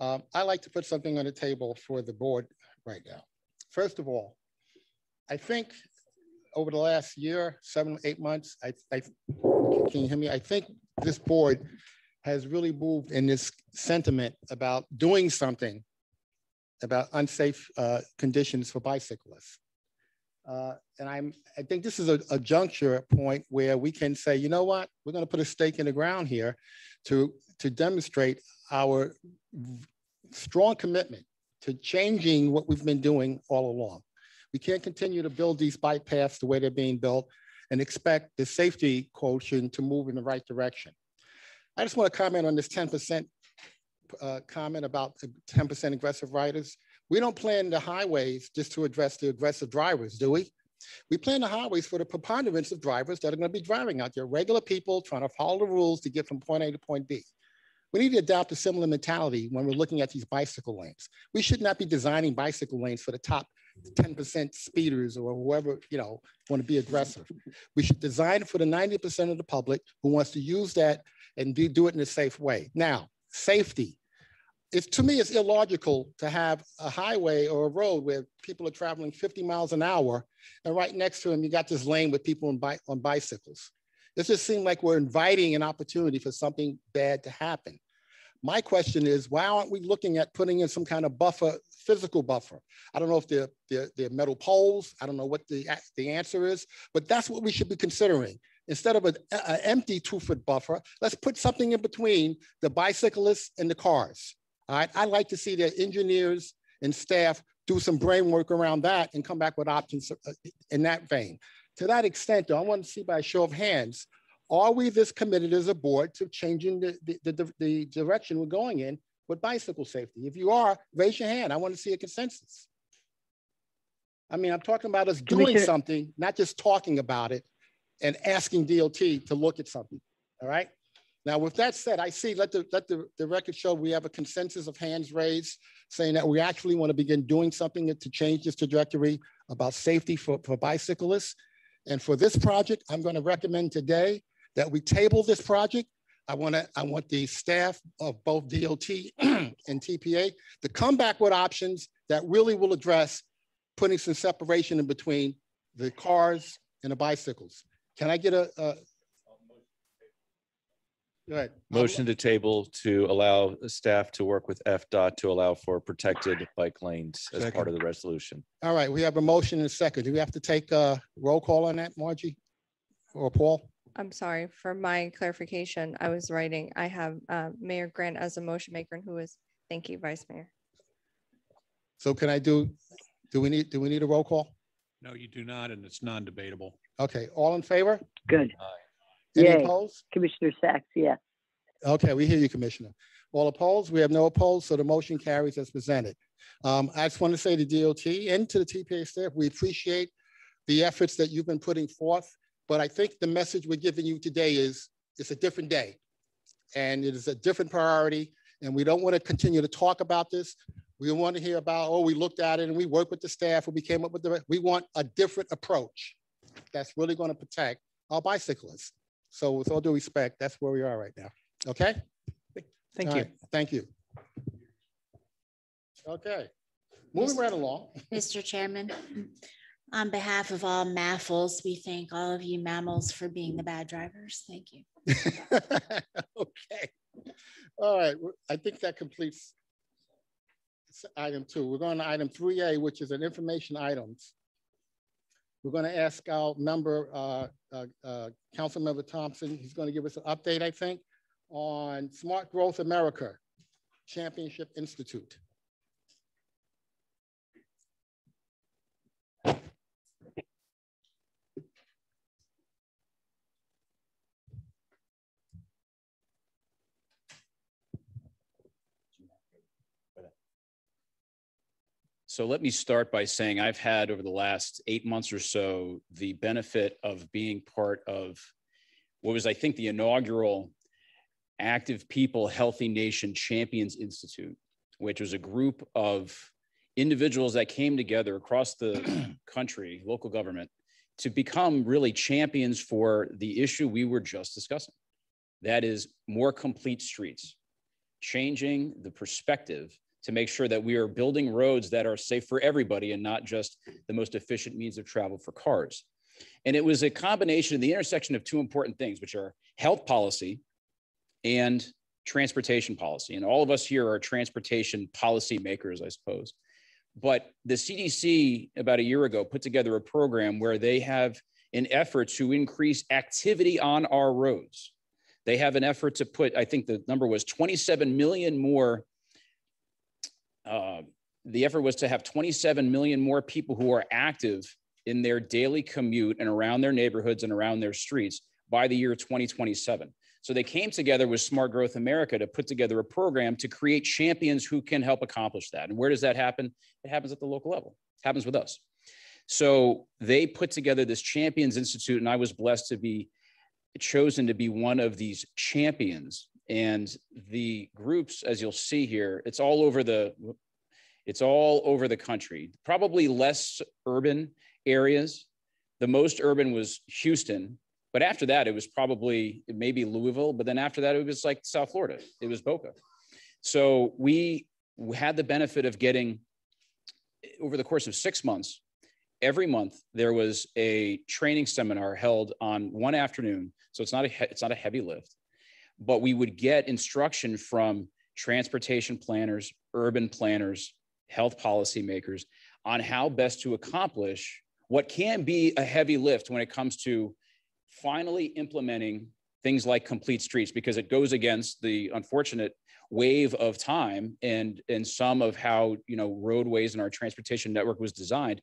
Speaker 1: I like to put something on the table for the board right now. First of all, I think over the last year, 7 or 8 months, can you hear me? I think this board has really moved in this sentiment about doing something about unsafe conditions for bicyclists. And I think this is a juncture point where we can say, you know what, we're going to put a stake in the ground here to demonstrate our strong commitment to changing what we've been doing all along. We can't continue to build these bike paths the way they're being built and expect the safety quotient to move in the right direction. I just want to comment on this 10% comment about 10% aggressive riders. We don't plan the highways just to address the aggressive drivers, do we? We plan the highways for the preponderance of drivers that are going to be driving out there, regular people trying to follow the rules to get from point A to point B. We need to adopt a similar mentality when we're looking at these bicycle lanes. We should not be designing bicycle lanes for the top 10% speeders or whoever, want to be aggressive. We should design for the 90% of the public who wants to use that and do it in a safe way. Now, safety. To me, it's illogical to have a highway or a road where people are traveling 50 miles an hour, and right next to them, you got this lane with people on bicycles. This just seems like we're inviting an opportunity for something bad to happen. My question is, why aren't we looking at putting in some kind of buffer, physical buffer? I don't know if they're metal poles. I don't know what the answer is, but that's what we should be considering. Instead of an empty 2-foot buffer, let's put something in between the bicyclists and the cars. All right, I'd like to see the engineers and staff do some brain work around that and come back with options in that vein. To that extent, though, I want to see by a show of hands, are we this committed as a board to changing the direction we're going in with bicycle safety? If you are, raise your hand. I want to see a consensus. I mean, I'm talking about us doing something, not just talking about it and asking DOT to look at something, all right? Now, with that said, I see, let the record show we have a consensus of hands raised saying that we actually want to begin doing something to change this trajectory about safety for bicyclists. And for this project, I'm going to recommend today that we table this project. I want the staff of both DOT and TPA to come back with options that really will address putting some separation in between the cars and the bicycles. Can I get a go ahead.
Speaker 8: Motion to table to allow staff to work with FDOT to allow for protected bike lanes as part of the resolution.
Speaker 1: All right, we have a motion and a second. Do we have to take a roll call on that, Margie or Paul?
Speaker 3: I'm sorry, for my clarification, I was writing, I have Mayor Grant as a motion maker, and who is, thank you, Vice Mayor.
Speaker 1: So can I do we need a roll call?
Speaker 7: No, you do not, and it's non-debatable.
Speaker 1: Okay, all in favor?
Speaker 21: Good.
Speaker 1: Any
Speaker 21: Yay.
Speaker 1: opposed?
Speaker 21: Commissioner Sachs, yes.
Speaker 1: Okay, we hear you, Commissioner. All opposed? We have no opposed, so the motion carries as presented. I just want to say to DOT and to the TPA staff, we appreciate the efforts that you've been putting forth, but I think the message we're giving you today is it's a different day and it is a different priority, and we don't want to continue to talk about this. We want to hear about, oh, we looked at it and we worked with the staff and we came up with we want a different approach that's really going to protect our bicyclists. So with all due respect, that's where we are right now. Okay?
Speaker 20: Thank you.
Speaker 1: Right. Thank you. Okay, moving right along.
Speaker 13: Mr. Chairman, on behalf of all MAFLs, we thank all of you mammals for being the bad drivers. Thank you.
Speaker 1: Okay. All right. I think that completes item 2. We're going to item 3A, which is an information items. We're going to ask our member, Council Member Thompson. He's going to give us an update, I think, on Smart Growth America Championship Institute.
Speaker 14: So let me start by saying I've had over the last 8 months or so the benefit of being part of what was, I think, the inaugural Active People Healthy Nation Champions Institute, which was a group of individuals that came together across the country, local government, to become really champions for the issue we were just discussing. That is more complete streets, changing the perspective to make sure that we are building roads that are safe for everybody and not just the most efficient means of travel for cars. And it was a combination of the intersection of two important things, which are health policy and transportation policy. And all of us here are transportation policy makers, I suppose. But the CDC about a year ago put together a program where they have an effort to increase activity on our roads. They have an effort to put, I think the number was 27 million more. The effort was to have 27 million more people who are active in their daily commute and around their neighborhoods and around their streets by the year 2027. So they came together with Smart Growth America to put together a program to create champions who can help accomplish that. And where does that happen? It happens at the local level. It happens with us. So they put together this Champions Institute, and I was blessed to be chosen to be one of these champions. And the groups, as you'll see here, it's all over the country, probably less urban areas. The most urban was Houston, but after that, it was probably maybe Louisville, but then after that, it was like South Florida. It was Boca. So we had the benefit of getting, over the course of 6 months, every month, there was a training seminar held on one afternoon. So it's not a heavy lift, but we would get instruction from transportation planners, urban planners, health policymakers on how best to accomplish what can be a heavy lift when it comes to finally implementing things like complete streets, because it goes against the unfortunate wave of time and some of how, roadways and our transportation network was designed,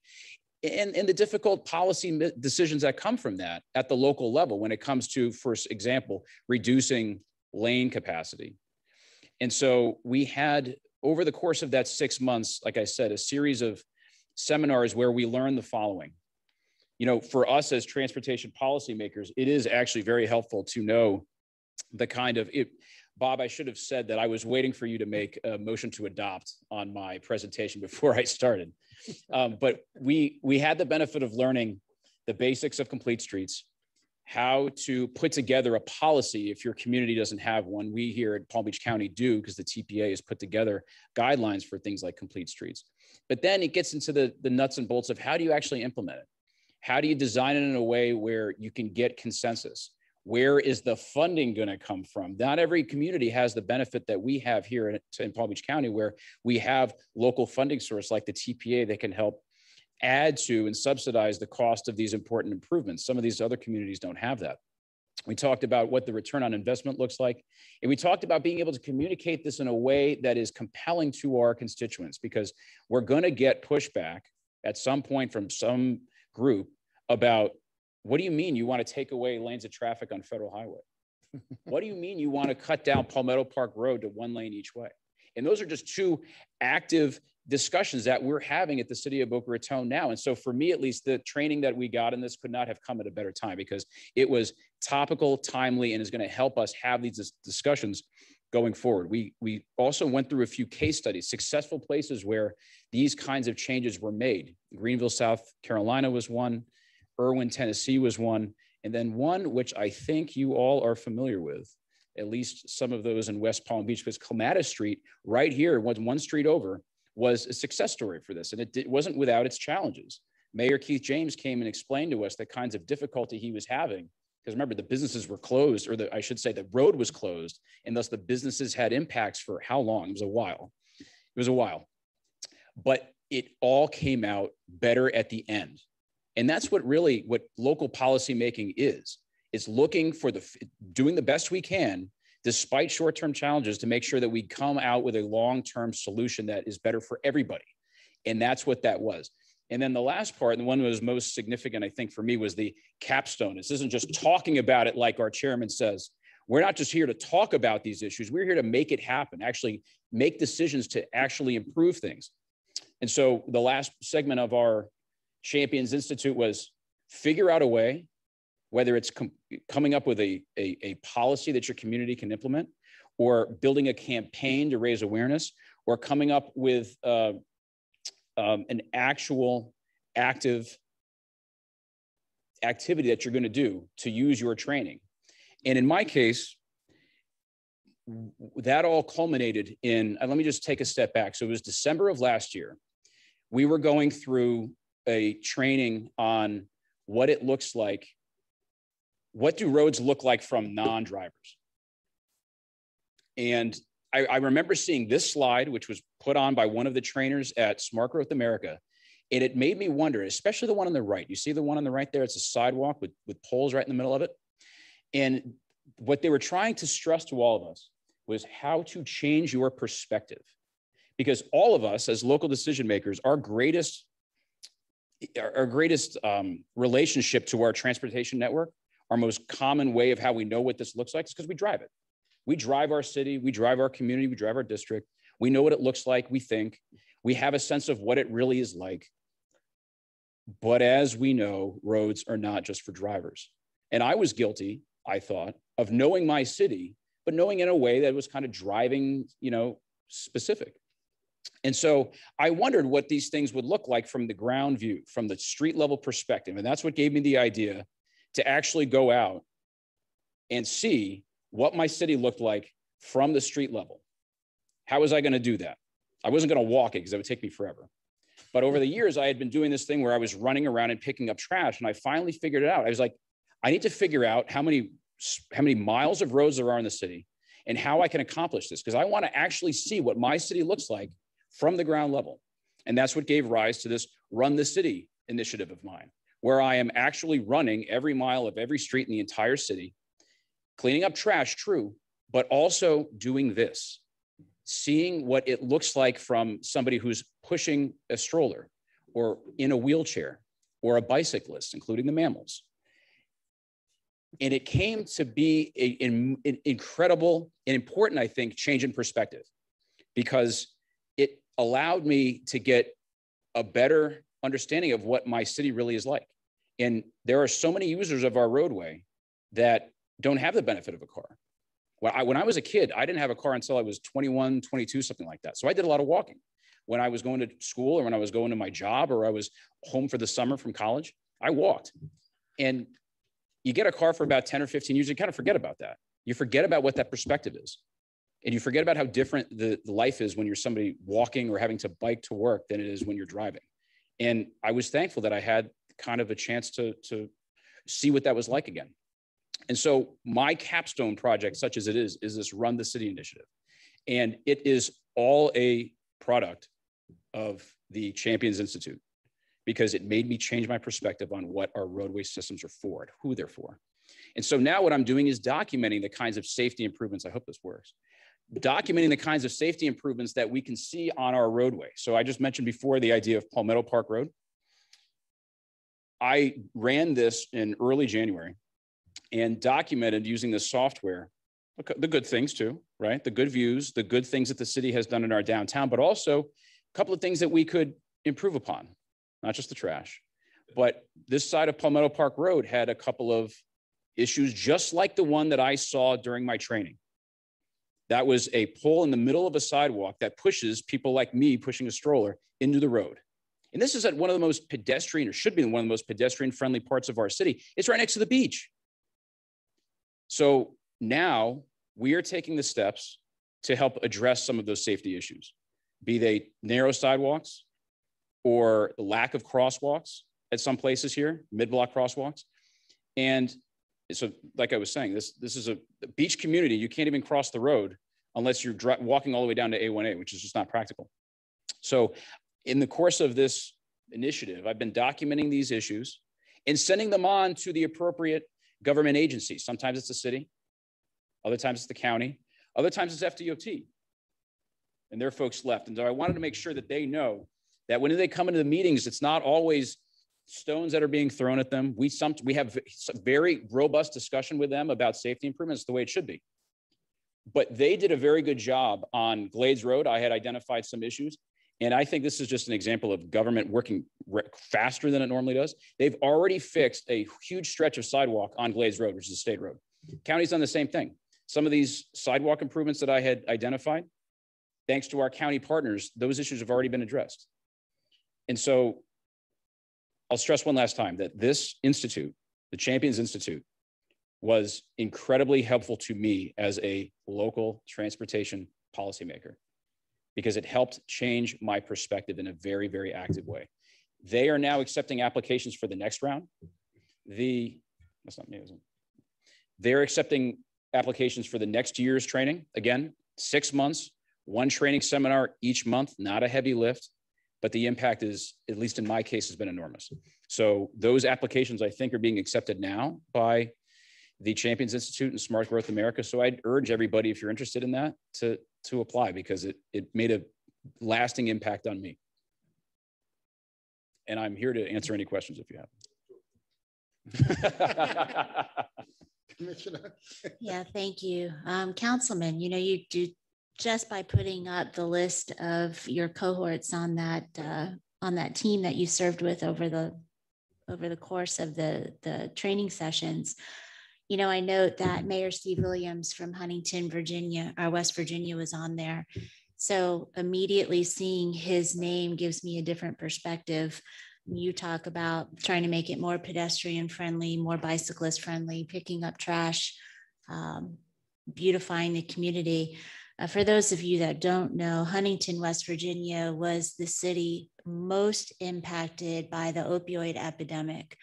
Speaker 14: and the difficult policy decisions that come from that at the local level when it comes to, for example, reducing lane capacity. And so we had, over the course of that 6 months, like I said, a series of seminars where we learned the following. For us as transportation policymakers, it is actually very helpful to know the kind of, Bob, I should have said that I was waiting for you to make a motion to adopt on my presentation before I started. But we had the benefit of learning the basics of complete streets, how to put together a policy if your community doesn't have one. We here at Palm Beach County do, because the TPA has put together guidelines for things like complete streets. But then it gets into the nuts and bolts of how do you actually implement it? How do you design it in a way where you can get consensus? Where is the funding going to come from? Not every community has the benefit that we have here in Palm Beach County, where we have local funding source like the TPA that can help add to and subsidize the cost of these important improvements. Some of these other communities don't have that. We talked about what the return on investment looks like. And we talked about being able to communicate this in a way that is compelling to our constituents, because we're going to get pushback at some point from some group about, what do you mean you want to take away lanes of traffic on Federal Highway? What do you mean you want to cut down Palmetto Park Road to 1 lane each way? And those are just two active discussions that we're having at the city of Boca Raton now. And so for me, at least, the training that we got in this could not have come at a better time, because it was topical, timely, and is going to help us have these discussions going forward. We also went through a few case studies, successful places where these kinds of changes were made. Greenville, South Carolina was one, Irwin, Tennessee was one, and then one which I think you all are familiar with, at least some of those in West Palm Beach, because Clematis Street right here, one street over, was a success story for this. And it wasn't without its challenges. Mayor Keith James came and explained to us the kinds of difficulty he was having. Because remember, the businesses were closed, or I should say the road was closed, and thus the businesses had impacts for how long? It was a while. It was a while. But it all came out better at the end. And that's what local policymaking is. It's looking for doing the best we can, despite short-term challenges, to make sure that we come out with a long-term solution that is better for everybody. And that's what that was. And then the last part, and the one that was most significant, I think, for me, was the capstone. This isn't just talking about it like our chairman says. We're not just here to talk about these issues. We're here to make it happen, actually make decisions to actually improve things. And so the last segment of our Champions Institute was figure out a way, whether it's coming up with a policy that your community can implement, or building a campaign to raise awareness, or coming up with an actual active activity that you're going to do to use your training. And in my case, that all culminated in, let me just take a step back. So it was December of last year. We were going through a training on what it looks like. What do roads look like from non-drivers? And I remember seeing this slide, which was put on by one of the trainers at Smart Growth America. And it made me wonder, especially the one on the right. You see the one on the right there? It's a sidewalk with poles right in the middle of it. And what they were trying to stress to all of us was how to change your perspective. Because all of us as local decision makers, our greatest relationship to our transportation network, our most common way of how we know what this looks like, is because we drive it. We drive our city, we drive our community, we drive our district. We know what it looks like, we think. We have a sense of what it really is like. But as we know, roads are not just for drivers. And I was guilty, I thought, of knowing my city, but knowing in a way that was kind of driving, specific. And so I wondered what these things would look like from the ground view, from the street level perspective. And that's what gave me the idea to actually go out and see what my city looked like from the street level. How was I going to do that? I wasn't going to walk it because it would take me forever. But over the years, I had been doing this thing where I was running around and picking up trash, and I finally figured it out. I was like, I need to figure out how many miles of roads there are in the city and how I can accomplish this, because I want to actually see what my city looks like from the ground level. And that's what gave rise to this Run the City initiative of mine, where I am actually running every mile of every street in the entire city, cleaning up trash, true, but also doing this, seeing what it looks like from somebody who's pushing a stroller or in a wheelchair or a bicyclist, including the mammals. And it came to be an incredible and important, I think, change in perspective, because it allowed me to get a better understanding of what my city really is like. And there are so many users of our roadway that don't have the benefit of a car. When I was a kid, I didn't have a car until I was 21, 22, something like that. So I did a lot of walking. When I was going to school, or when I was going to my job, or I was home for the summer from college, I walked. And you get a car for about 10 or 15 years, you kind of forget about that. You forget about what that perspective is. And you forget about how different the life is when you're somebody walking or having to bike to work than it is when you're driving. And I was thankful that I had kind of a chance to see what that was like again. And so my capstone project, such as it is this Run the City initiative. And it is all a product of the Champions Institute, because it made me change my perspective on what our roadway systems are for, and who they're for. And so now what I'm doing is documenting the kinds of safety improvements. I hope this works. Documenting the kinds of safety improvements that we can see on our roadway. So I just mentioned before the idea of Palmetto Park Road. I ran this in early January, and documented using this software, the good things too, right? The good views, the good things that the city has done in our downtown, but also a couple of things that we could improve upon, not just the trash. But this side of Palmetto Park Road had a couple of issues just like the one that I saw during my training. That was a pole in the middle of a sidewalk that pushes people like me pushing a stroller into the road. And this is at one of the most pedestrian, or should be one of the most pedestrian friendly parts of our city. It's right next to the beach. So now we are taking the steps to help address some of those safety issues, be they narrow sidewalks or the lack of crosswalks at some places here, mid-block crosswalks. And so like I was saying, this is a beach community. You can't even cross the road unless you're walking all the way down to A1A, which is just not practical. So in the course of this initiative, I've been documenting these issues and sending them on to the appropriate government agencies. Sometimes it's the city, other times it's the county, other times it's FDOT. And their folks left. And so I wanted to make sure that they know that when they come into the meetings, it's not always stones that are being thrown at them. We have very robust discussion with them about safety improvements the way it should be. But they did a very good job on Glades Road. I had identified some issues. And I think this is just an example of government working faster than it normally does. They've already fixed a huge stretch of sidewalk on Glades Road, which is a state road. County's done the same thing. Some of these sidewalk improvements that I had identified, thanks to our county partners, those issues have already been addressed. And so I'll stress one last time that this institute, the Champions Institute, was incredibly helpful to me as a local transportation policymaker, because it helped change my perspective in a very, very active way. They are now accepting applications for the next round. That's not me, is it? They're accepting applications for the next year's training. Again, 6 months, one training seminar each month, not a heavy lift, but the impact is, at least in my case, has been enormous. So those applications, I think, are being accepted now by the Champions Institute and Smart Growth America. So I'd urge everybody, if you're interested in that, to apply, because it made a lasting impact on me. And I'm here to answer any questions if you have.
Speaker 1: Commissioner.
Speaker 13: Yeah, thank you. Councilman, you do, just by putting up the list of your cohorts on that team that you served with over the course of the training sessions, I note that Mayor Steve Williams from Huntington, West Virginia was on there. So immediately seeing his name gives me a different perspective. You talk about trying to make it more pedestrian friendly, more bicyclist friendly, picking up trash, beautifying the community. For those of you that don't know, Huntington, West Virginia was the city most impacted by the opioid epidemic.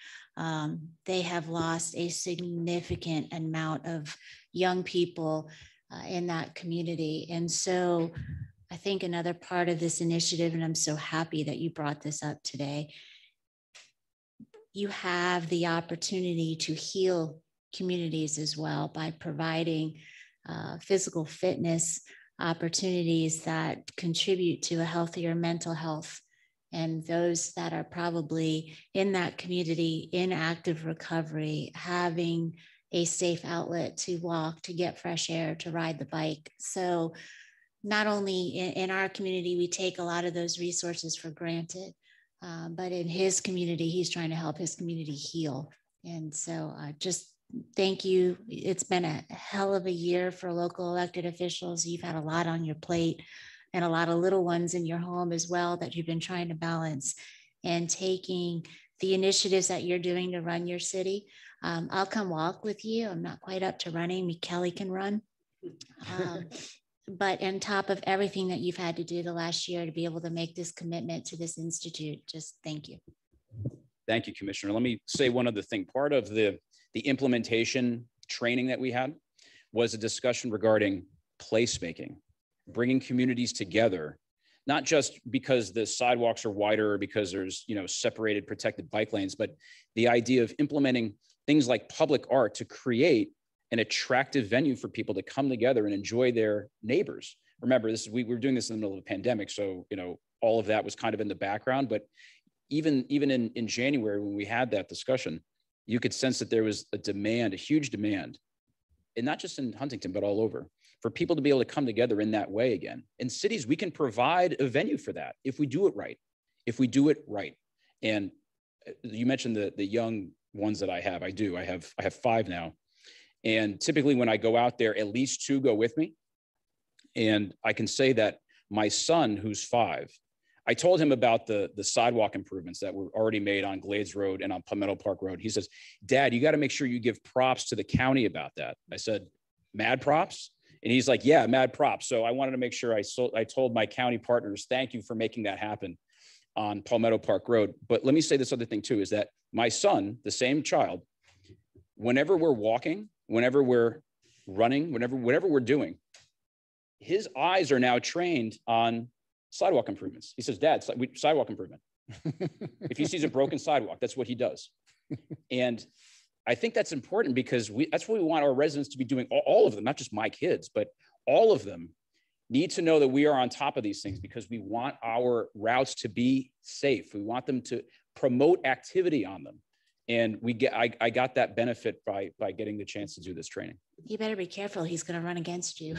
Speaker 13: They have lost a significant amount of young people in that community. And so I think another part of this initiative, and I'm so happy that you brought this up today, you have the opportunity to heal communities as well by providing physical fitness opportunities that contribute to a healthier mental health. And those that are probably in that community in active recovery, having a safe outlet to walk, to get fresh air, to ride the bike. So not only in our community, we take a lot of those resources for granted, but in his community, he's trying to help his community heal. And so just thank you. It's been a hell of a year for local elected officials. You've had a lot on your plate and a lot of little ones in your home as well that you've been trying to balance, and taking the initiatives that you're doing to run your city. I'll come walk with you. I'm not quite up to running. Kelly can run. But on top of everything that you've had to do the last year to be able to make this commitment to this institute, just thank you.
Speaker 14: Thank you, Commissioner. Let me say one other thing. Part of the implementation training that we had was a discussion regarding placemaking, bringing communities together, not just because the sidewalks are wider or because there's separated protected bike lanes, but the idea of implementing things like public art to create an attractive venue for people to come together and enjoy their neighbors. Remember, we were doing this in the middle of a pandemic, so all of that was kind of in the background. But even in January when we had that discussion, you could sense that there was a demand, a huge demand, and not just in Huntington, but all over, for people to be able to come together in that way again. In cities, we can provide a venue for that if we do it right. If we do it right. And you mentioned the young ones that I have. I have 5 now. And typically when I go out there, at least 2 go with me. And I can say that my son, who's 5, I told him about the sidewalk improvements that were already made on Glades Road and on Palmetto Park Road. He says, Dad, you got to make sure you give props to the county about that. I said, mad props? And he's like, yeah, mad props. So I wanted to make sure I told my county partners, thank you for making that happen on Palmetto Park Road. But let me say this other thing too, is that my son, the same child, whenever we're walking, whenever we're running, whatever we're doing, his eyes are now trained on sidewalk improvements. He says, Dad, sidewalk improvement. If he sees a broken sidewalk, that's what he does. And I think that's important because that's what we want our residents to be doing. All of them, not just my kids, but all of them need to know that we are on top of these things because we want our routes to be safe. We want them to promote activity on them. And I got that benefit by getting the chance to do this training.
Speaker 13: You better be careful. He's going to run against you.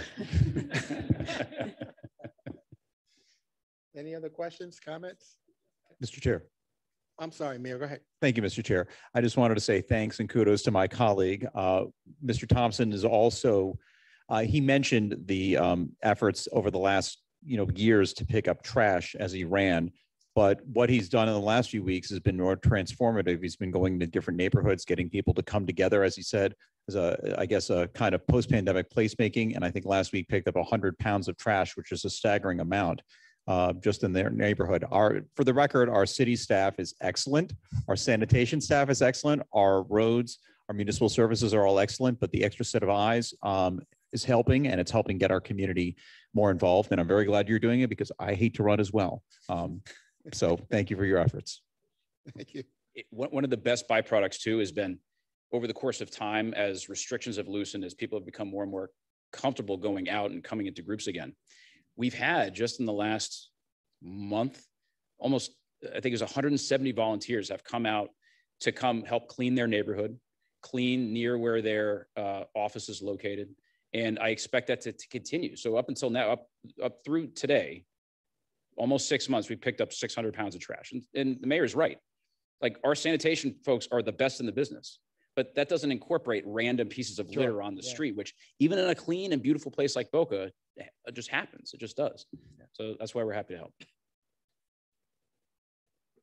Speaker 1: Any other questions, comments?
Speaker 6: Mr. Chair.
Speaker 1: I'm sorry, Mayor, go ahead.
Speaker 6: Thank you, Mr. Chair. I just wanted to say thanks and kudos to my colleague. Mr. Thompson is also, he mentioned the efforts over the last years to pick up trash as he ran. But what he's done in the last few weeks has been more transformative. He's been going to different neighborhoods, getting people to come together, as he said, as I guess a kind of post-pandemic placemaking. And I think last week picked up 100 pounds of trash, which is a staggering amount. Just in their neighborhood. For the record, our city staff is excellent. Our sanitation staff is excellent. Our roads, our municipal services are all excellent, but the extra set of eyes is helping, and it's helping get our community more involved. And I'm very glad you're doing it because I hate to run as well. So thank you for your efforts.
Speaker 1: Thank you.
Speaker 14: One of the best byproducts too has been over the course of time, as restrictions have loosened, as people have become more and more comfortable going out and coming into groups again. We've had just in the last month, almost, I think it was 170 volunteers have come out to come help clean their neighborhood, clean near where their office is located. And I expect that to continue. So up until now, up through today, almost 6 months, we picked up 600 pounds of trash. And the mayor's right. Like, our sanitation folks are the best in the business, but that doesn't incorporate random pieces of litter on the street, which even in a clean and beautiful place like Boca, it just happens. It just does. So that's why we're happy to help.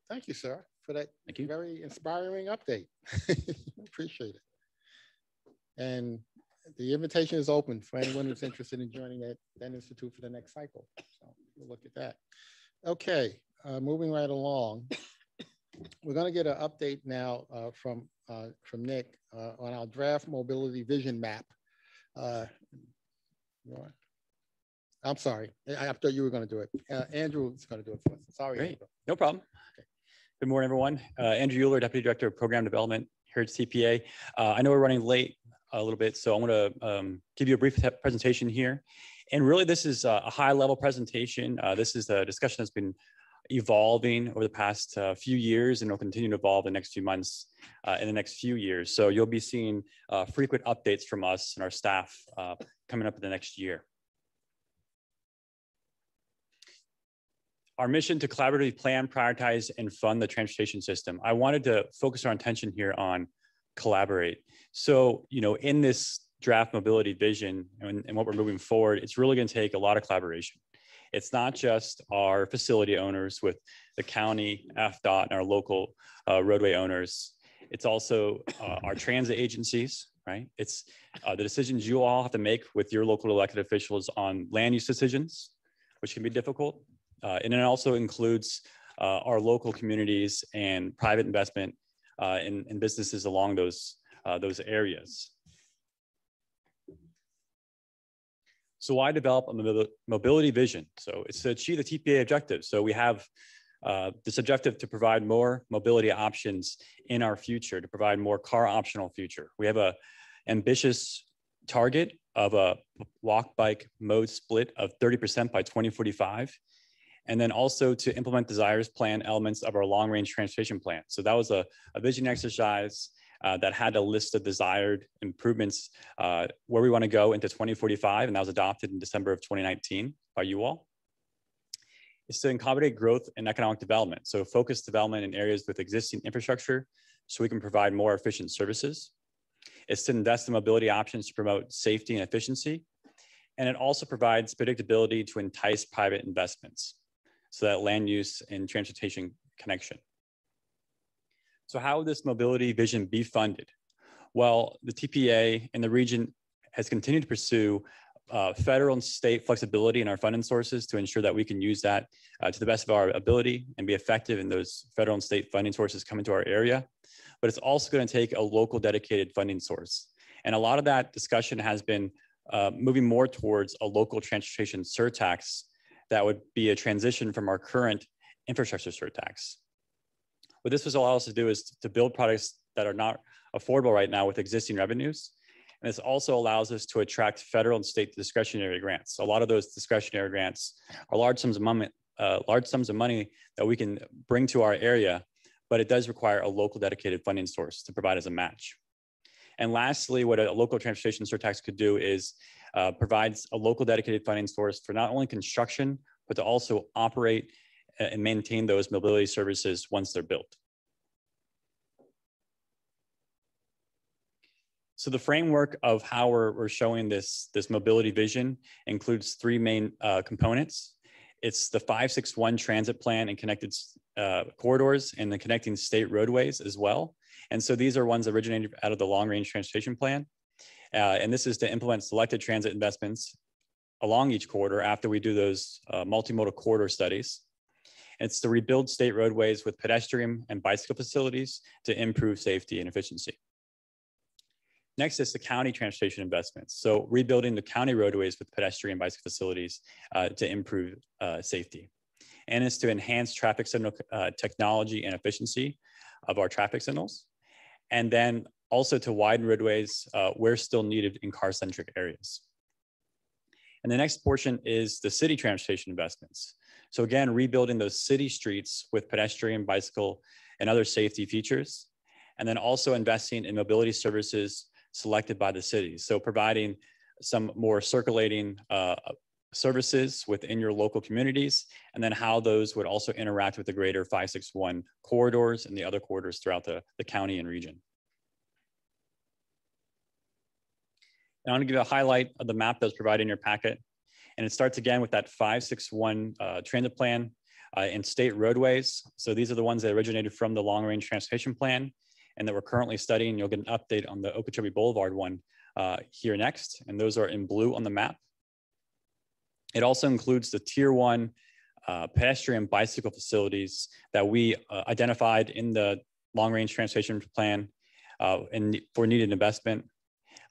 Speaker 1: Thank you, sir, for that very inspiring update. Appreciate it. And the invitation is open for anyone who's interested in joining that institute for the next cycle. So we'll look at that. Okay, moving right along. We're going to get an update now from Nick on our draft mobility vision map. I'm sorry, I thought you were going to do it. Andrew is going to do it for us. Sorry.
Speaker 16: Great.
Speaker 1: Andrew.
Speaker 16: No problem. Okay. Good morning, everyone. Andrew Euler, Deputy Director of Program Development here at TPA. I know we're running late a little bit, so I'm going to give you a brief presentation here. And really, this is a high-level presentation. This is a discussion that's been evolving over the past few years, and will continue to evolve the next few months in the next few years. So you'll be seeing frequent updates from us and our staff coming up in the next year. Our mission to collaboratively plan, prioritize, and fund the transportation system. I wanted to focus our attention here on collaborate. So, in this draft mobility vision and what we're moving forward, it's really going to take a lot of collaboration. It's not just our facility owners with the county, FDOT, and our local roadway owners. It's also our transit agencies, right? It's the decisions you all have to make with your local elected officials on land use decisions, which can be difficult. And it also includes our local communities and private investment in businesses along those areas. So why develop a mobility vision? So it's to achieve the TPA objective. So we have this objective to provide more mobility options in our future, to provide more car optional future. We have an ambitious target of a walk bike mode split of 30% by 2045. And then also to implement desires plan elements of our long range transportation plan. So that was a vision exercise that had a list of desired improvements where we want to go into 2045, and that was adopted in December of 2019 by you all. Is to accommodate growth and economic development. So focused development in areas with existing infrastructure so we can provide more efficient services. It's to invest in mobility options to promote safety and efficiency. And it also provides predictability to entice private investments. So that land use and transportation connection. So how will this mobility vision be funded? Well, the TPA and the region has continued to pursue federal and state flexibility in our funding sources to ensure that we can use that to the best of our ability and be effective in those federal and state funding sources coming to our area. But it's also going to take a local dedicated funding source. And a lot of that discussion has been moving more towards a local transportation surtax that would be a transition from our current infrastructure surtax. What this will allow us to do is to build products that are not affordable right now with existing revenues. And this also allows us to attract federal and state discretionary grants. A lot of those discretionary grants are large sums of money that we can bring to our area, but it does require a local dedicated funding source to provide as a match. And lastly, what a local transportation surtax could do is provides a local dedicated funding source for not only construction, but to also operate and maintain those mobility services once they're built. So the framework of how we're showing this mobility vision includes three main components. It's the 561 transit plan and connected corridors and the connecting state roadways as well. And so these are ones originated out of the long range transportation plan. And this is to implement selected transit investments along each corridor after we do those multimodal corridor studies. It's to rebuild state roadways with pedestrian and bicycle facilities to improve safety and efficiency. Next is the county transportation investments. So rebuilding the county roadways with pedestrian and bicycle facilities to improve safety. And it's to enhance traffic signal technology and efficiency of our traffic signals. And then also to widen roadways where still needed in car-centric areas. And the next portion is the city transportation investments. So again, rebuilding those city streets with pedestrian, bicycle, and other safety features. And then also investing in mobility services selected by the cities. So providing some more circulating services within your local communities, and then how those would also interact with the greater 561 corridors and the other corridors throughout the county and region. And I want to give you a highlight of the map that's provided in your packet. And it starts again with that 561 transit plan and state roadways. So these are the ones that originated from the long range transportation plan and that we're currently studying. You'll get an update on the Okeechobee Boulevard one here next. And those are in blue on the map. It also includes the tier 1 pedestrian bicycle facilities that we identified in the long range transportation plan and for needed investment.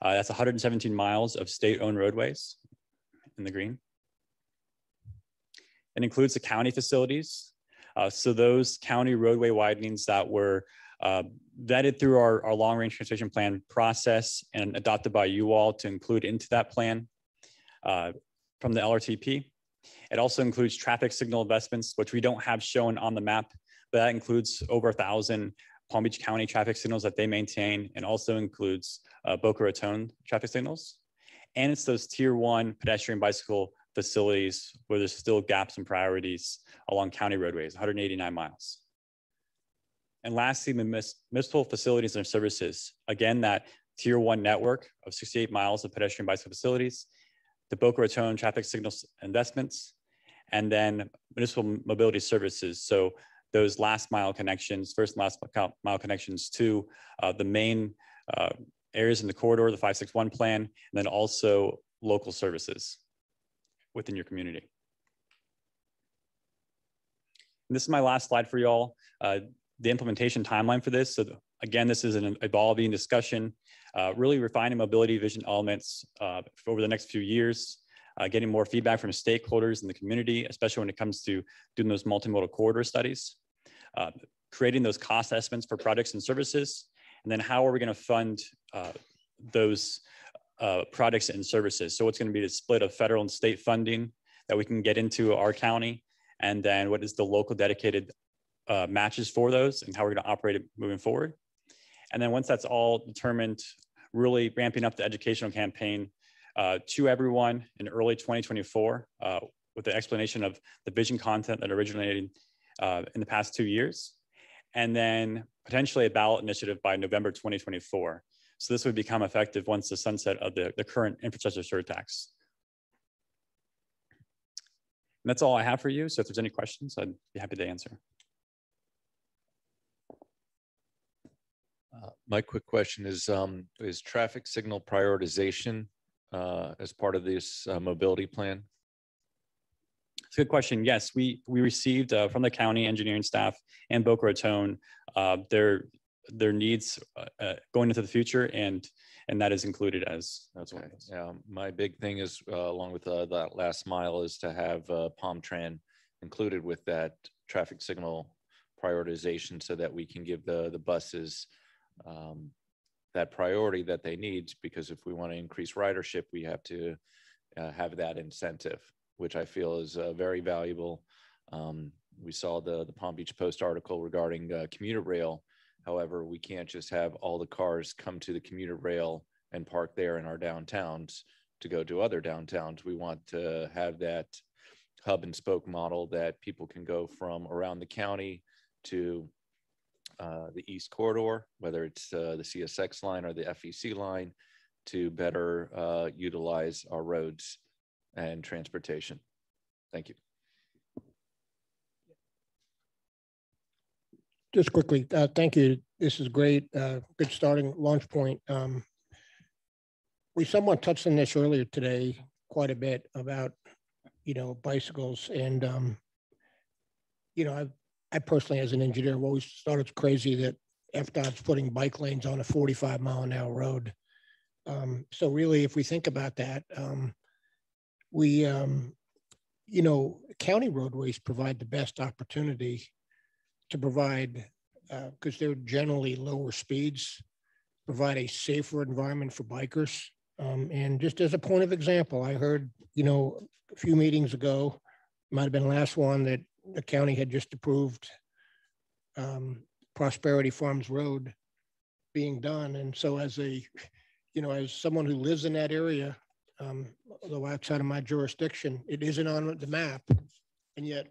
Speaker 16: That's 117 miles of state-owned roadways in the green. It includes the county facilities. So those county roadway widenings that were vetted through our long-range transportation plan process and adopted by you all to include into that plan from the LRTP. It also includes traffic signal investments, which we don't have shown on the map, but that includes over 1,000 Palm Beach County traffic signals that they maintain, and also includes Boca Raton traffic signals. And it's those tier 1 pedestrian bicycle facilities where there's still gaps and priorities along county roadways, 189 miles. And lastly, the municipal facilities and services. Again, that tier 1 network of 68 miles of pedestrian bicycle facilities, the Boca Raton traffic signals investments, and then municipal mobility services. So those last mile connections, first and last mile connections to the main areas in the corridor, the 561 plan, and then also local services within your community. And this is my last slide for y'all. The implementation timeline for this. So again, this is an evolving discussion, really refining mobility vision elements over the next few years, getting more feedback from stakeholders in the community, especially when it comes to doing those multimodal corridor studies, creating those cost estimates for projects and services, and then how are we going to fund those projects and services. So what's going to be the split of federal and state funding that we can get into our county, and then what is the local dedicated matches for those and how we're going to operate it moving forward. And then once that's all determined, really ramping up the educational campaign to everyone in early 2024 with the explanation of the vision content that originated in the past 2 years. And then potentially a ballot initiative by November 2024. So this would become effective once the sunset of the current infrastructure surtax. And that's all I have for you. So if there's any questions, I'd be happy to answer.
Speaker 8: My quick question is traffic signal prioritization as part of this mobility plan?
Speaker 16: It's a good question. Yes, we received from the county engineering staff and Boca Raton their needs going into the future, and that is included as well.
Speaker 8: Yeah, my big thing is along with that last mile is to have PalmTran included with that traffic signal prioritization so that we can give the buses that priority that they need, because if we want to increase ridership, we have to have that incentive, which I feel is very valuable. We saw the Palm Beach Post article regarding commuter rail. However, we can't just have all the cars come to the commuter rail and park there in our downtowns to go to other downtowns. We want to have that hub and spoke model that people can go from around the county to the East Corridor, whether it's the CSX line or the FEC line, to better utilize our roads and transportation. Thank you.
Speaker 10: Just quickly, thank you. This is great. Good starting launch point. We somewhat touched on this earlier today quite a bit about, bicycles. And, I personally, as an engineer, have always thought it's crazy that FDOT's putting bike lanes on a 45-mile-an-hour road. So really, if we think about that, county roadways provide the best opportunity to provide, because they're generally lower speeds, provide a safer environment for bikers. And just as a point of example, I heard, a few meetings ago, might have been the last one, that the county had just approved Prosperity Farms Road being done. And so as as someone who lives in that area, although outside of my jurisdiction, it isn't on the map. And yet,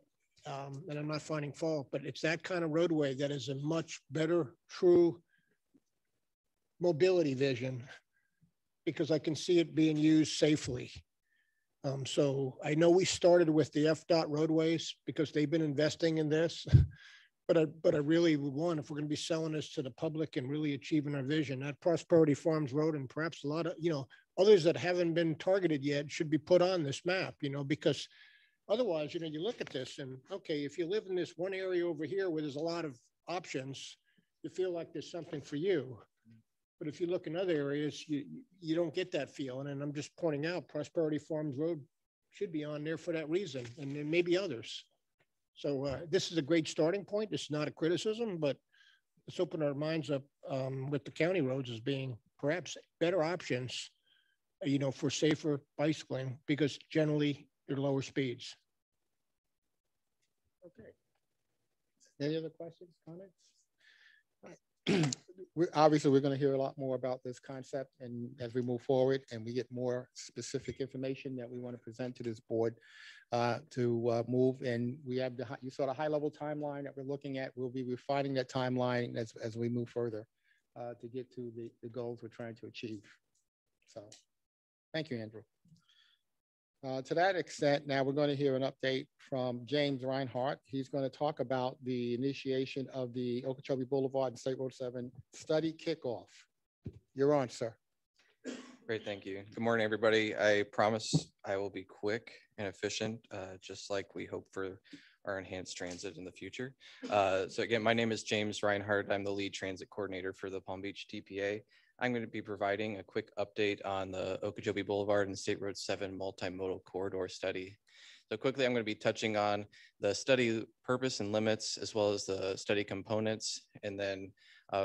Speaker 10: and I'm not finding fault, but it's that kind of roadway that is a much better, true mobility vision, because I can see it being used safely. So I know we started with the FDOT roadways because they've been investing in this, but I really would want, if we're going to be selling this to the public and really achieving our vision, that Prosperity Farms Road and perhaps a lot of, others that haven't been targeted yet should be put on this map, because otherwise, you look at this and, okay, if you live in this one area over here where there's a lot of options, you feel like there's something for you. But if you look in other areas, you don't get that feeling. And I'm just pointing out Prosperity Farms Road should be on there for that reason, and then maybe others. So this is a great starting point. It's not a criticism, but let's open our minds up with the county roads as being perhaps better options, for safer bicycling, because generally they're lower speeds.
Speaker 1: Okay. Any other questions, comments? Obviously, we're going to hear a lot more about this concept, and as we move forward and we get more specific information that we want to present to this board to move. And we have you saw the high-level timeline that we're looking at. We'll be refining that timeline as we move further to get to the goals we're trying to achieve. So thank you, Andrew. To that extent, now we're going to hear an update from James Reinhardt. He's going to talk about the initiation of the Okeechobee Boulevard and State Road 7 study kickoff. You're on, sir.
Speaker 17: Great, thank you. Good morning, everybody. I promise I will be quick and efficient, just like we hope for our enhanced transit in the future. So again, my name is James Reinhardt. I'm the lead transit coordinator for the Palm Beach TPA. I'm going to be providing a quick update on the Okeechobee Boulevard and State Road 7 multimodal corridor study. So quickly, I'm going to be touching on the study purpose and limits, as well as the study components, and then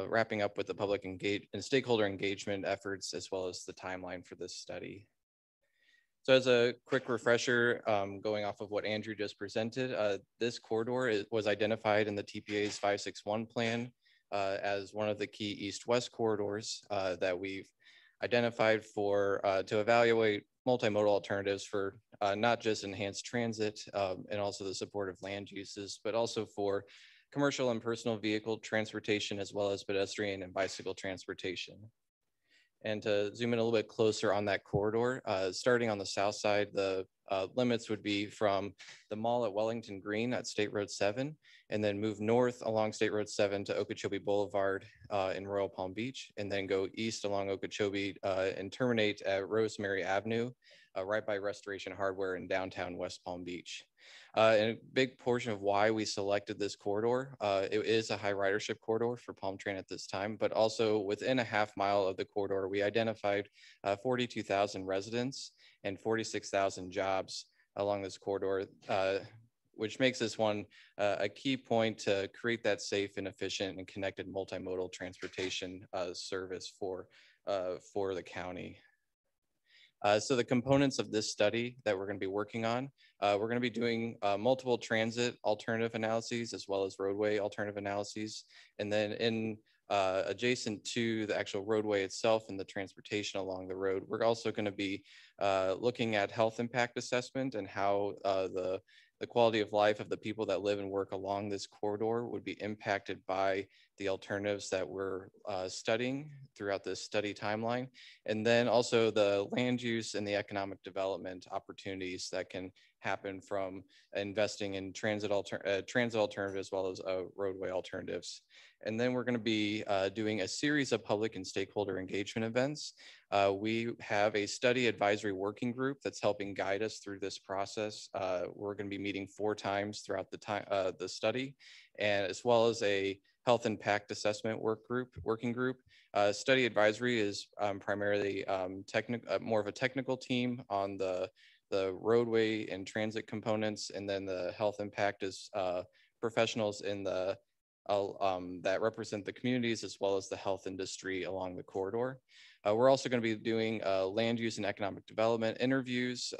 Speaker 17: wrapping up with the public and stakeholder engagement efforts, as well as the timeline for this study. So as a quick refresher, going off of what Andrew just presented, this corridor was identified in the TPA's 561 plan as one of the key east-west corridors that we've identified for to evaluate multimodal alternatives for not just enhanced transit and also the supportive land uses, but also for commercial and personal vehicle transportation, as well as pedestrian and bicycle transportation. And to zoom in a little bit closer on that corridor, starting on the south side, the limits would be from the mall at Wellington Green at State Road 7, and then move north along State Road 7 to Okeechobee Boulevard in Royal Palm Beach, and then go east along Okeechobee and terminate at Rosemary Avenue, right by Restoration Hardware in downtown West Palm Beach. And a big portion of why we selected this corridor, it is a high ridership corridor for Palm Train at this time, but also within a half mile of the corridor, we identified 42,000 residents and 46,000 jobs along this corridor, which makes this one a key point to create that safe and efficient and connected multimodal transportation service for the county. So the components of this study that we're going to be working on, we're going to be doing multiple transit alternative analyses as well as roadway alternative analyses. And then in adjacent to the actual roadway itself and the transportation along the road, we're also going to be looking at health impact assessment and how the quality of life of the people that live and work along this corridor would be impacted by the alternatives that we're studying throughout this study timeline. And then also the land use and the economic development opportunities that can happen from investing in transit alternatives as well as roadway alternatives. And then we're going to be doing a series of public and stakeholder engagement events. We have a study advisory working group that's helping guide us through this process. We're going to be meeting 4 times throughout the study, and as well as a health impact assessment working group. Study advisory is primarily more of a technical team on the roadway and transit components, and then the health impact is professionals in the that represent the communities as well as the health industry along the corridor. We're also going to be doing land use and economic development interviews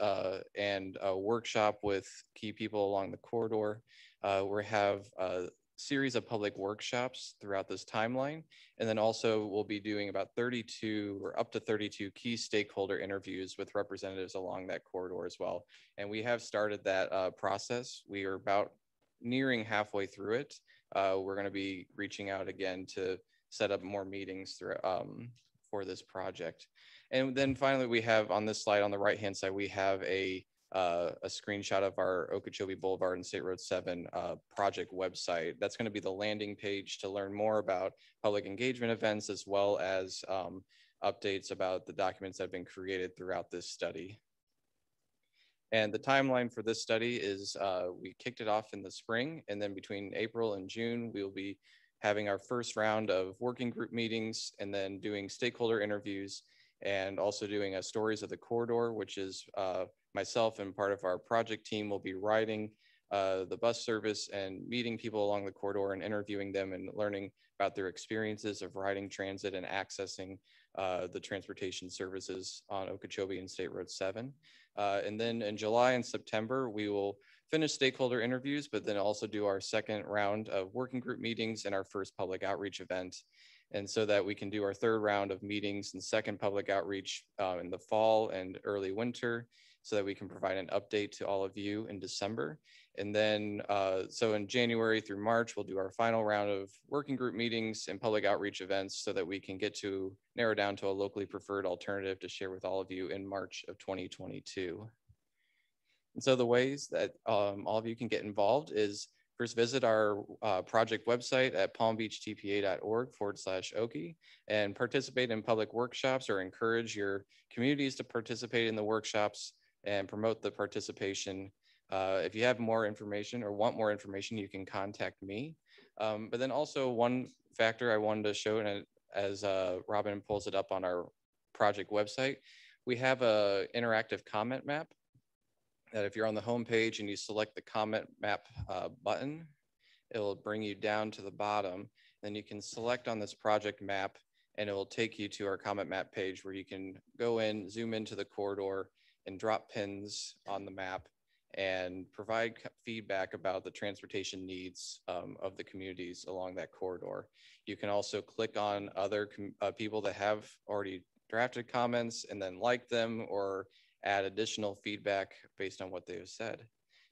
Speaker 17: and a workshop with key people along the corridor. We have a series of public workshops throughout this timeline. And then also we'll be doing about 32 or up to 32 key stakeholder interviews with representatives along that corridor as well. And we have started that process. We are about nearing halfway through it. We're going to be reaching out again to set up more meetings through, for this project. And then finally, we have on this slide on the right-hand side, we have a screenshot of our Okeechobee Boulevard and State Road 7 project website. That's going to be the landing page to learn more about public engagement events, as well as updates about the documents that have been created throughout this study. And the timeline for this study is we kicked it off in the spring, and then between April and June, we'll be having our first round of working group meetings, and then doing stakeholder interviews, and also doing a stories of the corridor, which is myself and part of our project team will be riding the bus service and meeting people along the corridor and interviewing them and learning about their experiences of riding transit and accessing the transportation services on Okeechobee and State Road 7. And then in July and September, we will finish stakeholder interviews, but then also do our second round of working group meetings and our first public outreach event. And so that we can do our third round of meetings and second public outreach in the fall and early winter, so that we can provide an update to all of you in December. And then, so in January through March, we'll do our final round of working group meetings and public outreach events so that we can get to narrow down to a locally preferred alternative to share with all of you in March of 2022. And so the ways that all of you can get involved is first visit our project website at palmbeachtpa.org/Okie and participate in public workshops, or encourage your communities to participate in the workshops and promote the participation. If you have more information or want more information, you can contact me. But then also one factor I wanted to show, and as Robin pulls it up on our project website, we have an interactive comment map that if you're on the home page and you select the comment map button, it will bring you down to the bottom. Then you can select on this project map and it will take you to our comment map page where you can go in, zoom into the corridor, and drop pins on the map and provide feedback about the transportation needs of the communities along that corridor. You can also click on other people that have already drafted comments and then like them or add additional feedback based on what they have said.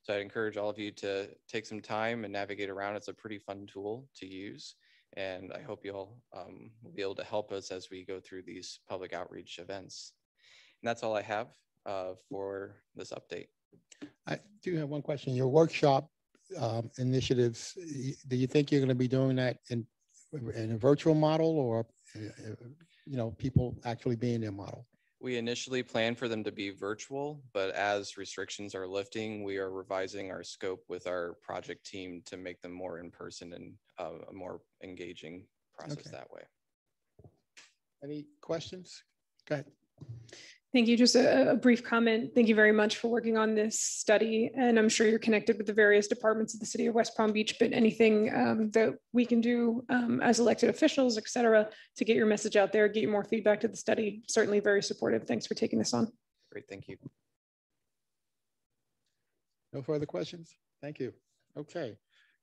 Speaker 17: So I'd encourage all of you to take some time and navigate around. It's a pretty fun tool to use. And I hope you'll will be able to help us as we go through these public outreach events. And that's all I have for this update.
Speaker 1: I do have one question. Your workshop initiatives, do you think you're going to be doing that in a virtual model, or people actually being their model?
Speaker 17: We initially planned for them to be virtual, but as restrictions are lifting, we are revising our scope with our project team to make them more in person and a more engaging process that way.
Speaker 1: Any questions? Go ahead.
Speaker 18: Thank you. Just a brief comment. Thank you very much for working on this study. And I'm sure you're connected with the various departments of the city of West Palm Beach, but anything that we can do as elected officials, et cetera, to get your message out there, get you more feedback to the study, certainly very supportive. Thanks for taking this on.
Speaker 17: Great, thank you.
Speaker 1: No further questions? Thank you. Okay.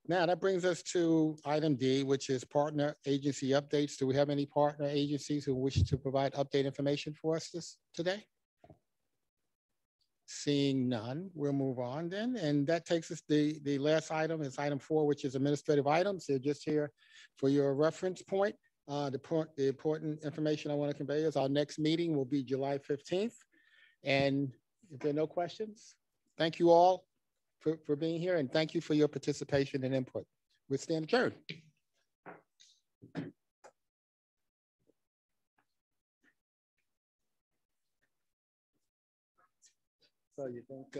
Speaker 1: Now that brings us to item D, which is partner agency updates. Do we have any partner agencies who wish to provide update information for us today? Seeing none, we'll move on then. And that takes us, the last item is item 4, which is administrative items. They're just here for your reference point. The important information I want to convey is our next meeting will be July 15th. And if there are no questions, thank you all for being here, and thank you for your participation and input. We stand adjourned. So you think